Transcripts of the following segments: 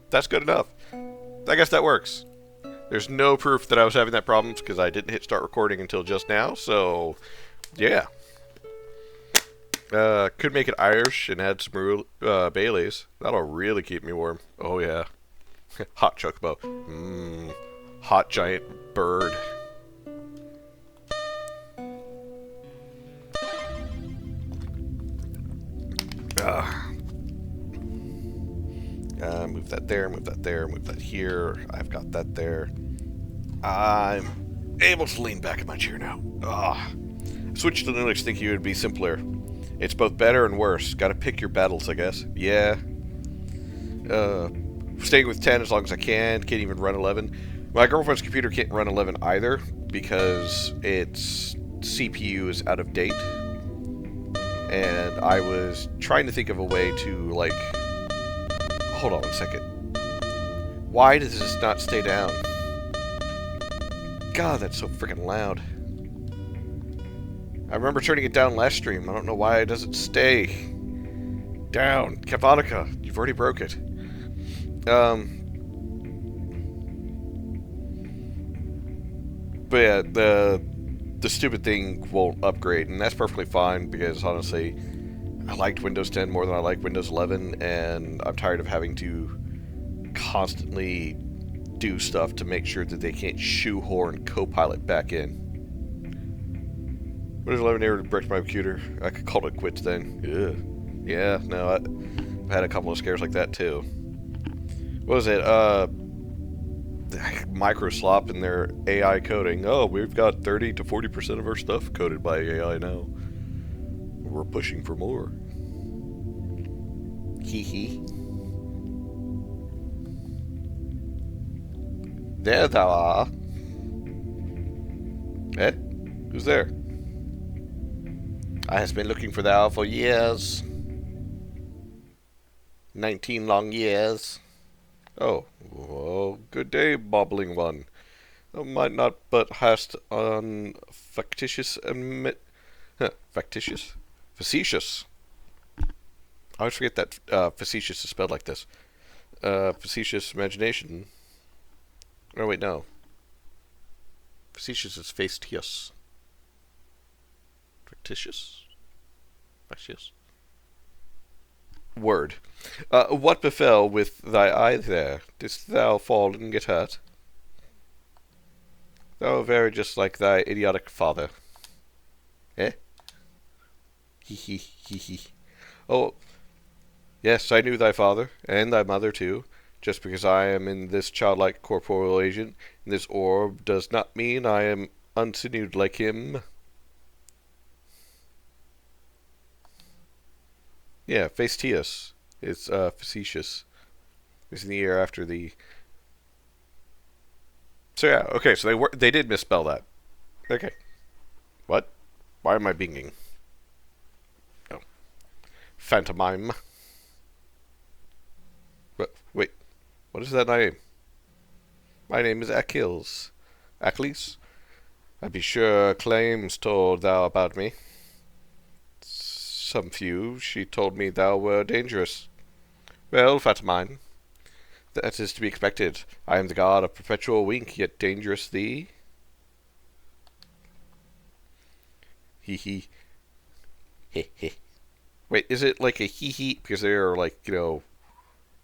That's good enough. I guess that works. There's no proof that I was having that problem because I didn't hit start recording until just now, so yeah. Could make it Irish and add some Baileys. That'll really keep me warm. Oh yeah. Hot chocobo. Mmm. Hot giant bird. Move that there, move that there, move that here. I've got that there. I'm able to lean back in my chair now. Switch to Linux thinking it would be simpler. It's both better and worse. Gotta pick your battles, I guess. Yeah. Staying with 10 as long as I can. Can't even run 11. My girlfriend's computer can't run 11 either because its CPU is out of date. And I was trying to think of a way to, like... Hold on one second. Why does this not stay down? God, that's so freaking loud. I remember turning it down last stream. I don't know why it doesn't stay down. Cavonica, you've already broke it. But yeah, the stupid thing won't upgrade, and that's perfectly fine because honestly, I liked Windows 10 more than I like Windows 11, and I'm tired of having to constantly do stuff to make sure that they can't shoehorn Copilot back in. Windows 11 never bricked my computer. I could call it quits then. Ugh. Yeah, no, I've had a couple of scares like that too. What was it? Microsoft and their AI coding. Oh, we've got 30 to 40% of our stuff coded by AI now. We're pushing for more. Hee hee. There thou art. Eh? Who's there? I has been looking for thou for years. 19 long years. Oh, good day, bobbling one. Thou might not but hast on factitious factitious? Facetious. I always forget that facetious is spelled like this. Facetious imagination. Oh, wait, no. Facetious is fastious. Factitious? Factious? Word. What befell with thy eye there? Didst thou fall and get hurt? Thou very just like thy idiotic father. Eh? Hee hee hee hee. Oh, yes, I knew thy father, and thy mother too. Just because I am in this childlike corporeal agent, in this orb, does not mean I am unsinewed like him. Yeah, fastidious. It's facetious. It's in the year after the. So yeah, okay. So they did misspell that. Okay. What? Why am I binging? Oh, phantomime. Wait. What is that name? My name is Achilles. Achilles? I be sure claims told thou about me. Some few, she told me thou were dangerous. Well, Fatamine, that is to be expected. I am the god of perpetual wink, yet dangerous thee. Hee hee. Heh heh. Wait, is it like a hee hee because they're like, you know,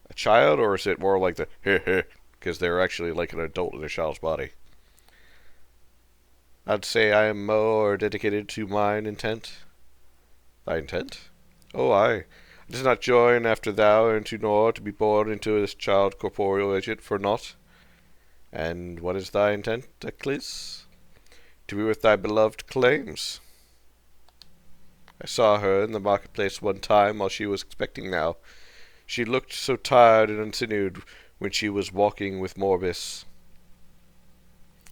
a child, or is it more like the heh heh because they're actually like an adult in a child's body? I'd say I am more dedicated to mine intent. Thy intent? Oh, aye. I did not join after thou into nor to be born into this child corporeal agent for naught. And what is thy intent, Achilles? To be with thy beloved claims. I saw her in the marketplace one time while she was expecting thou. She looked so tired and unsinewed when she was walking with Morbis.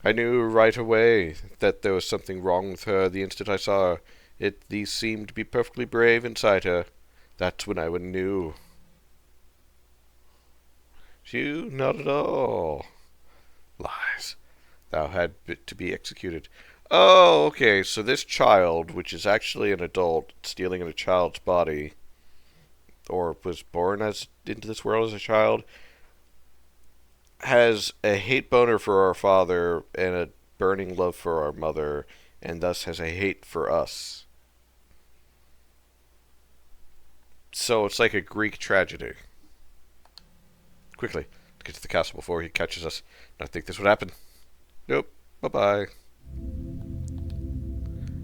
I knew right away that there was something wrong with her the instant I saw her. These seemed to be perfectly brave inside her. That's when I knew. You not at all. Lies. Thou had to be executed. Oh, okay, so this child, which is actually an adult, stealing in a child's body, or was born into this world as a child, has a hate boner for our father and a burning love for our mother, and thus has a hate for us. So it's like a Greek tragedy. Quickly, let's get to the castle before he catches us. I think this would happen. Nope. Bye-bye.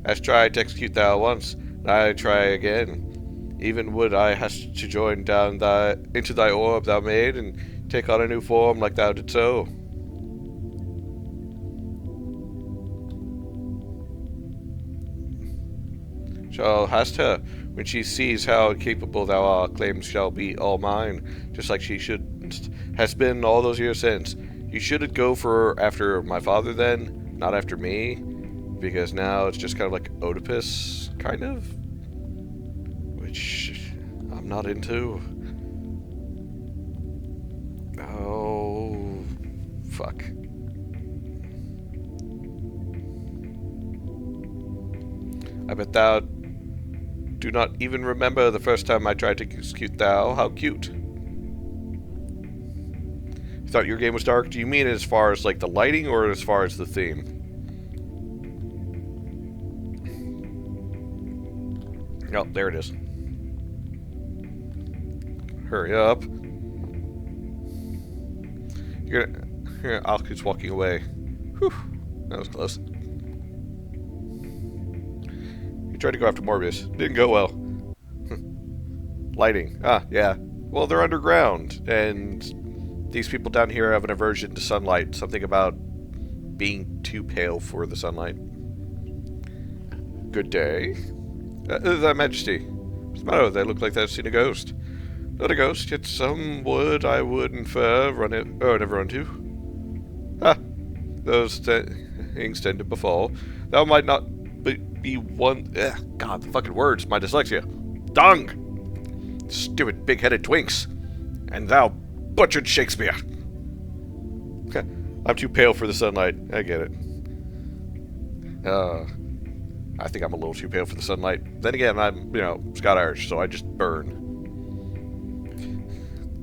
Hast tried to execute thou once, and I try again. Even would I hast to join down into thy orb thou made, and take on a new form like thou did so. Shall hast her, when she sees how capable thou art, claims shall be all mine, just like she should has been all those years since. You should go for after my father then, not after me, because now it's just kind of like Oedipus, kind of, which I'm not into. Oh, fuck. I bet thou do not even remember the first time I tried to execute thou. How cute. You thought your game was dark? Do you mean as far as like the lighting or as far as the theme? Oh, there it is. Hurry up. You're gonna... Here, Alka's walking away. Whew. That was close. Tried to go after Morbius. Didn't go well. Lighting. Ah, yeah. Well, they're underground, and these people down here have an aversion to sunlight. Something about being too pale for the sunlight. Good day. Thy Majesty. What's the matter? They look like they've seen a ghost. Not a ghost, yet some would, I would infer, never run to. Ah, those things tend to befall. Thou might not be one... God, the fucking words. My dyslexia. Dung! Stupid big-headed twinks. And thou butchered Shakespeare. I'm too pale for the sunlight. I get it. I think I'm a little too pale for the sunlight. Then again, I'm, Scot-Irish, so I just burn.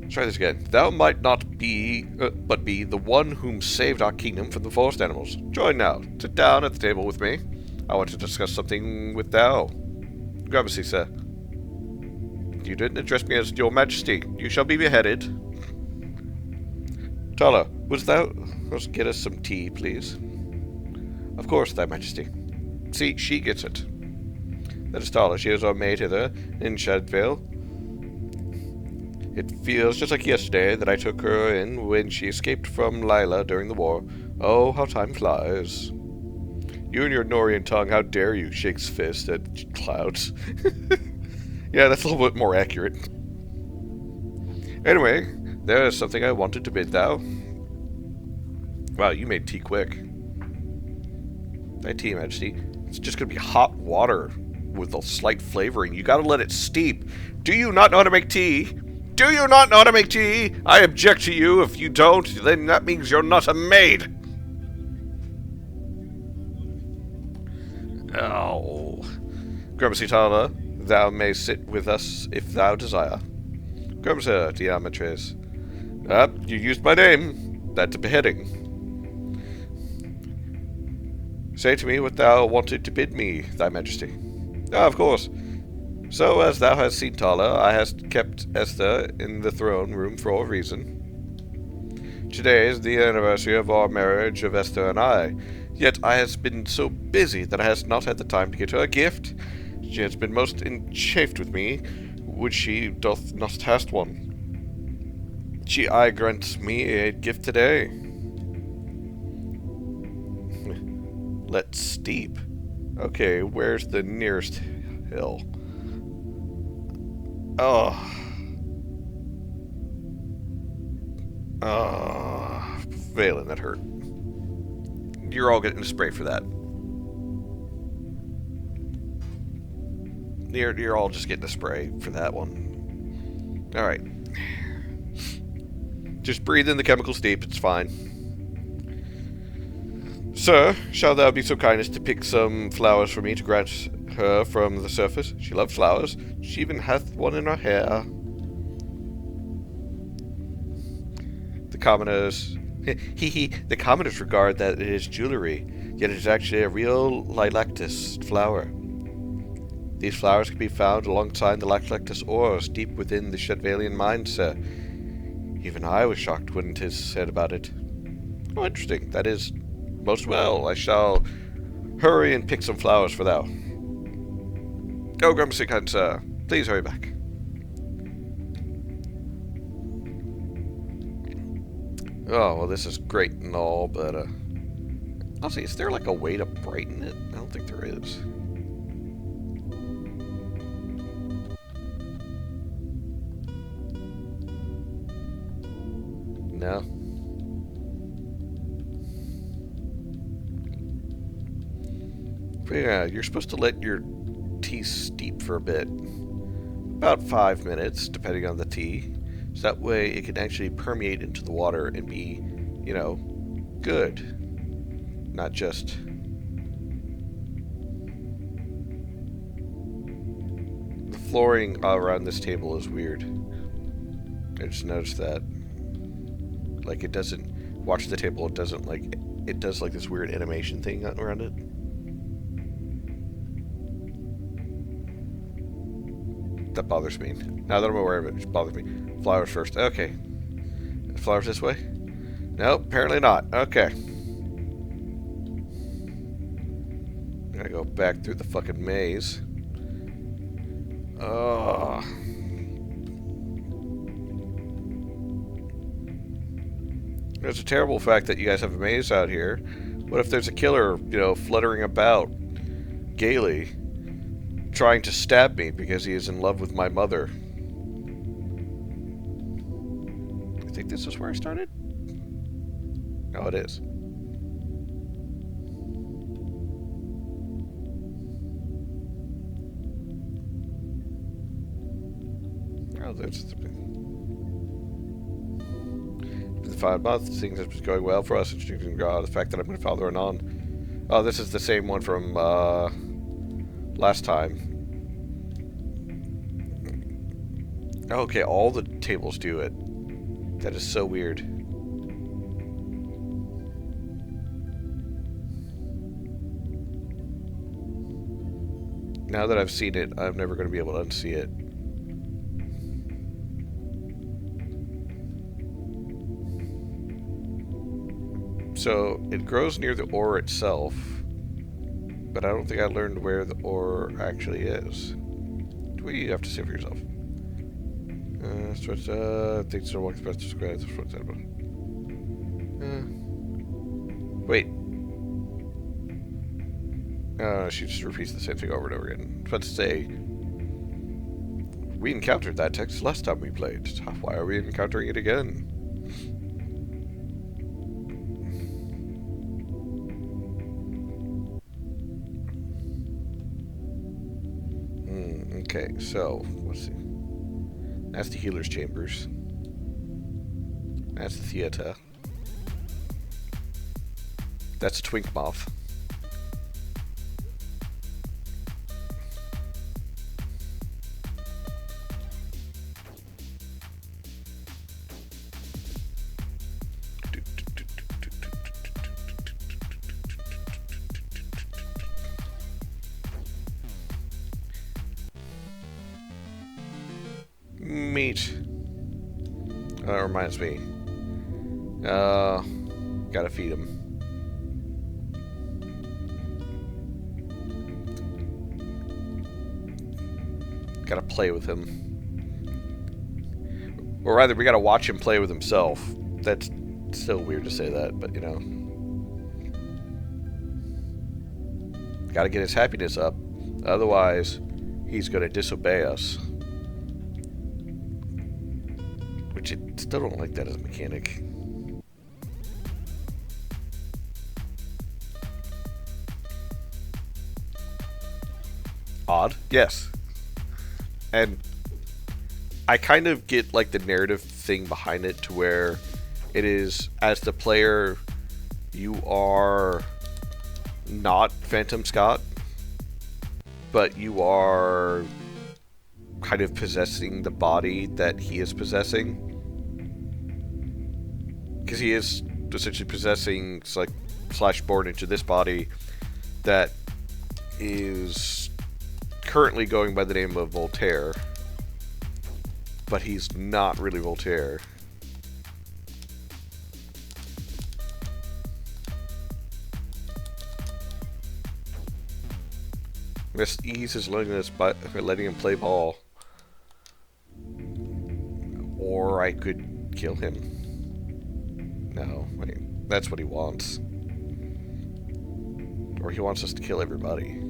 Let's try this again. Thou might not be, but be the one whom saved our kingdom from the forest animals. Join now. Sit down at the table with me. I want to discuss something with thou. Grab a seat, sir. You didn't address me as your majesty. You shall be beheaded. Tala, wouldst thou get us some tea, please? Of course, thy majesty. See, she gets it. That is Tala. She is our maid hither in Shadvale. It feels just like yesterday that I took her in when she escaped from Lila during the war. Oh, how time flies. You and your Norian tongue, how dare you, shakes fist at clouds. Yeah, that's a little bit more accurate. Anyway, there is something I wanted to bid thou. Wow, you made tea quick. Thy tea, Majesty. It's just gonna be hot water with a slight flavoring. You gotta let it steep. Do you not know how to make tea? Do you not know how to make tea? I object to you. If you don't, then that means you're not a maid. Oh. Gramsitala, thou may sit with us if thou desire. Gramsa, Diamatres. You used my name. That's a beheading. Say to me what thou wanted to bid me, thy majesty. Ah, of course. So, as thou hast seen, Tala, I hast kept Esther in the throne room for a reason. Today is the anniversary of our marriage of Esther and I. Yet I has been so busy that I has not had the time to get her a gift. She has been most enchafed with me, which she doth not hast one. I grants me a gift today. Let's steep. Okay, where's the nearest hill? Oh. Valen, that hurt. You're all getting a spray for that. You're all just getting a spray for that one. Alright. Just breathe in the chemical steep, it's fine. Sir, shall thou be so kind as to pick some flowers for me to grant her from the surface? She loves flowers. She even hath one in her hair. The commoners Hee hee, the commoners regard that it is jewelry, yet it is actually a real lilactus flower. These flowers can be found alongside the lactactus ores deep within the Shadvalian mine, sir. Even I was shocked when 'tis said about it. Oh, interesting. That is most well. I shall hurry and pick some flowers for thou. Oh, Grumpy Cunt, sir. Please hurry back. Oh, well, this is great and all, but, honestly, is there, like, a way to brighten it? I don't think there is. No. But yeah, you're supposed to let your tea steep for a bit. About 5 minutes, depending on the tea. So that way it can actually permeate into the water and be, you know, good. Not just... The flooring around this table is weird. I just noticed that. Like, it doesn't... Watch the table, it doesn't, like... It does, like, this weird animation thing around it. That bothers me. Now that I'm aware of it, it bothers me. Flowers first. Okay. Flowers this way? Nope, apparently not. Okay. Gotta go back through the fucking maze. Oh. It's a terrible fact that you guys have a maze out here. What if there's a killer, you know, fluttering about gaily, trying to stab me because he is in love with my mother? I think this is where I started? No, it is. Oh, that's the 5 months, things have been going well for us. The fact that I'm going to father and on. Oh, this is the same one from last time. Okay, all the tables do it. That is so weird. Now that I've seen it, I'm never going to be able to unsee it. So, it grows near the ore itself, but I don't think I learned where the ore actually is. What do you have to say for yourself? Things are walking best to describe the front side. Wait. She just repeats the same thing over and over again. I was about to say, we encountered that text last time we played. Why are we encountering it again? Okay, so, let's see. That's the healer's chambers. That's the theater. That's a twink moth. Meat. That reminds me. Gotta feed him. Gotta play with him. Or rather, we gotta watch him play with himself. That's still weird to say that, but you know. Gotta get his happiness up. Otherwise, he's gonna disobey us. Which I still don't like that as a mechanic. Odd? Yes. And I kind of get like the narrative thing behind it to where it is, as the player, you are not Phantom Scott, but you are kind of possessing the body that he is possessing. Because he is essentially possessing, like, slash born into this body that is currently going by the name of Voltaire, but he's not really Voltaire. Let's ease his loneliness by letting him play ball. Or I could kill him. No, wait, that's what he wants. Or he wants us to kill everybody.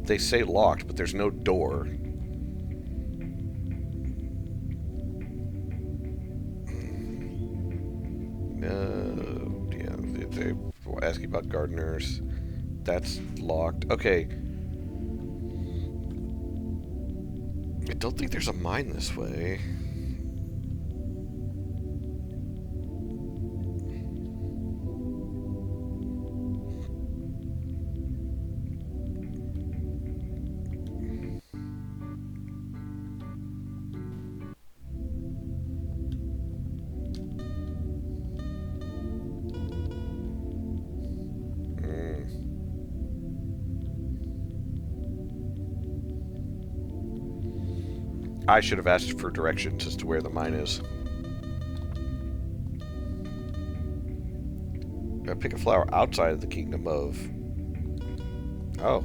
They say locked, but there's no door. Yeah, they ask you about gardeners. That's locked. Okay. I don't think there's a mine this way. I should have asked for directions as to where the mine is. Pick a flower outside of the kingdom of... Oh.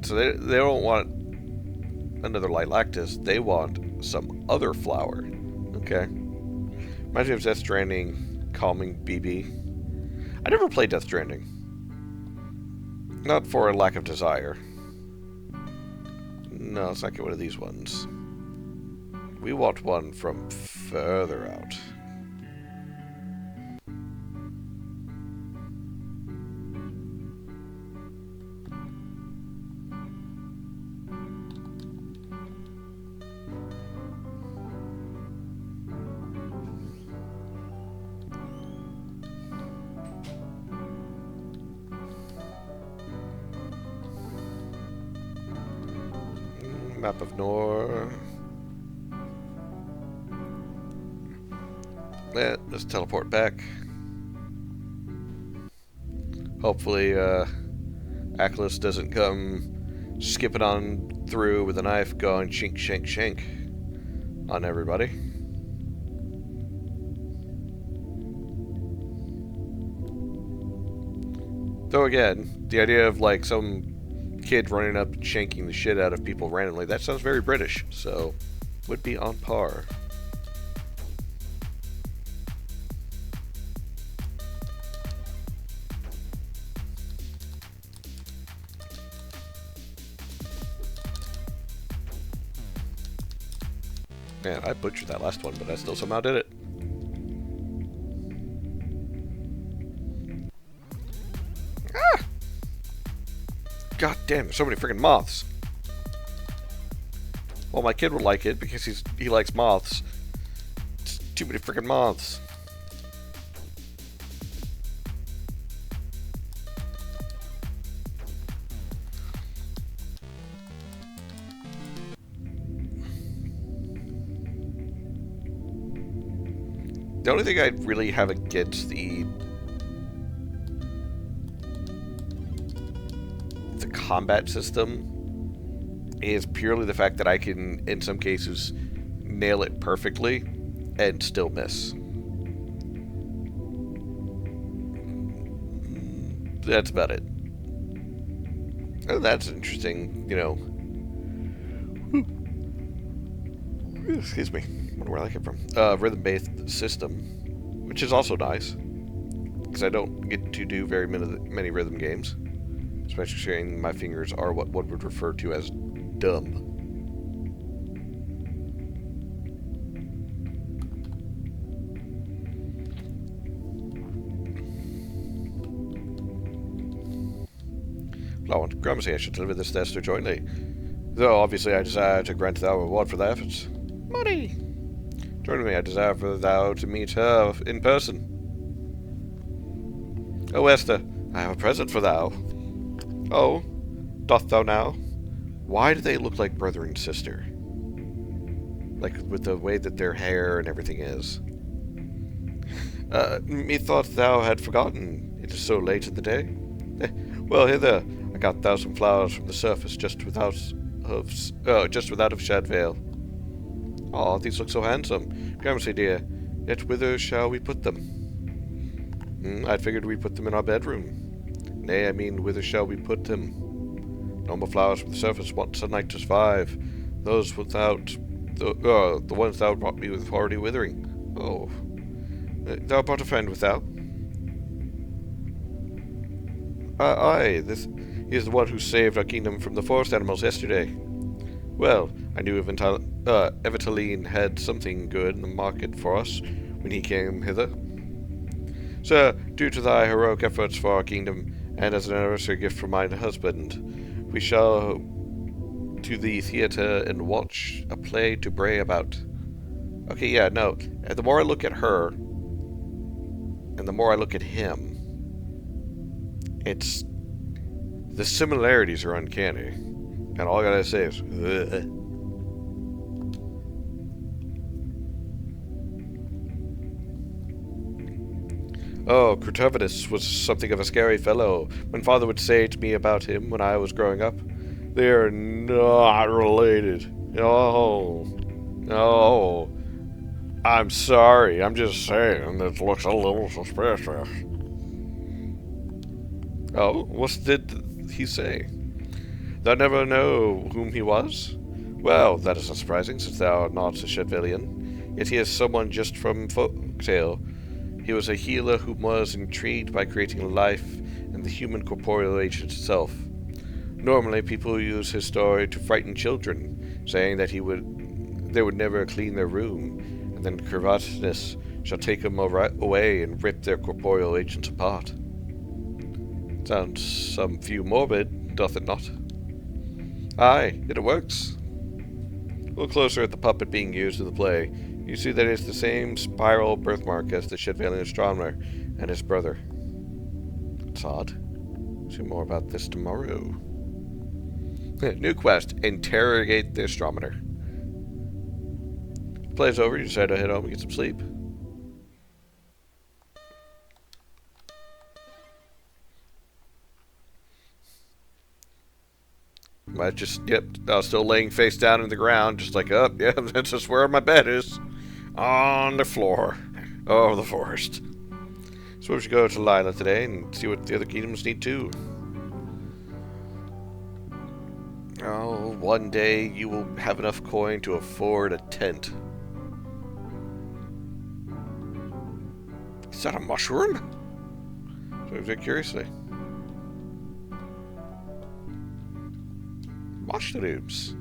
So they don't want another Lilactus. They want some other flower. Okay. Reminds me of Death Stranding, Calming BB. I never played Death Stranding. Not for a lack of desire. No, let's not get one of these ones. We want one from further out. Map of Nor. Let's teleport back. Hopefully, Ackless doesn't come skipping on through with a knife going shink, shank, shank on everybody. Though again, the idea of like some kid running up and shanking the shit out of people randomly, that sounds very British, so would be on par. Man, I butchered that last one, but I still somehow did it. Ah! God damn, there's so many freaking moths. Well, my kid would like it because he likes moths. It's too many freaking moths. The only thing I really have against the combat system is purely the fact that I can, in some cases, nail it perfectly and still miss. That's about it. Oh, that's interesting, you know. Excuse me. I wonder where that came from. Rhythm-based system, which is also nice, because I don't get to do very many rhythm games, especially saying my fingers are what one would refer to as dumb. Law Grumpy, I should deliver this to Esther jointly, though obviously I desire to grant thou a reward for their efforts. Money! Join me, I desire for thou to meet her in person. O Esther, I have a present for thou. Oh, doth thou now? Why do they look like brother and sister? Like, with the way that their hair and everything is. Methought thou had forgotten. It is so late in the day. Well, hither. I got thou some flowers from the surface just without of Shadvale. Ah, these look so handsome. Gramercy dear, yet whither shall we put them? I figured we put them in our bedroom. Nay, I mean, whither shall we put them? Normal flowers from the surface want sunlight to survive. Those without the ones thou brought me with already withering. Oh. Thou brought a friend without? Aye, he is the one who saved our kingdom from the forest animals yesterday. Well, I knew Evitaline had something good in the market for us when he came hither. Sir, due to thy heroic efforts for our kingdom, and as an anniversary gift from mine husband, we shall to the theatre and watch a play to bray about. Okay, yeah, no. The more I look at her, and the more I look at him, the similarities are uncanny. And all I gotta say is, ugh. Oh, Crutovinus was something of a scary fellow. When father would say to me about him when I was growing up, they are not related. Oh, no. I'm sorry. I'm just saying it looks a little suspicious. Oh, what did he say? Thou never know whom he was? Well, that is not surprising, since thou art not a Shadvelian. Yet he is someone just from folktale. He was a healer who was intrigued by creating life and the human corporeal agent itself. Normally, people use his story to frighten children, saying that they would never clean their room, and then Crutovinus shall take them away and rip their corporeal agents apart. Sounds some few morbid, doth it not? Aye, it works. Look closer at the puppet being used in the play. You see that it's the same spiral birthmark as the Shadvelian astronomer and his brother. It's odd. See more about this tomorrow. New quest, interrogate the astronomer. Play's over, you decide to head home and get some sleep. I was still laying face down in the ground, just like, that's just where my bed is. On the floor of the forest. So we should go to Lila today and see what the other kingdoms need too. Oh, one day you will have enough coin to afford a tent. Is that a mushroom? So I was curiously. Mushrooms.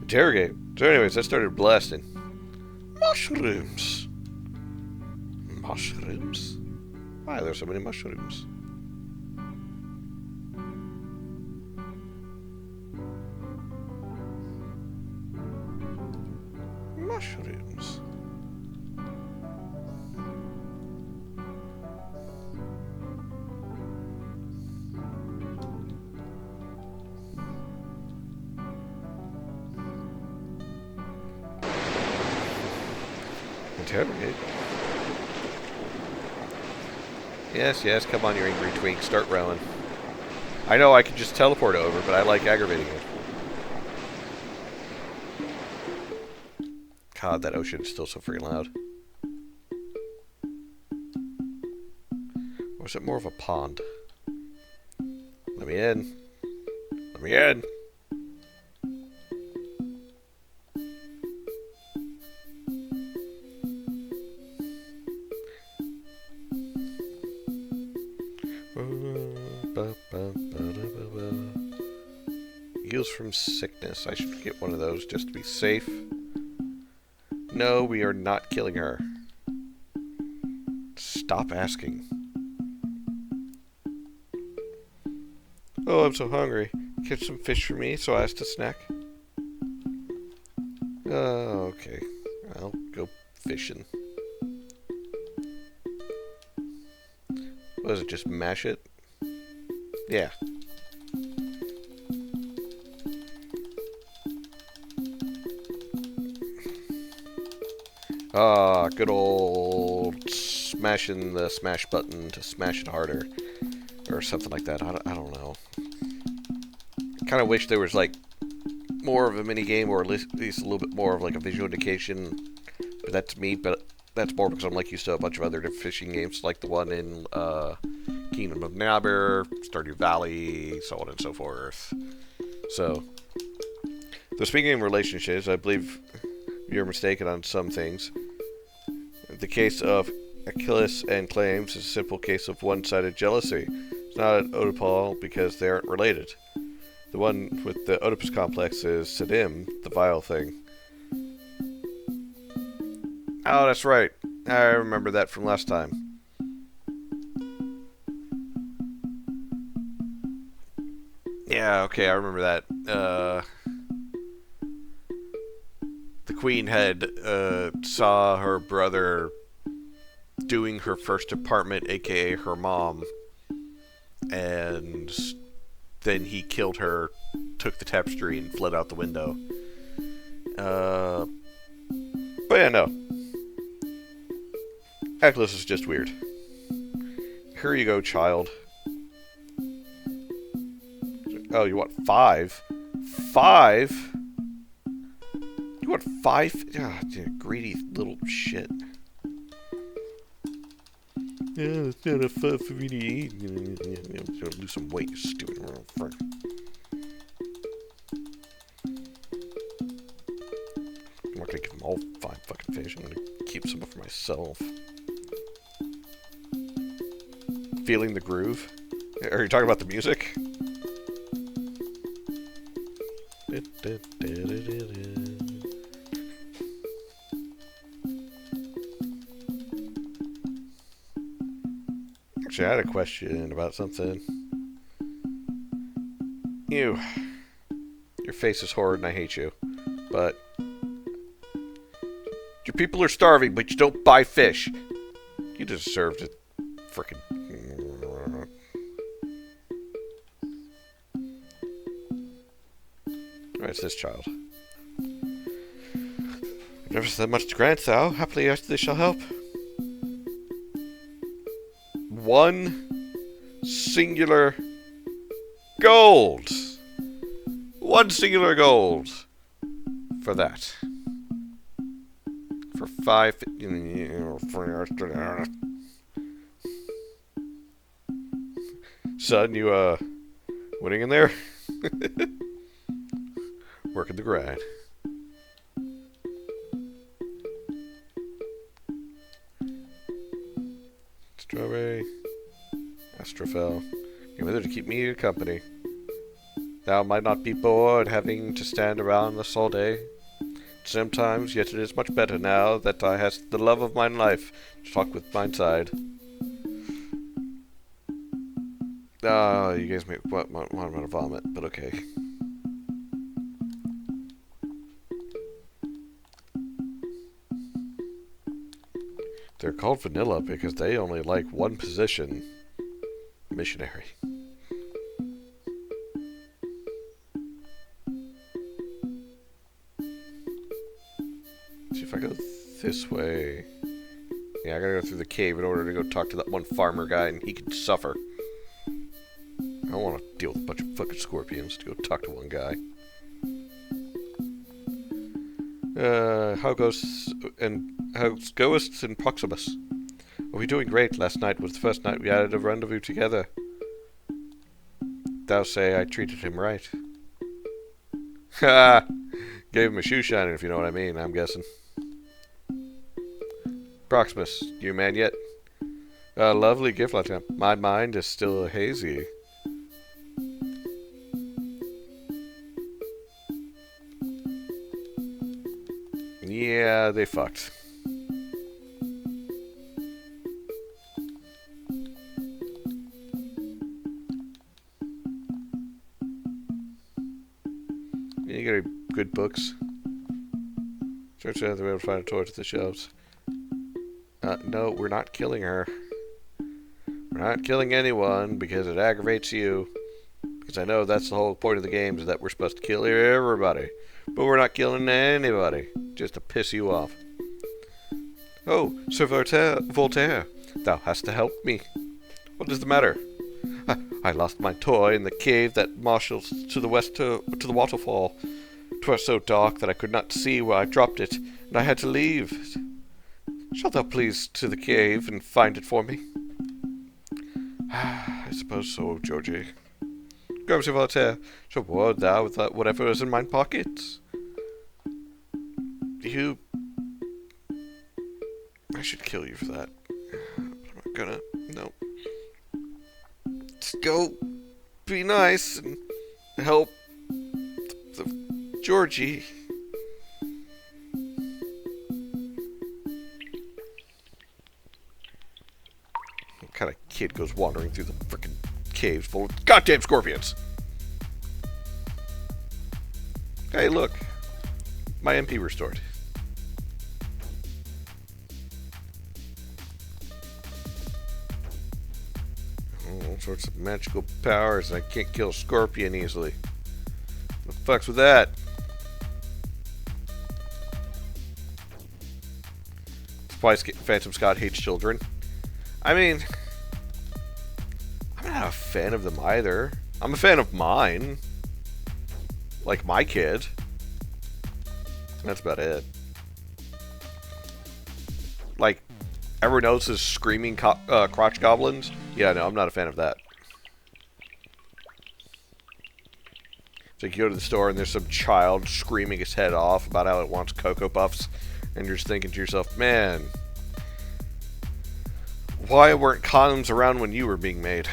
Interrogate. So anyways, I started blasting. Mushrooms. Mushrooms? Why are there so many mushrooms? Mushrooms. Interrogate. Yes, come on, you angry twink. Start rowing. I know I could just teleport over, but I like aggravating it. God, that ocean is still so freaking loud. Or is it more of a pond? Let me in. Let me in. Heals from sickness. I should get one of those just to be safe. No, we are not killing her. Stop asking. Oh, I'm so hungry. Catch some fish for me so as to snack. Oh, okay. I'll go fishing. What is it, just mash it? Yeah. Ah, good old smashing the smash button to smash it harder. Or something like that. I don't know. Kind of wish there was, like, more of a mini game, or at least a little bit more of, like, a visual indication. But that's me, but that's more because I'm, like, used to a bunch of other fishing games, like the one in, Kingdom of Naber, Stardew Valley, so on and so forth. So, speaking of relationships, I believe you're mistaken on some things. The case of Achilles and Claims is a simple case of one-sided jealousy. It's not an Oedipal because they aren't related. The one with the Oedipus complex is Sidim, the vile thing. Oh, that's right. I remember that from last time. Yeah, okay, I remember that. The queen had saw her brother doing her first apartment, aka her mom, and then he killed her, took the tapestry, and fled out the window. But yeah, no. Achilles is just weird. Here you go, child. Oh, you want 5? 5? You want 5? Ah, greedy little shit. Yeah, it's not a fun for me to eat. Lose some weight, you stupid little frick. I'm not gonna give them all 5 fucking fish. I'm gonna keep some for myself. Feeling the groove? Are you talking about the music? Actually, I had a question about something. Your face is horrid and I hate you. But your people are starving, but you don't buy fish. You deserve to frickin'... Alright, it's this child. I've never said much to grant thou. Happily they shall help. 1 singular gold. 1 singular gold for that. For 5. Son, you winning in there? Working the grind. Strawberry. Astrophel. You're with her to keep me company. Thou might not be bored having to stand around this all day. Sometimes, yet it is much better now that I hast the love of mine life to talk with mine side. Ah, you guys make what want to vomit, but okay. They're called vanilla because they only like 1 position. Missionary. See if I go this way. Yeah, I gotta go through the cave in order to go talk to that one farmer guy, and he can suffer. I don't want to deal with a bunch of fucking scorpions to go talk to one guy. How goes in Proximus? Are we doing great? Last night was the first night we had a rendezvous together. Thou say I treated him right. Ha! Gave him a shoe shiner, if you know what I mean, I'm guessing. Proximus, you man yet? A lovely gift like that. My mind is still hazy. Yeah, they fucked. You get any good books? Search out the way to find a torch at the shelves. No, we're not killing her. We're not killing anyone because it aggravates you. Because I know that's the whole point of the game, is that we're supposed to kill everybody. But we're not killing anybody. Just to piss you off. Oh, Sir Voltaire, thou hast to help me. What is the matter? I lost my toy in the cave that marshals to the west to the waterfall. 'Twas so dark that I could not see where I dropped it, and I had to leave. Shalt thou please to the cave and find it for me? I suppose so, Georgie. Go, Monsieur Voltaire. So ward thou with whatever is in mine pockets. You... I should kill you for that. But I'm not gonna... No. Just go be nice and help Georgie. What kind of kid goes wandering through the frickin' caves full of goddamn scorpions? Hey, look. My MP restored. All sorts of magical powers, and I can't kill a scorpion easily. What the fuck's with that? That's why Phantom Scott hates children. I mean, I'm not a fan of them either. I'm a fan of mine. Like my kid. That's about it. Like, everyone else is screaming crotch goblins. Yeah, no, I'm not a fan of that. It's like you go to the store and there's some child screaming his head off about how it wants Cocoa Puffs. And you're just thinking to yourself, man, why weren't condoms around when you were being made?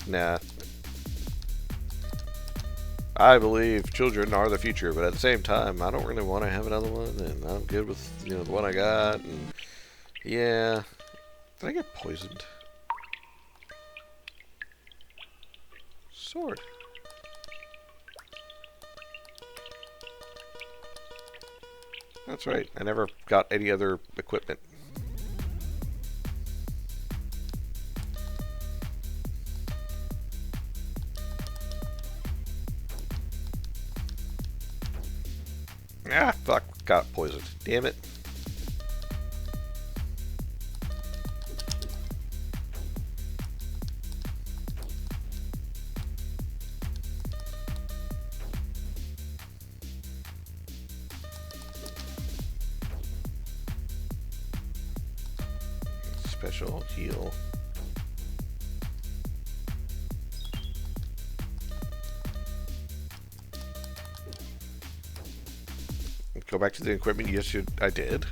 Nah. I believe children are the future, but at the same time, I don't really want to have another one, and I'm good with, you know, the one I got, and yeah. Did I get poisoned? Sword. That's right, I never got any other equipment. Ah, fuck, got poisoned. Damn it. Special heal. Go back to the equipment. Yes, I did.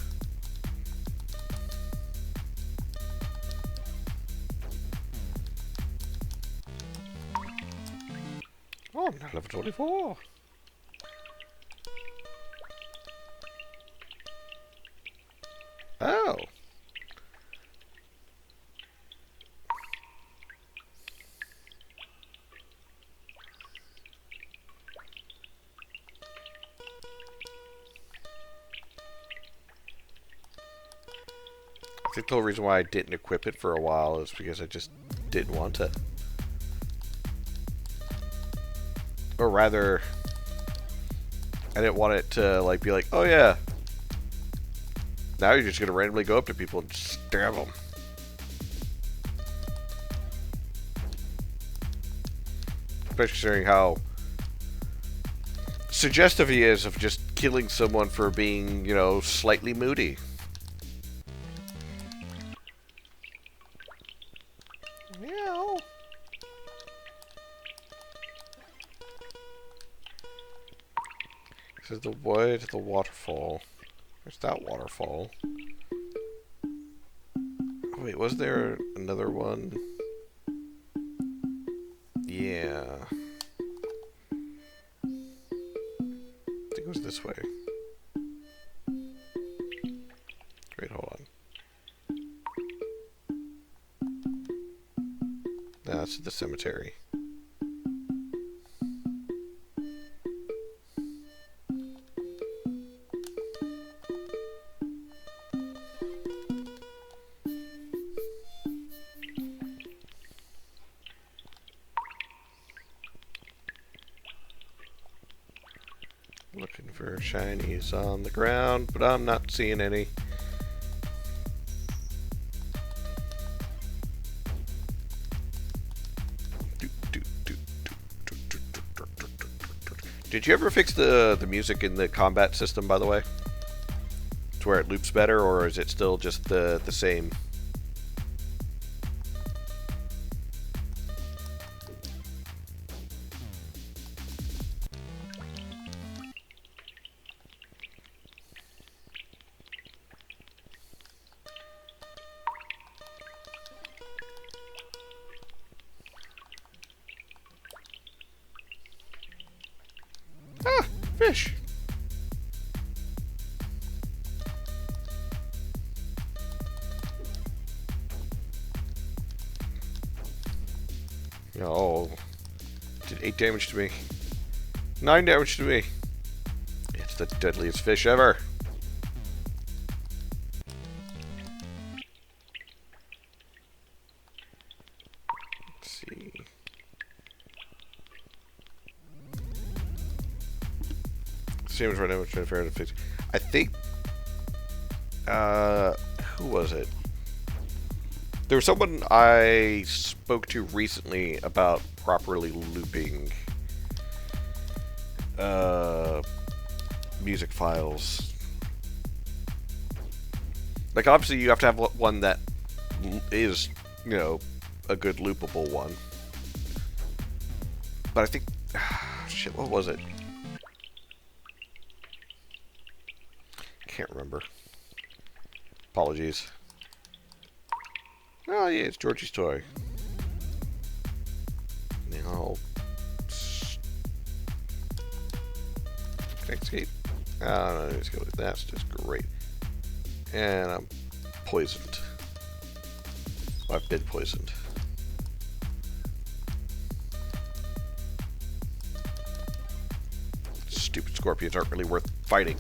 Oh, I'm not level 24. Oh. I think the whole reason why I didn't equip it for a while is because I just didn't want to. Or rather, I didn't want it to like be like, oh yeah, now you're just gonna randomly go up to people and stab them. Especially considering how suggestive he is of just killing someone for being, you know, slightly moody. Meow. This is the way to the waterfall. There's that waterfall. Oh, wait, was there another one? Yeah. I think it was this way. Wait, hold on. That's the cemetery. Looking for shinies on the ground, but I'm not seeing any. Did you ever fix the music in the combat system, by the way? To where it loops better, or is it still just the same? Ah, fish. Oh, did 8 damage to me. 9 damage to me. It's the deadliest fish ever. Let's see. Seems right now trying to figure out a fix. I think who was it? There was someone I spoke to recently about properly looping music files. Like, obviously you have to have one that is, you know, a good loopable one. But I think, shit, what was it? Can't remember. Apologies. Oh yeah, it's Georgie's toy. Now, escape. Oh, no, let's go with that's just great. And I'm poisoned. Well, I've been poisoned. Stupid scorpions aren't really worth fighting.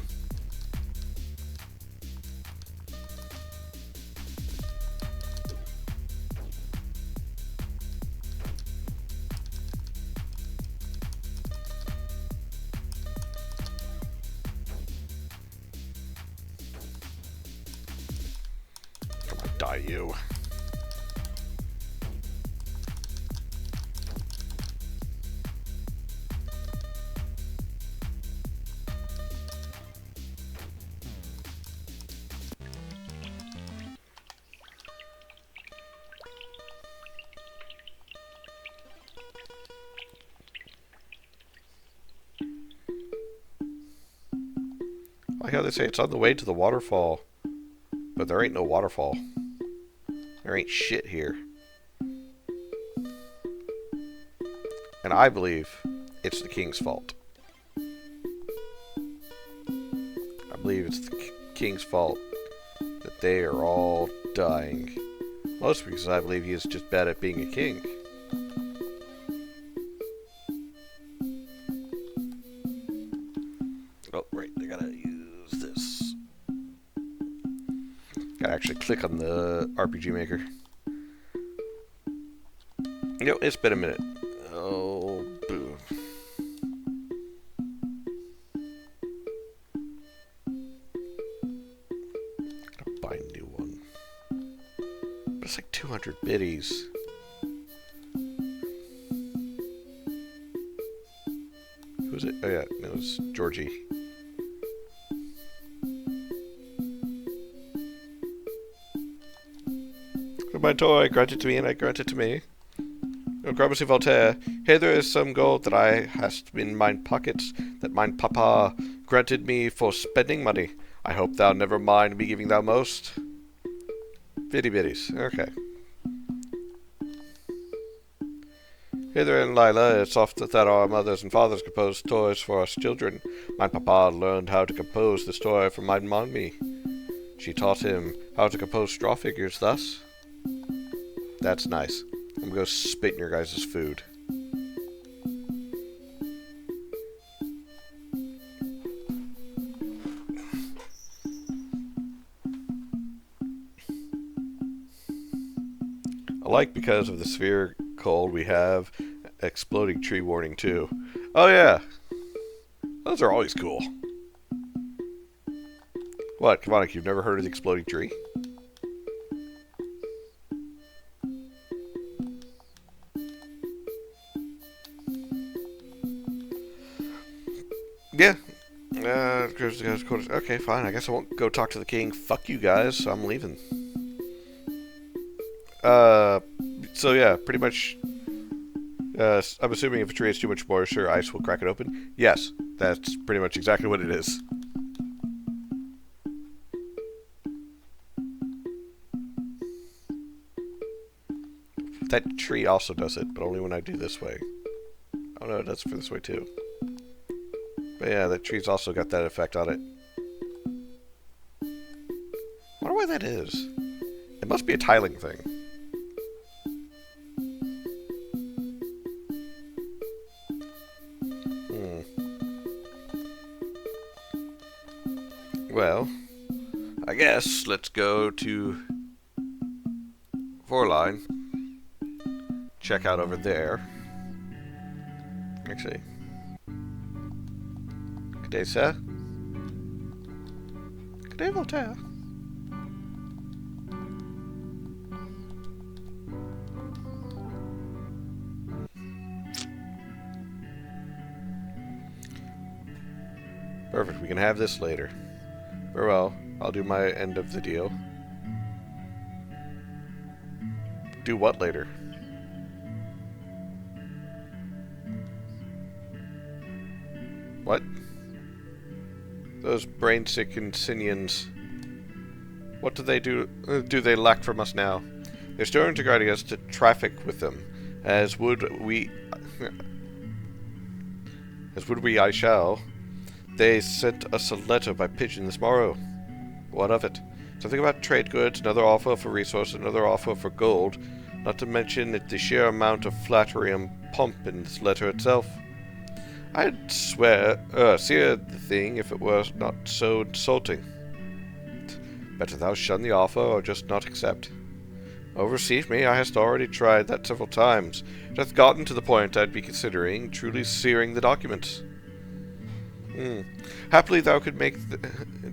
Die, you. I like how they say it's on the way to the waterfall, but there ain't no waterfall. There ain't shit here. And I believe it's the king's fault. I believe it's the king's fault that they are all dying. Mostly because I believe he is just bad at being a king. Oh, right, I gotta use this. Gotta actually click on the RPG Maker. You know, it's been a minute. Oh, boo. Gotta buy a new one. But it's like 200 biddies. Who was it? Oh yeah, it was Georgie. My toy, grant it to me, and I grant it to me. O gramercy Voltaire, here there is some gold that I hast in mine pockets, that mine papa granted me for spending money. I hope thou never mind me giving thou most. Bitty bitties, okay. Hither in Lila, it's oft that our mothers and fathers compose toys for us children. Mine papa learned how to compose this toy from mine mommy. She taught him how to compose straw figures thus. That's nice. I'm gonna go spit in your guys' food. I like because of the severe cold we have, exploding tree warning too. Oh yeah. Those are always cool. What? Come on, you've never heard of the exploding tree? Yeah. Okay, fine. I guess I won't go talk to the king. Fuck you guys. I'm leaving. So yeah, pretty much. I'm assuming if a tree has too much moisture, ice will crack it open. Yes, that's pretty much exactly what it is. That tree also does it, but only when I do this way. Oh no, it does for this way too. But yeah, that tree's also got that effect on it. I wonder why that is. It must be a tiling thing. Well, I guess let's go to Foreline. Check out over there. Actually. Good day, sir. Good day, Voltaire. Perfect, we can have this later. Very well, I'll do my end of the deal. Do what later? What? Those brain-sick Insinians. What do they do they lack from us now? They're still integrating us to traffic with them, as would we I shall. They sent us a letter by pigeon this morrow. What of it? Something about trade goods, another offer for resources, another offer for gold, not to mention the sheer amount of flattery and pomp in this letter itself. I'd swear, sear the thing if it were not so insulting. Better thou shun the offer, or just not accept. Overreceive me, I hast already tried that several times. It hath gotten to the point I'd be considering truly searing the documents. Happily thou could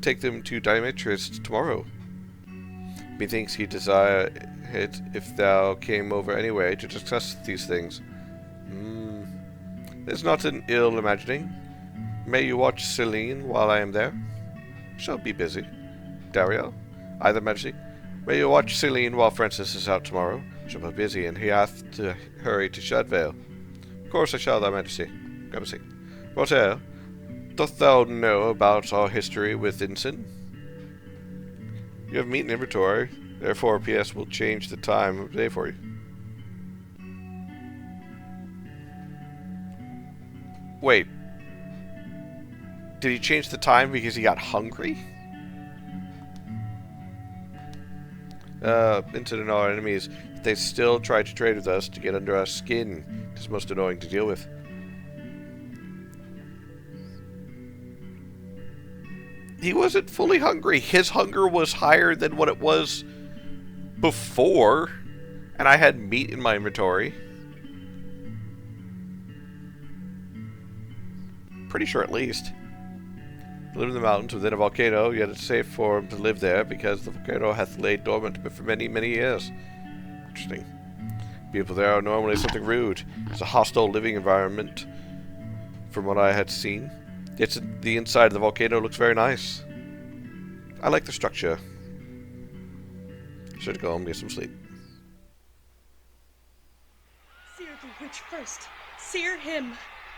take them to Demetrius tomorrow. Methinks he'd desire it if thou came over anyway to discuss these things. There's not an ill imagining. May you watch Celine while I am there? Shall be busy. Dario? Either Majesty. May you watch Celine while Francis is out tomorrow? Shall be busy, and he hath to hurry to Shadvale. Of course I shall, thy Majesty. Grab a seat. Voltaire, dost thou know about our history with Ensign? You have meat in inventory, therefore PS will change the time of day for you. Wait. Did he change the time because he got hungry? Incident our enemies, they still try to trade with us to get under our skin. It's most annoying to deal with. He wasn't fully hungry. His hunger was higher than what it was before. And I had meat in my inventory. Pretty sure at least. Live in the mountains within a volcano, yet it's safe for him to live there because the volcano hath laid dormant for many, many years. Interesting. People there are normally something rude. It's a hostile living environment from what I had seen. Yet the inside of the volcano looks very nice. I like the structure. Should go home and get some sleep. Sear the witch first. Sear him.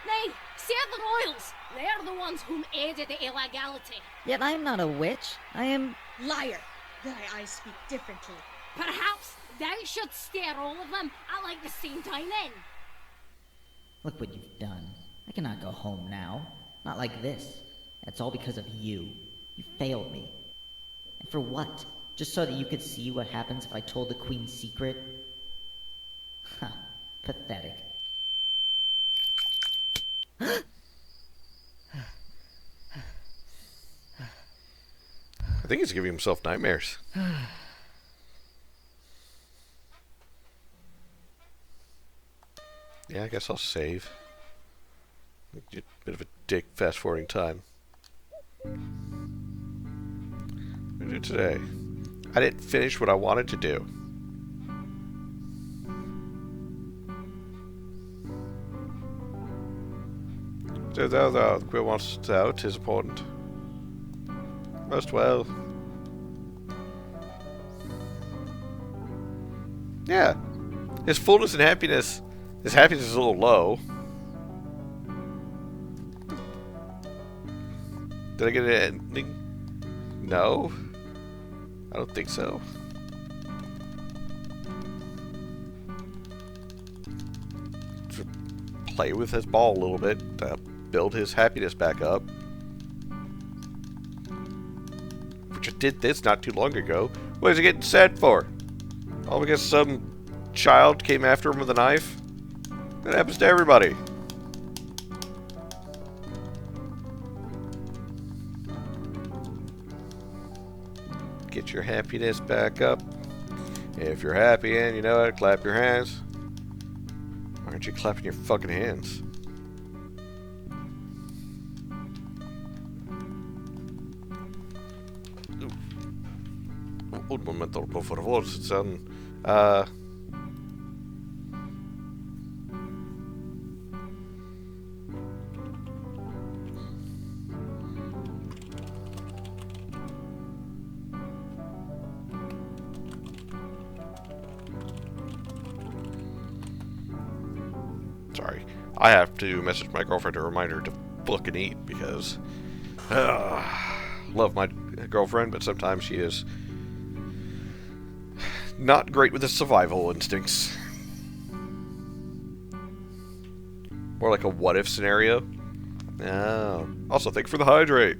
Nay, sear the royals. They're the ones whom aided the illegality. Yet I am not a witch. I am... Liar. Thy eyes speak differently. Perhaps thou should stare all of them at like the same time then. Look what you've done. I cannot go home now. Not like this. It's all because of you. You failed me. And for what? Just so that you could see what happens if I told the Queen's secret? Ha. Pathetic. I think he's giving himself nightmares. Yeah, I guess I'll save. A bit of a dick fast forwarding time. What did I do today? I didn't finish what I wanted to do. The Quill wants us out is important. Most well. Yeah. His fullness and happiness. His happiness is a little low. Did I get an ending? No. I don't think so. To play with his ball a little bit. Build his happiness back up. Which I did this not too long ago. What is he getting sad for? All because some child came after him with a knife? That happens to everybody. Get your happiness back up. If you're happy and you know it, clap your hands. Why aren't you clapping your fucking hands? Un momento, por favor, son... Sorry. I have to message my girlfriend to remind her to fucking eat because... love my girlfriend, but sometimes she is... not great with the survival instincts. More like a what-if scenario. Oh. Also, thank you for the hydrate.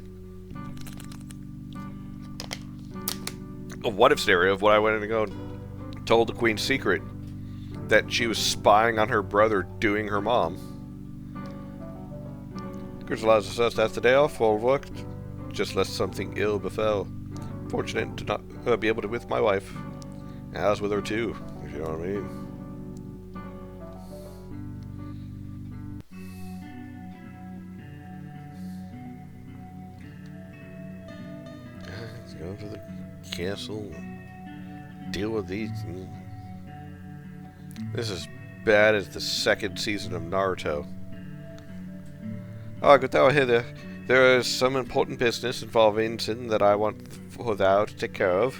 A what-if scenario of what I went in and go and told the Queen's secret. That she was spying on her brother doing her mom. Chris allows us that's the day off while work. Just lest something ill befell. Fortunate to not be able to with my wife. I was with her too, if you know what I mean. Let's go to the castle. Deal with these. This is bad as the second season of Naruto. Oh, good thou here. There is some important business involving Sin that I want for thou to take care of.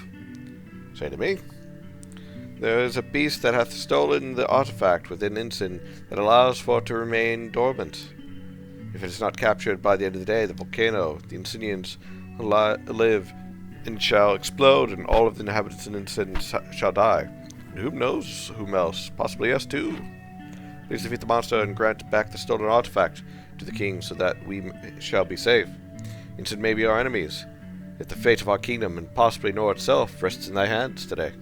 Say to me. There is a beast that hath stolen the artifact within Insin that allows for it to remain dormant. If it is not captured by the end of the day, the volcano, the Insinians live, and shall explode, and all of the inhabitants in Insin shall die. And who knows whom else? Possibly us too. Please defeat the monster and grant back the stolen artifact to the king so that we shall be safe. Insin may be our enemies, yet the fate of our kingdom and possibly Nor itself rests in thy hands today.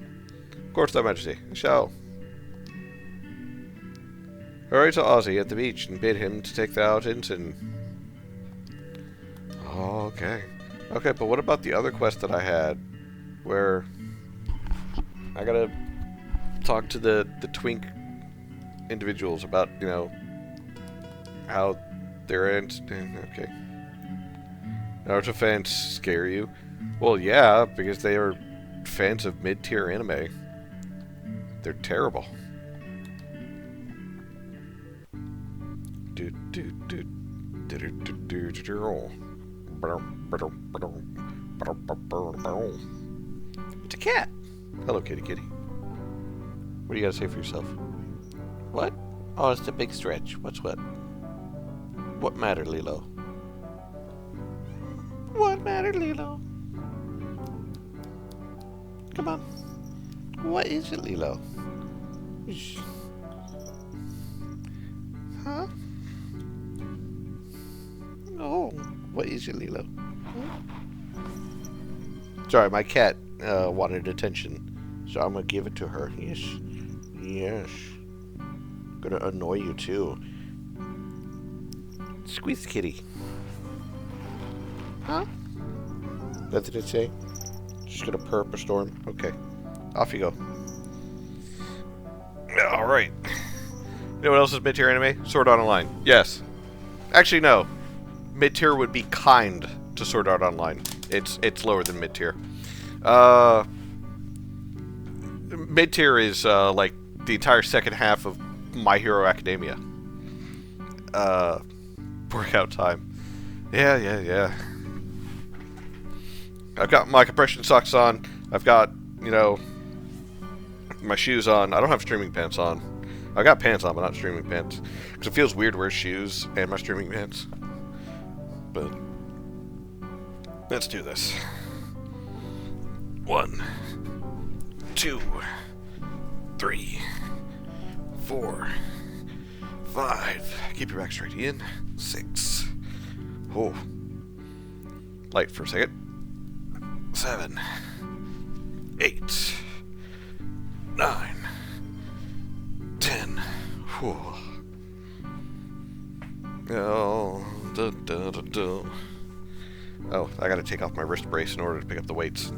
Of course, thy majesty, I shall. Hurry to Ozzy at the beach and bid him to take thou out Insin. Oh, okay. Okay, but what about the other quest that I had? Where I gotta talk to the twink individuals about, you know, how they're okay. Naruto fans scare you? Well, yeah, because they are fans of mid-tier anime. They're terrible. It's a cat. Hello, kitty kitty. What do you gotta say for yourself? What? Oh, it's the big stretch. What's what? What matter, Lilo? What matter, Lilo? Come on. What is it, Lilo? Huh? Oh, what is it, Lilo? Sorry, my cat wanted attention, so I'm gonna give it to her. Yes. Yes. Gonna annoy you too. Squeeze the kitty. Huh? Nothing to say? Just gonna purr up a storm? Okay. Off you go. Alright. You know what else is mid-tier anime? Sword Art Online. Yes. Actually, no. mid-tier would be kind to Sword Art Online. It's lower than mid-tier. Mid-tier is like the entire second half of My Hero Academia. Workout time. Yeah. I've got my compression socks on. I've got, you know, my shoes on. I don't have streaming pants on. I got pants on, but not streaming pants. Because it feels weird to wear shoes and my streaming pants. But let's do this. 1, 2, 3, 4, 5. Keep your back straight, Ian. 6. Oh. Light for a second. 7, 8, 9, 10. Whew. Oh, oh, I gotta take off my wrist brace in order to pick up the weights.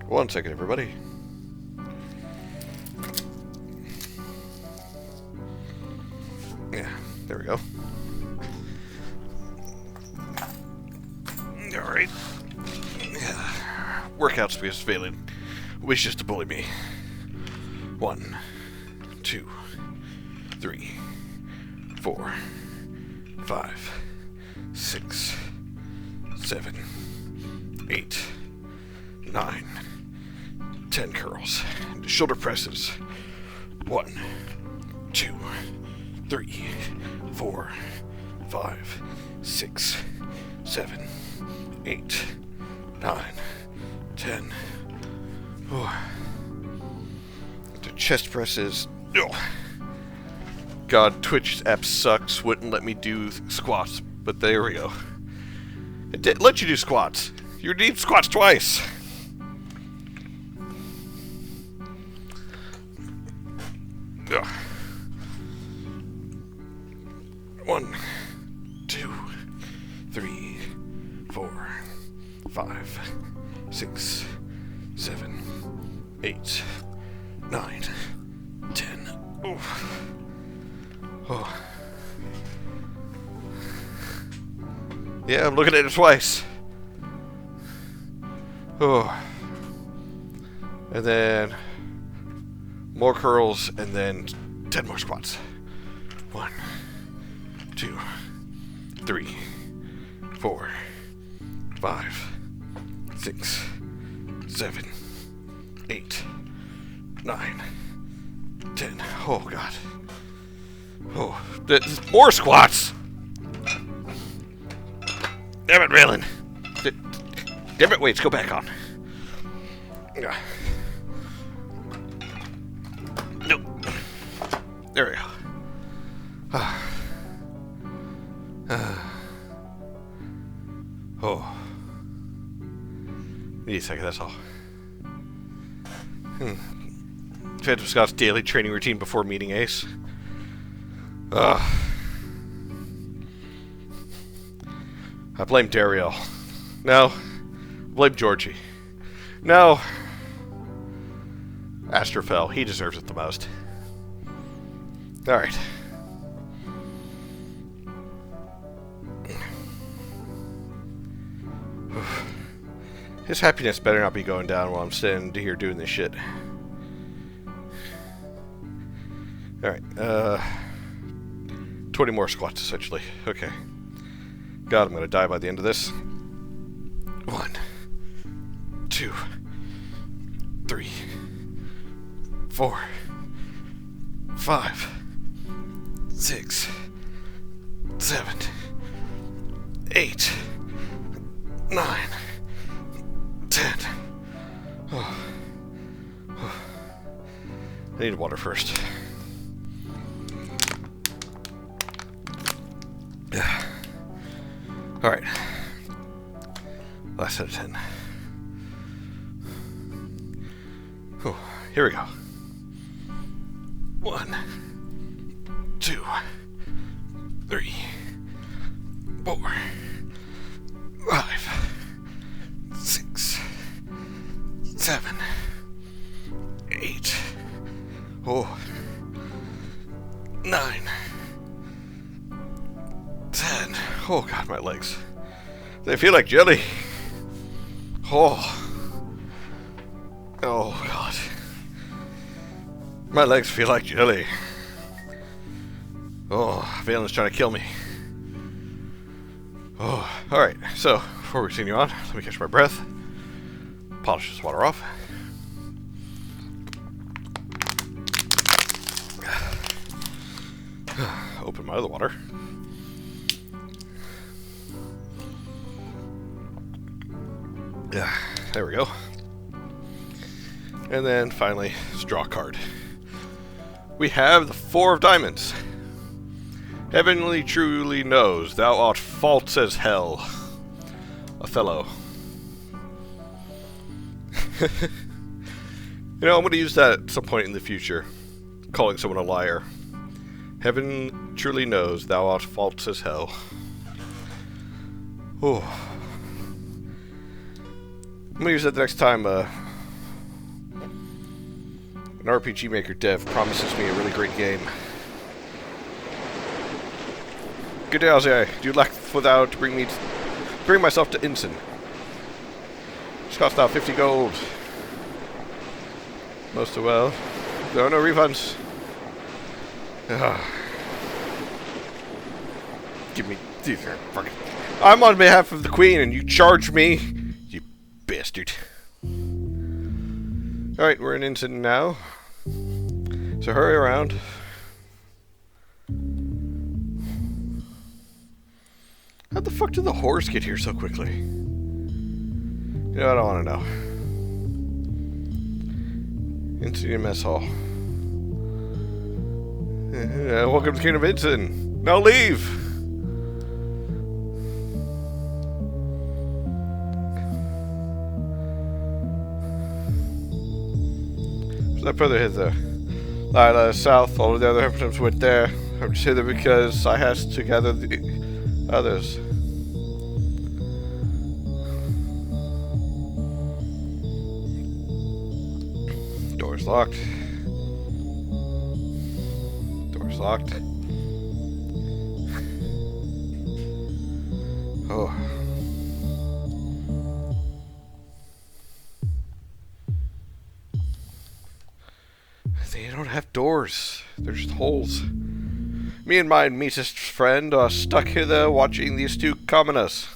1 second, everybody. Yeah, there we go. Alright. Yeah. Workouts because failing wishes to bully me. 1, 2, 3, 4, 5, 6, 7, 8, 9, 10 curls. Shoulder presses. 1, 2, 3, 4, 5, 6, 7, 8, 9, 10. Oh. The chest presses. Oh. God, Twitch app sucks. Wouldn't let me do squats, but there we go. It did let you do squats. You need squats twice. Ugh. 1, 2, 3, 4, 5, 6, 7, 8, 9, 10. Oh. Oh. Yeah, I'm looking at it twice. Oh. And then more curls, and then 10 more squats. 1, 2, 3, 4, 5, 6, 7, 8, 9, 10. Oh, God. Oh, more squats! Damn it, Raylan. Damn it, weights, go back on. Nope. There we go. Oh. Need a second, that's all. Phantom Scott's daily training routine before meeting Ace. I blame Dariel. No. Blame Georgie. No. Astrophel. He deserves it the most. Alright. His happiness better not be going down while I'm sitting here doing this shit. Alright, 20 more squats, essentially. Okay. God, I'm gonna die by the end of this. 1, 2, 3, 4, 5, 6, 7, 8, 9, 10. Oh. Oh. I need water first. Alright. Last set of 10. Oh, here we go. 1, 2, 3, 4, 5, 6, 7, 8. Oh. 9. 10. Oh god, my legs. They feel like jelly. Oh. Oh god. My legs feel like jelly. Oh, Valen's trying to kill me. Oh, alright. So, before we continue on, let me catch my breath. Polish this water off. Open my other water. Yeah, there we go. And then finally, draw a card. We have the Four of Diamonds. Heavenly truly knows thou art false as hell. Othello. You know, I'm going to use that at some point in the future. Calling someone a liar. Heaven truly knows thou art false as hell. Oh. I'm going to use that the next time an RPG Maker dev promises me a really great game. Good day, Ozzy. Do you lack for thou to bring myself to Ensign? Which cost thou 50 gold. Most are well. There are no refunds. Give me these fucking. I'm on behalf of the Queen and you charge me? You bastard. Alright, we're in Ensign now. So hurry around. How the fuck did the horse get here so quickly? You know, I don't want to know. Into mess hall. Welcome to the Kingdom of Ensign. Now leave! Without further hither, Lila south, all of the other representatives went there. I'm just hither because I has to gather the others. Door's locked. Door's locked. Oh. They don't have doors. They're just holes. Me and my meetest friend are stuck hither watching these two commoners.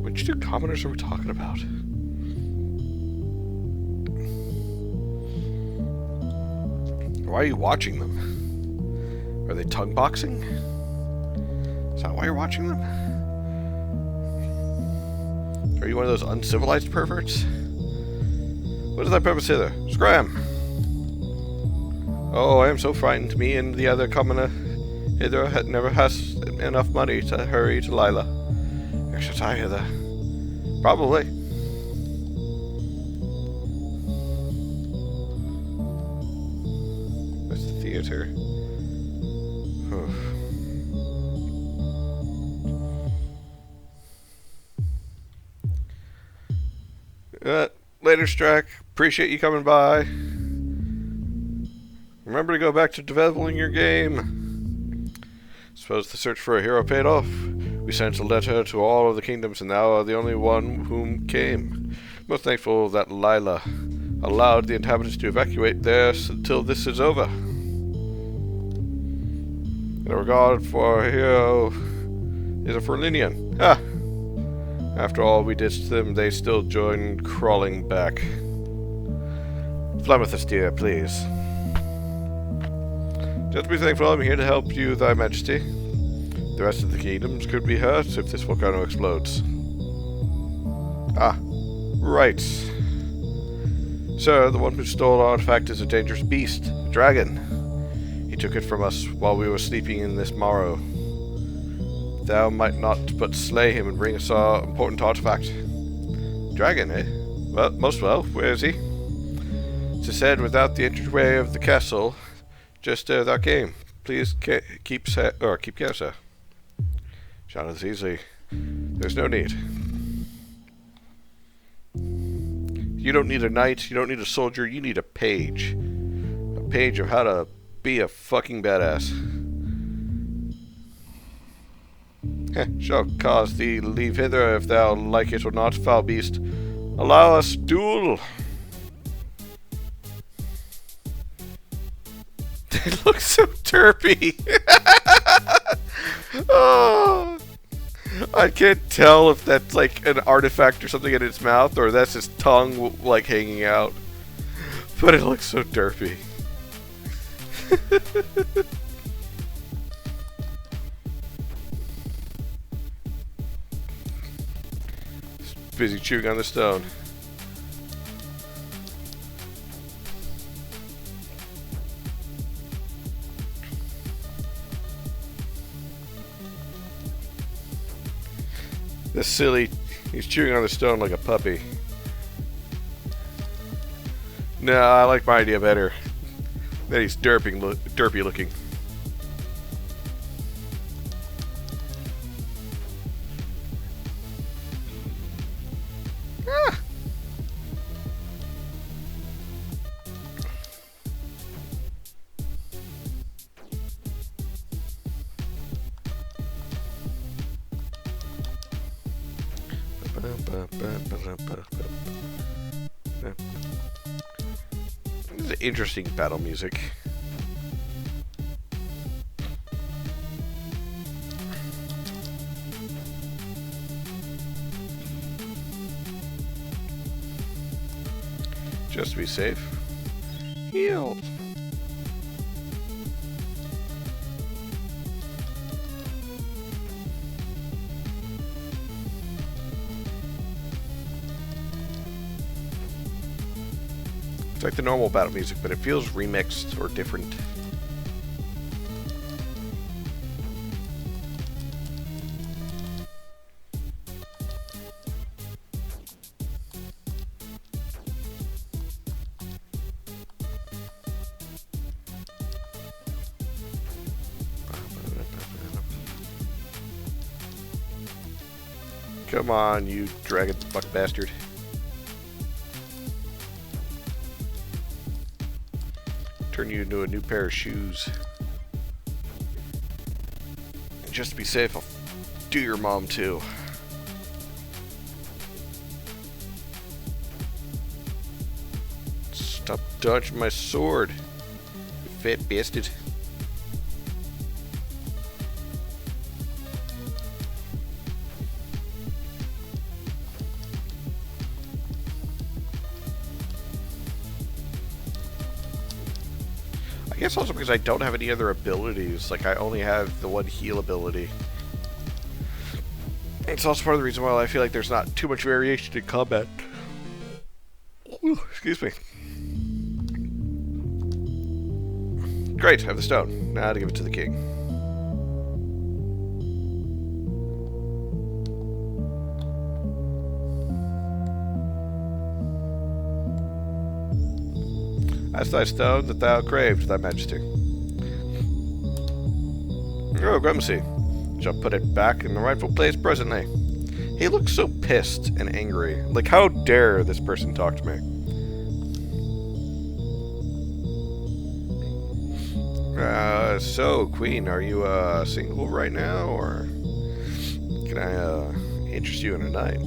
Which two commoners are we talking about? Why are you watching them? Are they tongue boxing? Is that why you're watching them? Are you one of those uncivilized perverts? What is thy purpose hither? Scram! Oh, I am so frightened. Me and the other commoner hither never has enough money to hurry to Lila. Or should I hither? Probably. That's the theater. Later, Strack. Appreciate you coming by. Remember to go back to developing your game. Suppose the search for a hero paid off. We sent a letter to all of the kingdoms, and thou art the only one whom came. Most thankful that Lila allowed the inhabitants to evacuate there until this is over. In regard for a hero is a Ferlinian. Ah! After all we did to them, they still joined crawling back. Fly with us, dear, please. Just be thankful I'm here to help you, thy majesty. The rest of the kingdoms could be hurt if this volcano explodes. Ah, right. Sir, the one who stole our artifact is a dangerous beast, a dragon. He took it from us while we were sleeping in this morrow. Thou might not but slay him and bring us our important artifact. Dragon, eh? Well, most well. Where is he? It's said without the entryway of the castle, just that came. Please keep care, sir. Shot as easily. There's no need. You don't need a knight, you don't need a soldier, you need a page. A page of how to be a fucking badass. Shall cause thee leave hither if thou like it or not, foul beast. Allow us duel. It looks so derpy. Oh, I can't tell if that's like an artifact or something in its mouth, or that's his tongue like hanging out. But it looks so derpy. Busy chewing on the stone. This silly, he's chewing on the stone like a puppy. No, I like my idea better. That he's derpy looking. Ah. This is interesting battle music. Just to be safe. Healed. It's like the normal battle music, but it feels remixed or different. Come on, you dragon fuck bastard. Turn you into a new pair of shoes. And just to be safe, I'll do your mom too. Stop dodging my sword, you fat bastard. I guess also because I don't have any other abilities. Like, I only have the one heal ability. It's also part of the reason why I feel like there's not too much variation in combat. Ooh, excuse me. Great, I have the stone. Now to give it to the king. That's thy stone that thou craved, thy majesty. Oh, Grimsy. Shall put it back in the rightful place presently. He looks so pissed and angry. Like, how dare this person talk to me? So, Queen, are you single right now, or can I interest you in a night?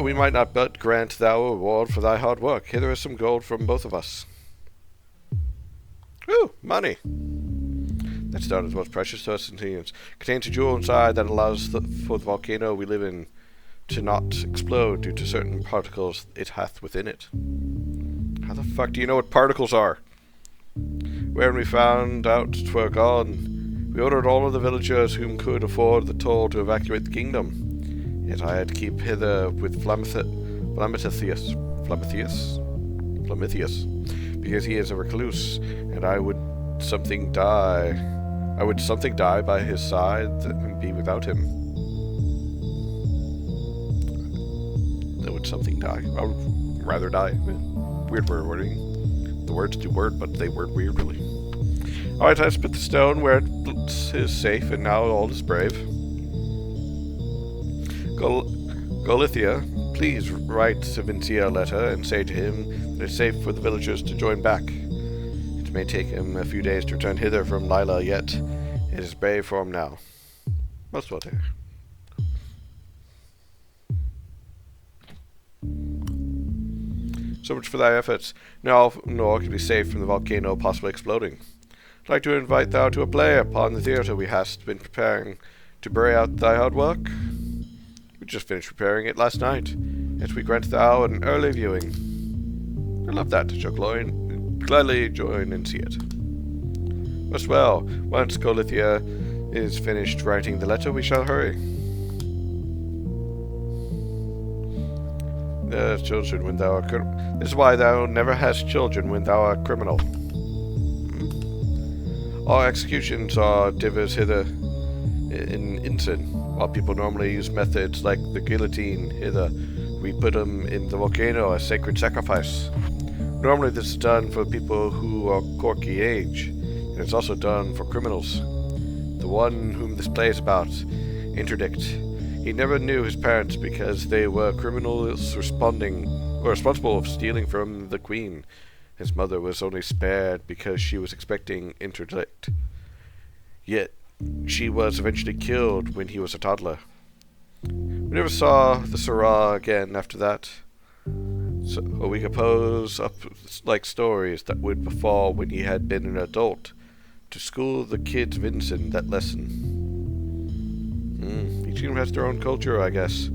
We might not but grant thou a reward for thy hard work. Here there is some gold from both of us. Ooh, money. That stone is most precious to us Sentients. Contains a jewel inside that allows for the volcano we live in to not explode due to certain particles it hath within it. How the fuck do you know what particles are? When we found out 'twere gone, we ordered all of the villagers whom could afford the toll to evacuate the kingdom. Yet I had to keep hither with Flamithius, because he is a recluse, and I would something die by his side and be without him. That would something die. I would rather die. Weird wording. The words do word, but they word weirdly. Alright, I just put the stone where it is safe, and now all is brave. Golithia, Please write to Vincia a letter and say to him that it's safe for the villagers to join back. It may take him a few days to return hither from Lila, yet it is brave for him now. Most well, dear. So much for thy efforts. Now nor can be safe from the volcano possibly exploding. I'd like to invite thou to a play upon the theatre we hast been preparing to bury out thy hard work. We just finished preparing it last night, yet we grant thou an early viewing. I love that, shall gladly join and see it. Most well, once Golithia is finished writing the letter, we shall hurry. Children when thou art this is why thou never hast children when thou art criminal. All executions are divers hither in Inson, while people normally use methods like the guillotine hither. We put them in the volcano as sacred sacrifice. Normally this is done for people who are Corky age, and it's also done for criminals. The one whom this play is about, Interdict, he never knew his parents because they were criminals responsible for stealing from the queen. His mother was only spared because she was expecting Interdict. Yet she was eventually killed when he was a toddler. We never saw the Syrah again after that. So we compose up like stories that would befall when he had been an adult, to school the kids Vincent that lesson. Each kingdom has their own culture, I guess.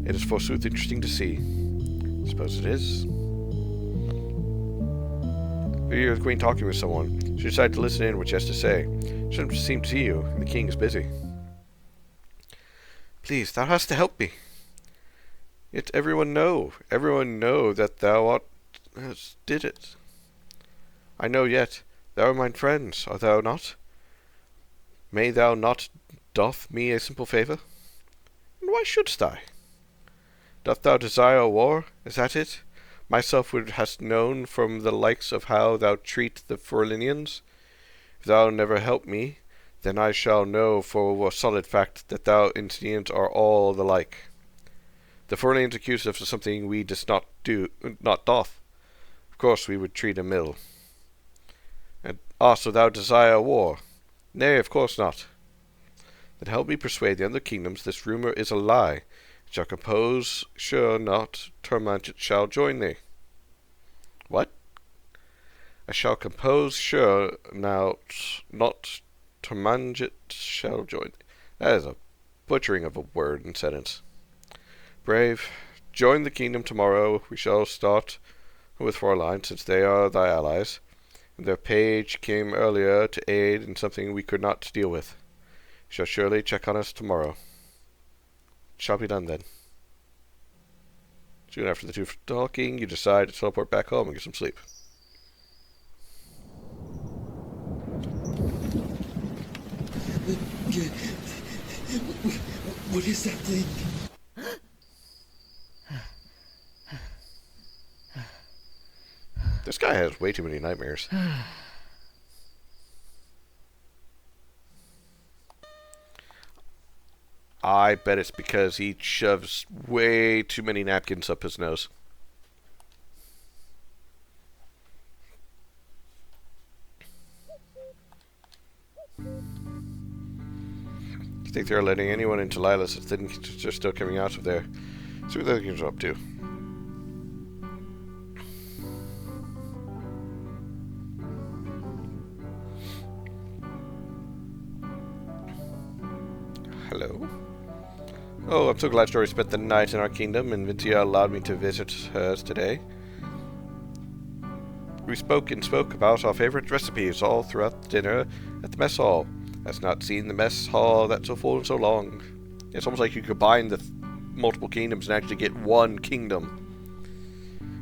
It is forsooth interesting to see. I suppose it is. You hear the queen talking with someone. She decided to listen in what she has to say. She doesn't seem to see you, and the king is busy. Please, thou hast to help me. Yet everyone know that thou did it. I know yet, thou art mine friends, art thou not? May thou not doff me a simple favour? And why shouldst I? Doth thou desire war? Is that it? Myself would hast known from the likes of how thou treat the Ferlinians. If thou never help me, then I shall know for a solid fact that thou Insians are all the like. The Ferlinians accuse us of something we does not doth. Of course we would treat them ill. And so thou desire war? Nay, of course not. Then help me persuade the other kingdoms this rumour is a lie. It shall compose, sure not, Termagant shall join thee. What? I shall compose, sure now, not Termagant shall join thee. That is a butchering of a word and sentence. Brave, join the kingdom tomorrow. We shall start with Fräulein, since they are thy allies, and their page came earlier to aid in something we could not deal with. Shall surely check on us tomorrow. It shall be done then. Soon after the two talking, you decide to teleport back home and get some sleep. What is that thing? This guy has way too many nightmares. I bet it's because he shoves way too many napkins up his nose. You think they're letting anyone into Lilas if they're still coming out of there? See what the other games are up to. Hello? Oh, I'm so glad Story spent the night in our kingdom, and Vincia allowed me to visit hers today. We spoke about our favorite recipes all throughout the dinner at the mess hall. I've not seen the mess hall that's so full in so long. It's almost like you combine the multiple kingdoms and actually get one kingdom.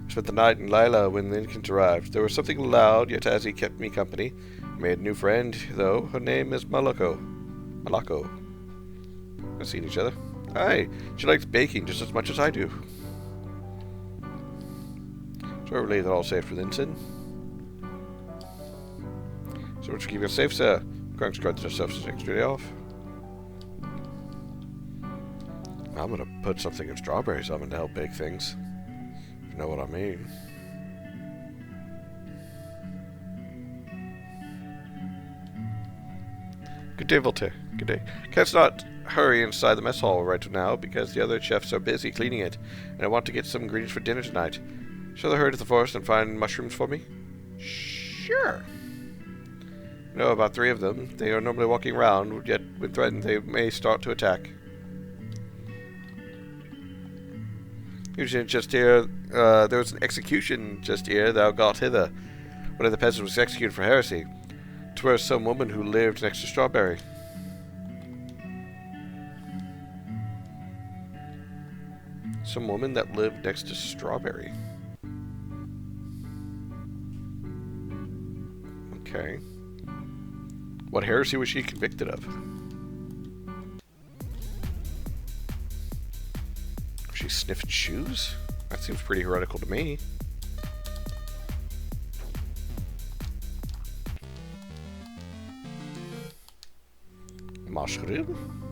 I spent the night in Lila when the Incans arrived. There was something loud, yet as he kept me company. I made a new friend, though. Her name is Malako. We've seen each other. Hi, she likes baking just as much as I do. So I relay that all safe with Ensign. So much for keeping us safe, sir. Cranks cards ourselves as an extra day off. I'm gonna put something in Strawberry's oven to help bake things. If you know what I mean. Good day, Voltaire. Good day. Can't not hurry inside the mess hall right now because the other chefs are busy cleaning it, and I want to get some ingredients for dinner tonight. Shall I hurry to the forest and find mushrooms for me? Sure. I know about 3 of them. They are normally walking around, yet when threatened they may start to attack. Usually just here, there was an execution just here, thou got hither. One of the peasants was executed for heresy. 'Twere some woman who lived next to Strawberry. Some woman that lived next to Strawberry. Okay. What heresy was she convicted of? She sniffed shoes? That seems pretty heretical to me. Mushroom?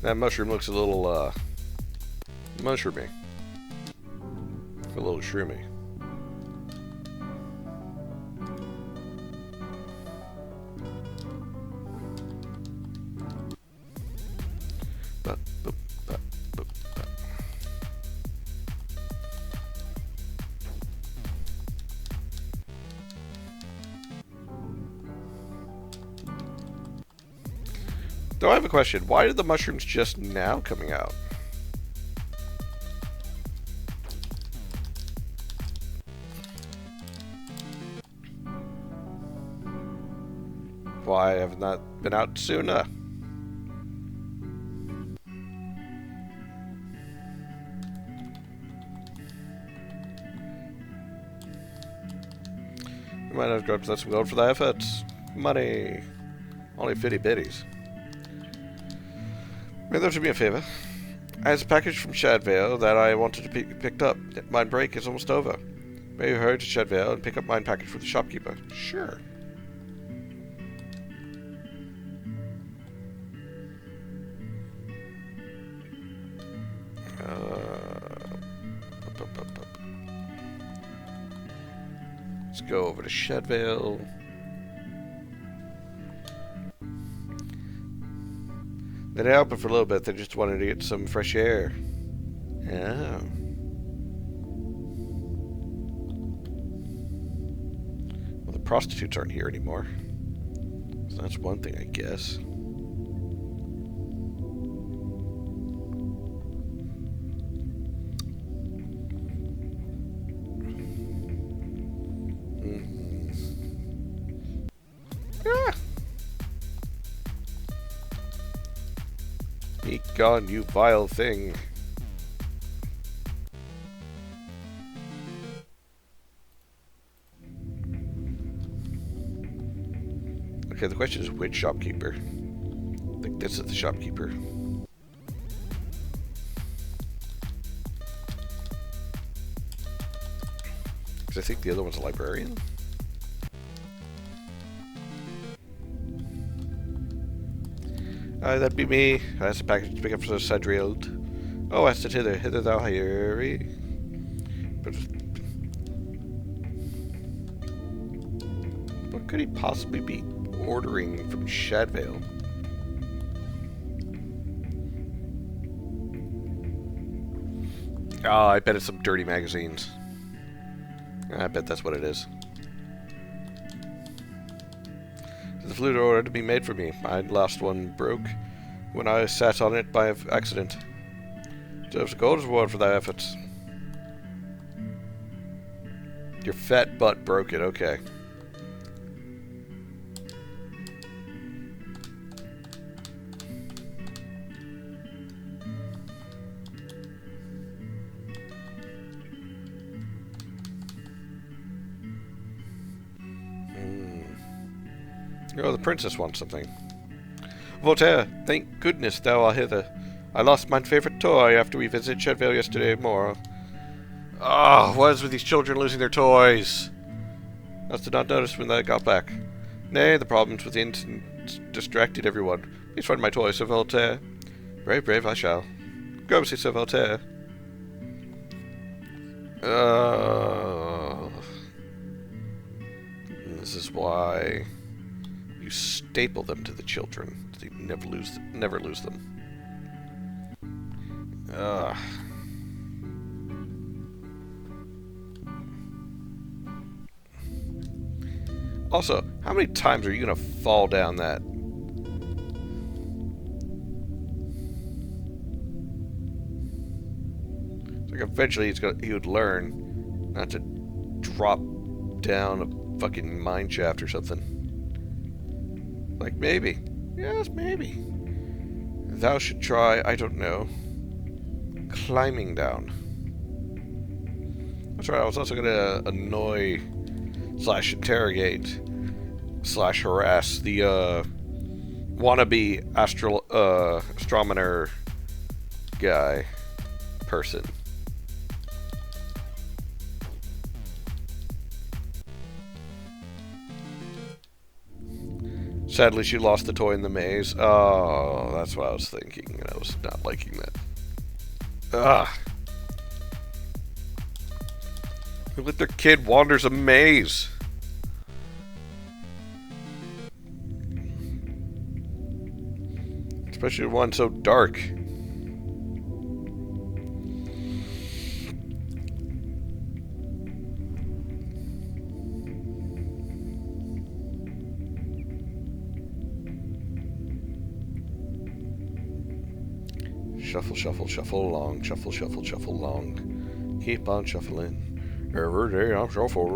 That mushroom looks a little, mushroomy. A little shroomy. Though I have a question. Why did the mushrooms just now coming out? Why have not been out sooner? You might have got some gold for the efforts. Money. Only 50 biddies. May there do me a favor. I have a package from Shadvale that I wanted to be picked up. Mine break is almost over. May you hurry to Shadvale and pick up mine package for the shopkeeper? Sure. Let's go over to Shadvale. They didn't help it for a little bit. They just wanted to get some fresh air. Yeah. Well, the prostitutes aren't here anymore. So that's one thing, I guess. Be gone, you vile thing. Okay, the question is which shopkeeper? I think this is the shopkeeper. Because I think the other one's a librarian. That'd be me. That's a package to pick up for the Sadrield. Oh, I said hither. Hither thou hurry. But what could he possibly be ordering from Shadvale? Oh, I bet it's some dirty magazines. I bet that's what it is. The flute order to be made for me. My last one broke when I sat on it by accident. Deserves a gold reward for thy efforts. Your fat butt broke it, okay. Oh, the princess wants something. Voltaire, thank goodness thou art hither. I lost my favorite toy after we visited Shadvale yesterday morning. Ah, what is with these children losing their toys? Must have not noticed when I got back. Nay, the problems within distracted everyone. Please find my toy, Sir Voltaire. Brave, brave, I shall. Go see Sir Voltaire. This is why you staple them to the children, so you never lose them. Also, how many times are you gonna fall down that? Like eventually he would learn not to drop down a fucking mine shaft or something. Like maybe. Yes, maybe. Thou should try, I don't know, climbing down. That's right, I was also gonna annoy / interrogate / harass the wannabe astronomer guy person. Sadly, she lost the toy in the maze. Oh, that's what I was thinking, and I was not liking that. Ugh. Who let their kid wanders a maze? Especially one so dark. Shuffle, shuffle, shuffle along. Shuffle, shuffle, shuffle along. Keep on shuffling. Every day I'm shuffling.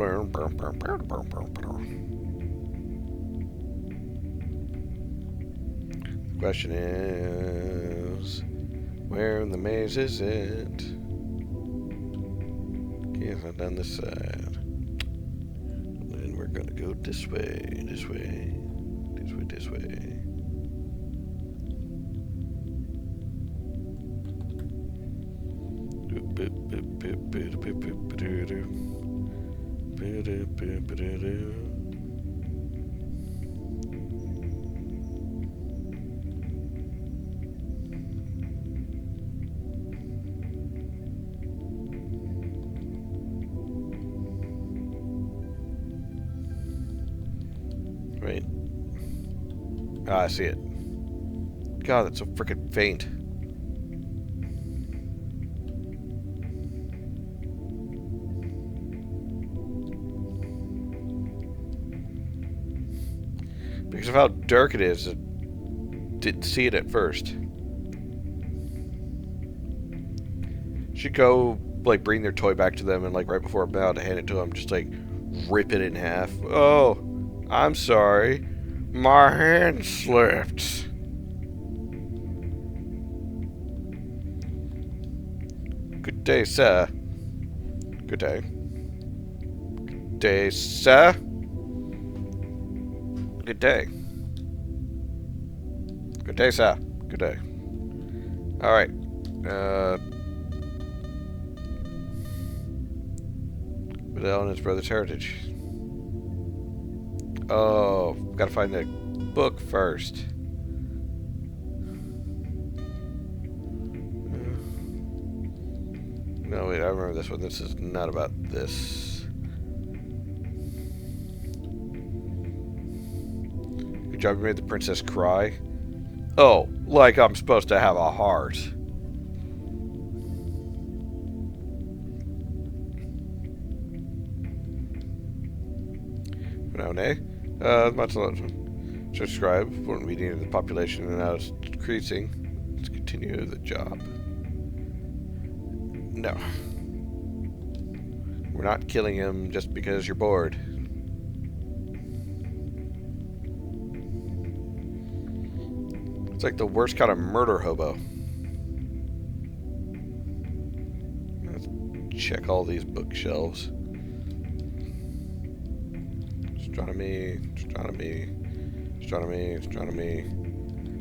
The question is, where in the maze is it? Guess I've done this side. Then we're gonna go this way, this way, this way, this way. Right. Ah, I see it. God, that's so freaking faint. Because of how dark it is, I didn't see it at first. Should go, like, bring their toy back to them and, like, right before I'm about to hand it to them, just, like, rip it in half. Oh, I'm sorry. My hand slipped. Good day, sir. Good day. Good day, sir. Good day. Good day, sir. Good day. Alright. Vidal and his brother's heritage. Oh, gotta find the book first. No, wait, I remember this one. This is not about this. Good job, you made the princess cry. Oh, like I'm supposed to have a heart. No, nay. Much subscribe. Important meeting of the population and now it's decreasing. Let's continue the job. No. We're not killing him just because you're bored. It's like the worst kind of murder hobo. Let's check all these bookshelves. Astronomy, astronomy, astronomy, astronomy.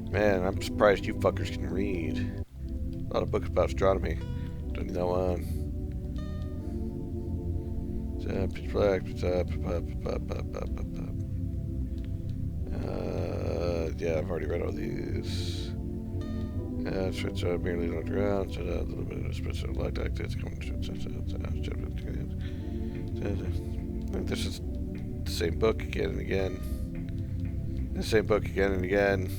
Man, I'm surprised you fuckers can read. A lot of books about astronomy. Don't need that one. Pitch black. Yeah, I've already read all these. Switch merely on the ground. A little bit of special light activity coming to. This is the same book again and again. The same book again and again.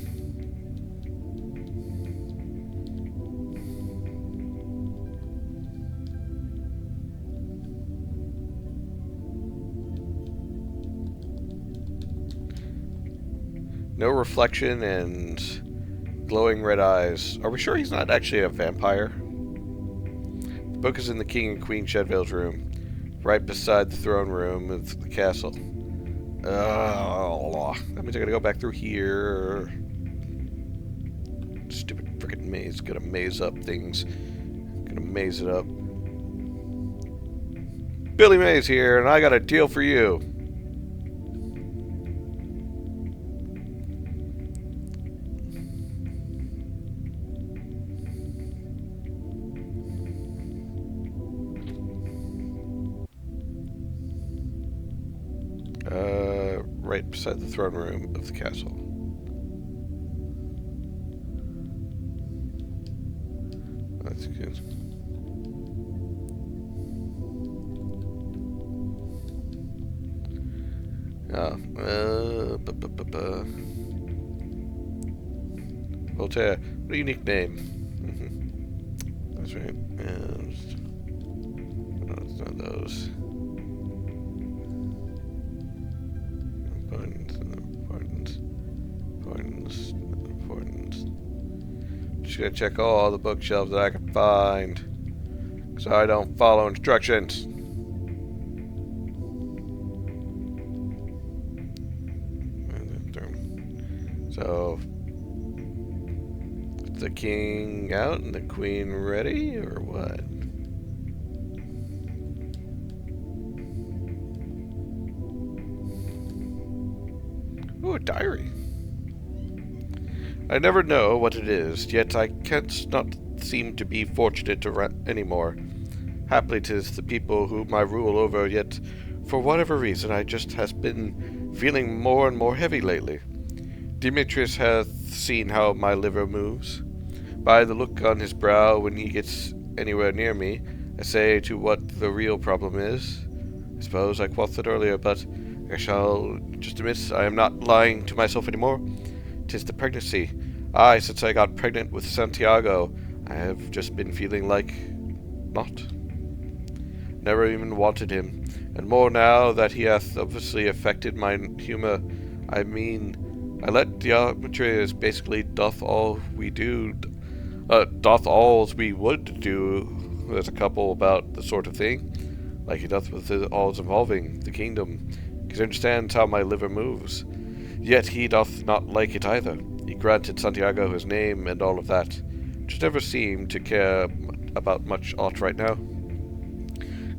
No reflection and glowing red eyes. Are we sure he's not actually a vampire? The book is in the King and Queen Shedvale's room, right beside the throne room of the castle. That means I gotta go back through here. Stupid freaking maze. Gonna maze up things. Gonna maze it up. Billy Mays here, and I got a deal for you. Right beside the throne room of the castle. That's good. Voltaire, what a unique name. That's right. No, it's not those. Importance. Just gonna check all the bookshelves that I can find, so I don't follow instructions. So, is the king out and the queen ready, or what? Ooh, a diary. I never know what it is, yet I can't not seem to be fortunate to anymore. Happily 'tis the people whom I rule over, yet for whatever reason I just has been feeling more and more heavy lately. Demetrius hath seen how my liver moves. By the look on his brow when he gets anywhere near me, I say to what the real problem is. I suppose I quaffed it earlier, but I shall just admit I am not lying to myself anymore. 'Tis the pregnancy. Aye, since I got pregnant with Santiago, I have just been feeling like not. Never even wanted him, and more now that he hath obviously affected my humour. I mean, I let Demetrius basically doth all we would do as a couple about the sort of thing, like he doth with alls involving the kingdom, because he understands how my liver moves. Yet he doth not like it either. He granted Santiago his name and all of that, just never seemed to care about much aught right now.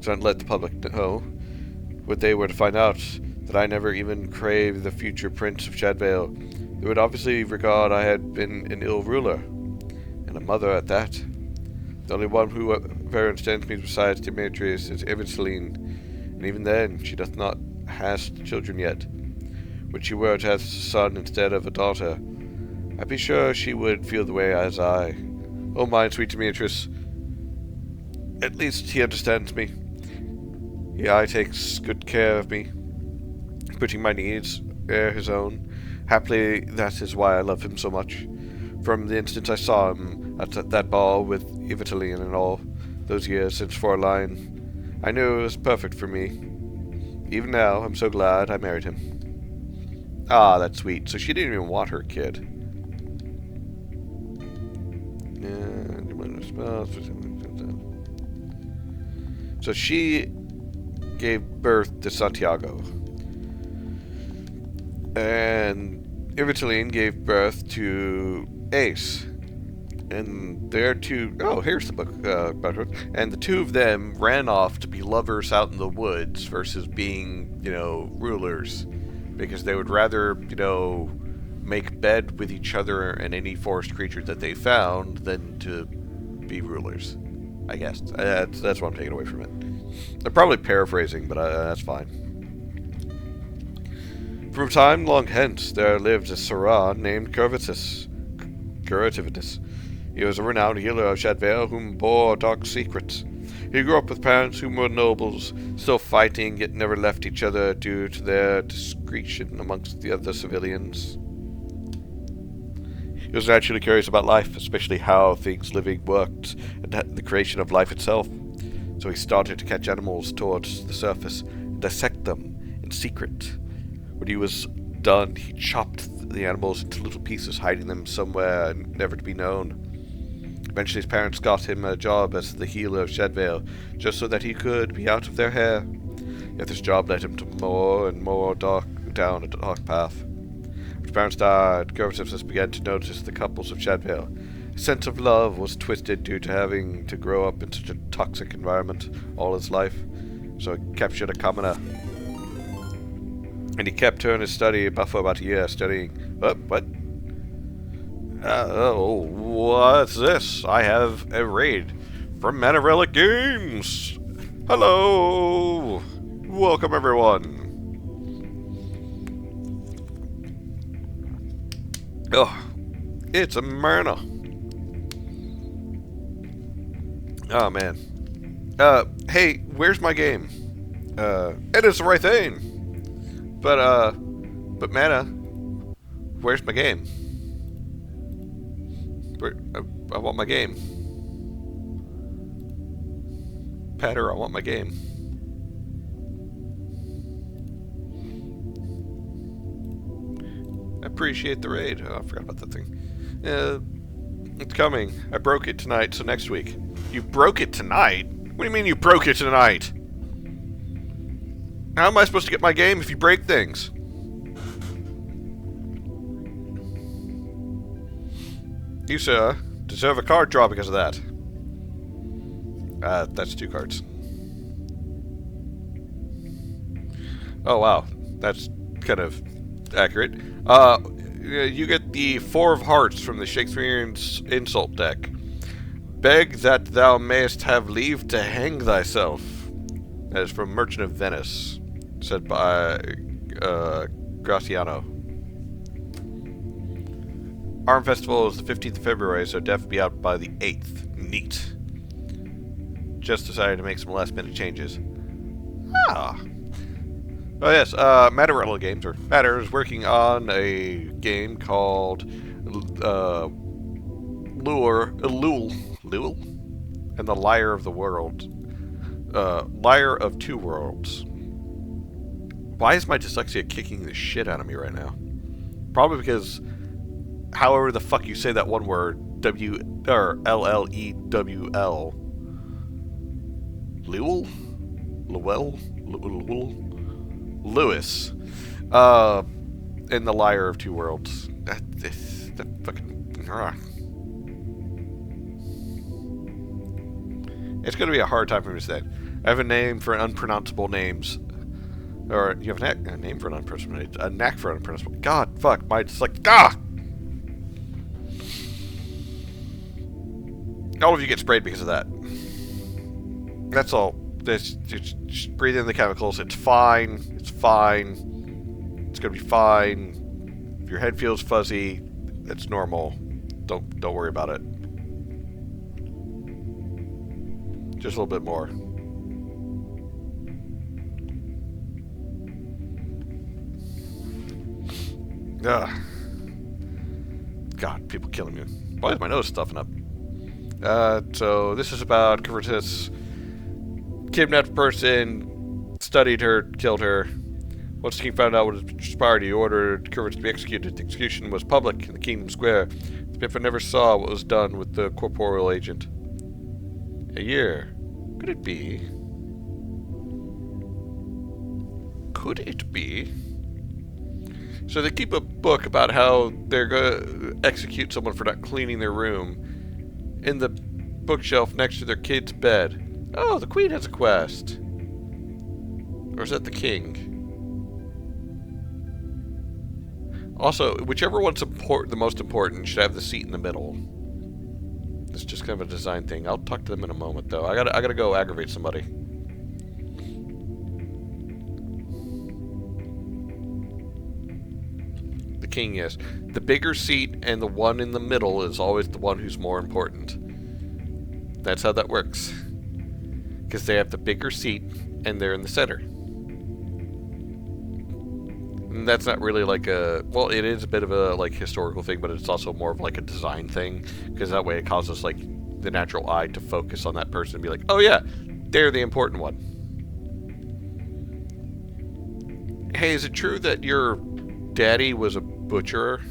So I'd let the public know, would they were to find out that I never even craved the future Prince of Shadvale, they would obviously regard I had been an ill ruler, and a mother at that. The only one who ever understands me besides Demetrius is Evangeline, and even then she doth not hast children yet. Would she were to have a son instead of a daughter, I'd be sure she would feel the way as I. Oh, mine sweet Demetrius. At least he understands me. He takes good care of me, putting my needs ere his own. Happily, that is why I love him so much. From the instant I saw him at that ball with Evangeline and all those years since Fräulein, I knew it was perfect for me. Even now, I'm so glad I married him. Ah, that's sweet. So she didn't even want her kid. So she gave birth to Santiago. And Evangeline gave birth to Ace. And their two... Oh, here's the book about her. And the two of them ran off to be lovers out in the woods versus being, rulers. Because they would rather, make bed with each other and any forest creature that they found than to be rulers. I guess. That's what I'm taking away from it. I'm probably paraphrasing, but that's fine. From time long hence, there lived a Sirrah named Curvatus. He was a renowned healer of Shadvale, whom bore dark secrets. He grew up with parents who were nobles, still fighting, yet never left each other due to their discretion amongst the other civilians. He was naturally curious about life, especially how things living worked, and the creation of life itself. So he started to catch animals towards the surface and dissect them in secret. When he was done, he chopped the animals into little pieces, hiding them somewhere never to be known. Eventually his parents got him a job as the healer of Shadvale, just so that he could be out of their hair. Yet this job led him to more and more down a dark path. When his parents died, Curvatus began to notice the couples of Shadvale. His sense of love was twisted due to having to grow up in such a toxic environment all his life, so he captured a commoner. And he kept her in his study for about a year, studying... What? What's this? I have a raid from Manarella Games! Hello! Welcome, everyone! Oh, it's a Myrna. Oh, man. Hey, where's my game? It is the right thing! But Mana, where's my game? I want my game. Patter, I want my game. I appreciate the raid. Oh, I forgot about that thing. It's coming. I broke it tonight, so next week. You broke it tonight? What do you mean you broke it tonight? How am I supposed to get my game if you break things? You, sir, deserve a card draw because of that. That's 2 cards. Oh, wow. That's kind of accurate. You get the 4 of Hearts from the Shakespearean insult deck. Beg that thou mayest have leave to hang thyself. That is from Merchant of Venice. Said by Graciano. Arm Festival is the 15th of February, so definitely be out by the 8th. Neat. Just decided to make some last minute changes. Ah. Oh yes, Mattarella Games, or Matter, is working on a game called Lule, and the Liar of the World. Liar of Two Worlds. Why is my dyslexia kicking the shit out of me right now? Probably because however the fuck you say that one word, L-L-E-W-L. Lewis. In The Liar of Two Worlds. That fucking... It's gonna be a hard time for me to say. I have a name for unpronounceable names. Or, you have a name for an unpronounceable name. A knack for unpronounceable... God, fuck, my... It's like... Ah! All of you get sprayed because of that. That's all. Just breathe in the chemicals. It's fine. It's fine. It's gonna be fine. If your head feels fuzzy, it's normal. Don't worry about it. Just a little bit more. Ugh. God, people killing me. Why is my nose stuffing up? So this is about Curvatus. Kidnapped a person, studied her, killed her. Once the king found out what had transpired, he ordered Curvatus to be executed. The execution was public in the kingdom square. The Piffa never saw what was done with the corporeal agent. A year. Could it be? Could it be? So they keep a book about how they're going to execute someone for not cleaning their room in the bookshelf next to their kid's bed. Oh, the queen has a quest. Or is that the king? Also, whichever one's the most important should have the seat in the middle. It's just kind of a design thing. I'll talk to them in a moment, though. I gotta go aggravate somebody. king, yes. The bigger seat and the one in the middle is always the one who's more important. That's how that works. Because they have the bigger seat and they're in the center. And that's not really like a... Well, it is a bit of a like historical thing, but it's also more of like a design thing. Because that way it causes like the natural eye to focus on that person and be like, oh yeah, they're the important one. Hey, is it true that your daddy was a butcher?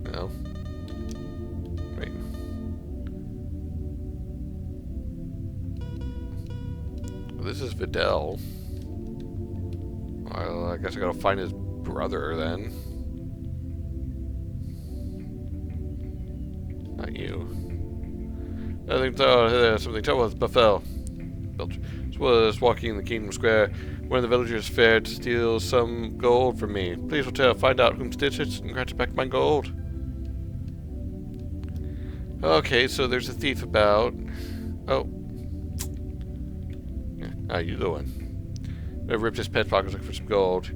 No. Wait. This is Vidal. Well, I guess I gotta find his brother then. Not you. Something trouble with Buffel. Was walking in the Kingdom Square. One of the villagers fared to steal some gold from me. Please will find out whom stitched it and grant back my gold. Okay, so there's a thief about. Oh. Yeah, ah, you the one. I ripped his pet pockets looking for some gold.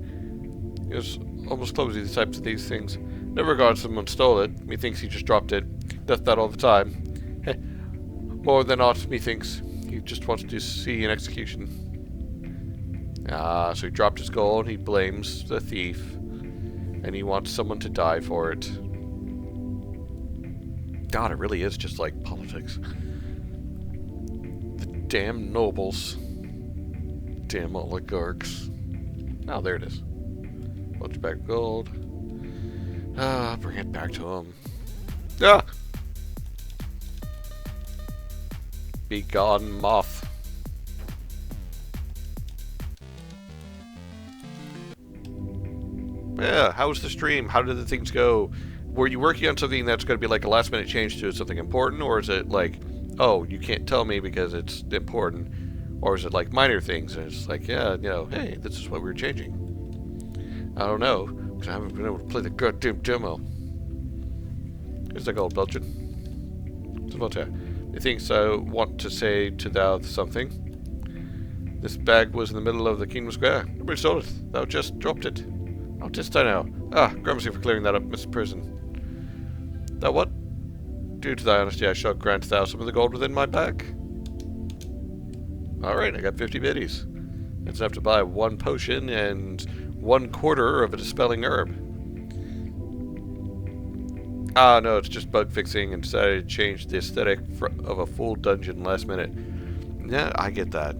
He was almost clumsy, the types of these things. Never regard someone stole it. Methinks he just dropped it. Doth that all the time. Heh. More than aught, methinks. He just wants to see an execution. Ah, so he dropped his gold, he blames the thief, and he wants someone to die for it. God, it really is just like politics. The damn nobles. Damn oligarchs. Oh, there it is. What's back gold? Ah, bring it back to him. Ah! Be gone, moth. Yeah, how was the stream? How did the things go? Were you working on something that's going to be like a last minute change to something important? Or is it like, oh, you can't tell me because it's important? Or is it like minor things? And it's like, yeah, you know, hey, this is what we're changing. I don't know, because I haven't been able to play the goddamn demo. Here's the gold, Belgian. It's about to. Methinks I want to say to thou something. This bag was in the middle of the Kingdom Square. Nobody stole it. Thou just dropped it. How didst I know? Ah, gramercy for clearing that up, Mr. Prison. Thou what? Due to thy honesty, I shall grant thou some of the gold within my bag. Alright, I got 50 biddies. That's enough to buy 1 potion and 1/4 of a dispelling herb. Ah, no, it's just bug fixing and decided to change the aesthetic of a full dungeon last minute. Yeah, I get that.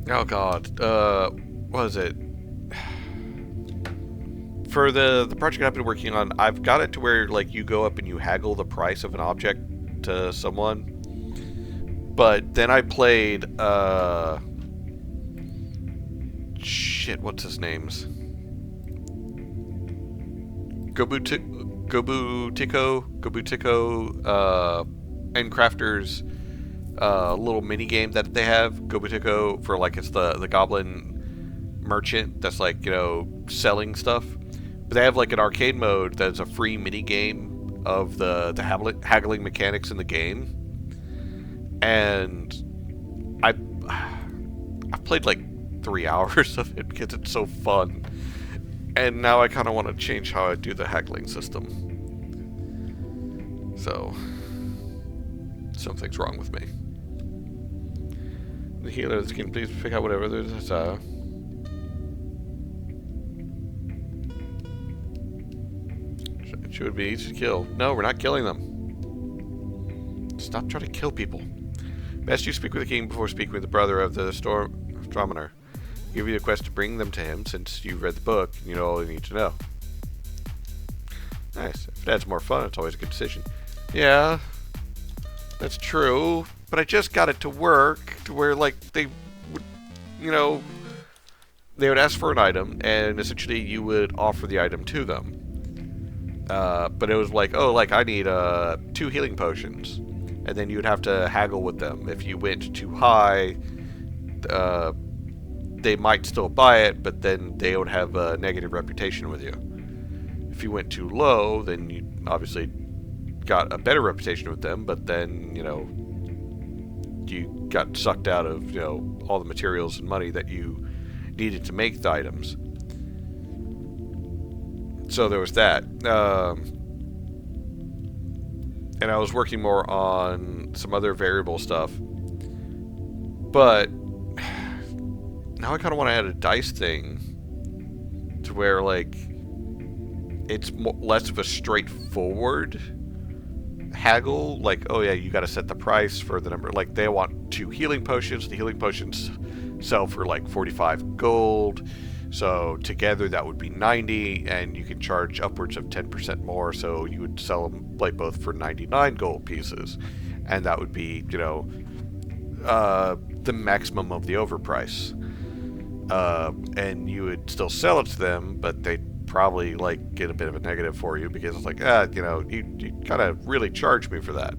Oh god, what is it? For the project I've been working on, I've got it to where like you go up and you haggle the price of an object to someone. But then I played, shit, what's his name's? Gobutiko, and Crafter's little mini game that they have. Gobutiko for like it's the goblin merchant that's like, you know, selling stuff. But they have like an arcade mode that's a free mini game of the haggling mechanics in the game. And I've played like 3 hours of it because it's so fun. And now I kind of want to change how I do the haggling system. So, something's wrong with me. The healers can please pick out whatever there's a... She would be easy to kill. No, we're not killing them. Stop trying to kill people. Best you speak with the king before speaking with the brother of the astronomer. Give you a quest to bring them to him, since you've read the book, and you know all you need to know. Nice. If it adds more fun, it's always a good decision. Yeah, that's true, but I just got it to work, to where, like, they would, you know, they would ask for an item, and essentially you would offer the item to them. But it was like, oh, like, I need 2 healing potions. And then you would have to haggle with them. If you went too high, they might still buy it, but then they would have a negative reputation with you. If you went too low, then you obviously got a better reputation with them, but then, you know, you got sucked out of, you know, all the materials and money that you needed to make the items. So there was that. And I was working more on some other variable stuff. But now I kind of want to add a dice thing to where, like, it's less of a straightforward haggle. Like, oh yeah, you got to set the price for the number. Like, they want 2 healing potions. The healing potions sell for like 45 gold. So together that would be 90, and you can charge upwards of 10% more. So you would sell them like both for 99 gold pieces, and that would be, you know, the maximum of the overprice. And you would still sell it to them, but they'd probably like get a bit of a negative for you because it's like, you know, you kind of really charge me for that.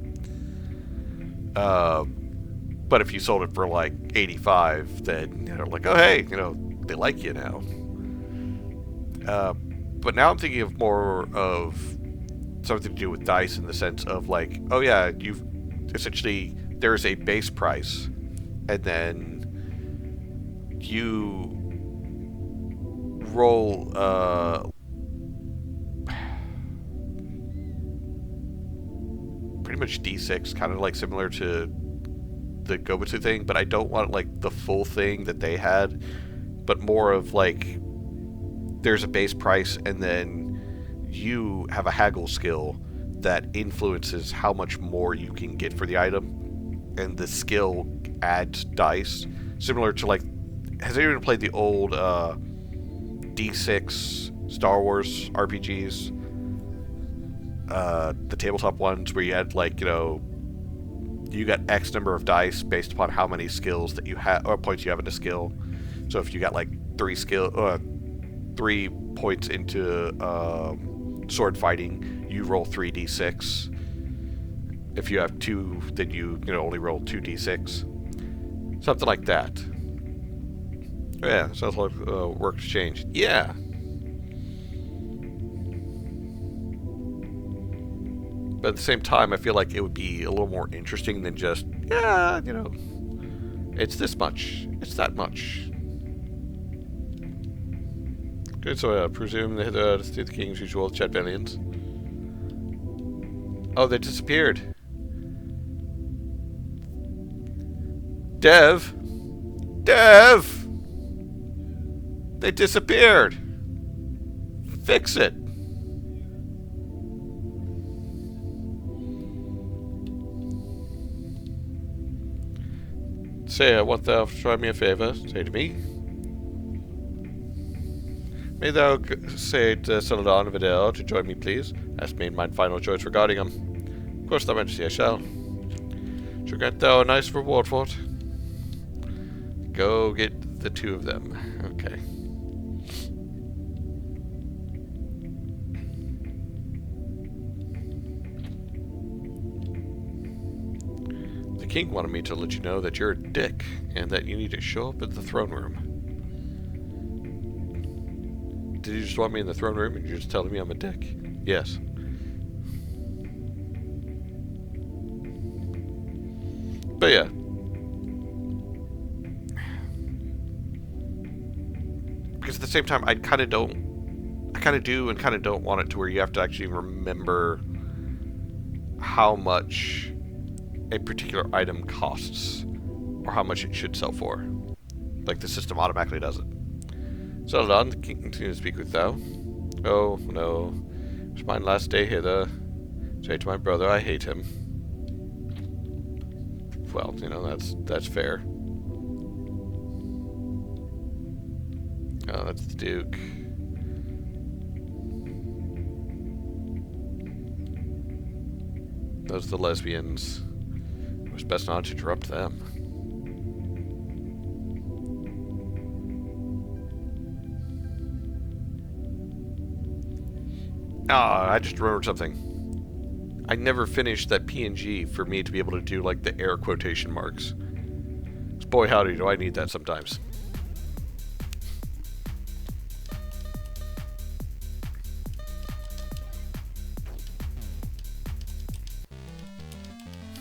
But if you sold it for like 85, then, you know, like, oh hey, you know, they like you now. But now I'm thinking of more of something to do with dice in the sense of like, oh yeah, you've essentially, there's a base price, and then you roll pretty much D6, kind of like similar to the Gobetsu thing, but I don't want like the full thing that they had, but more of like, there's a base price, and then you have a haggle skill that influences how much more you can get for the item, and the skill adds dice, similar to like, has anyone played the old D6 Star Wars RPGs? The tabletop ones where you had like, you know, you got X number of dice based upon how many skills that you have, or points you have in a skill. So if you got like 3 points into sword fighting, you roll 3d6. If you have 2, then you only roll 2d6. Something like that. Yeah, sounds like work exchange. Yeah. But at the same time, I feel like it would be a little more interesting than just, yeah, you know, it's this much, it's that much. Good, so I presume they the king's usual chat billions. Oh, they disappeared. Dev! Dev! They disappeared! Fix it! Say, what thou try me a favour, say to me. May thou say to Celadon of Adele to join me, please. Hast made my final choice regarding him. Of course, thy majesty, I shall. Shall grant thou a nice reward for it. Go get the 2 of them. Okay. The king wanted me to let you know that you're a dick, and that you need to show up at the throne room. Did you just want me in the throne room and you're just telling me I'm a dick? Yes. But yeah. Because at the same time, I kind of do and kind of don't want it to where you have to actually remember how much a particular item costs, or how much it should sell for. Like, the system automatically does it. Celadon, the king continues to speak with thou. Oh, no. It's mine last day hither. Say to my brother, I hate him. Well, you know, that's fair. Oh, that's the Duke. Those are the lesbians. It was best not to interrupt them. Ah, I just remembered something. I never finished that PNG for me to be able to do, like, the air quotation marks. Boy, howdy, do I need that sometimes.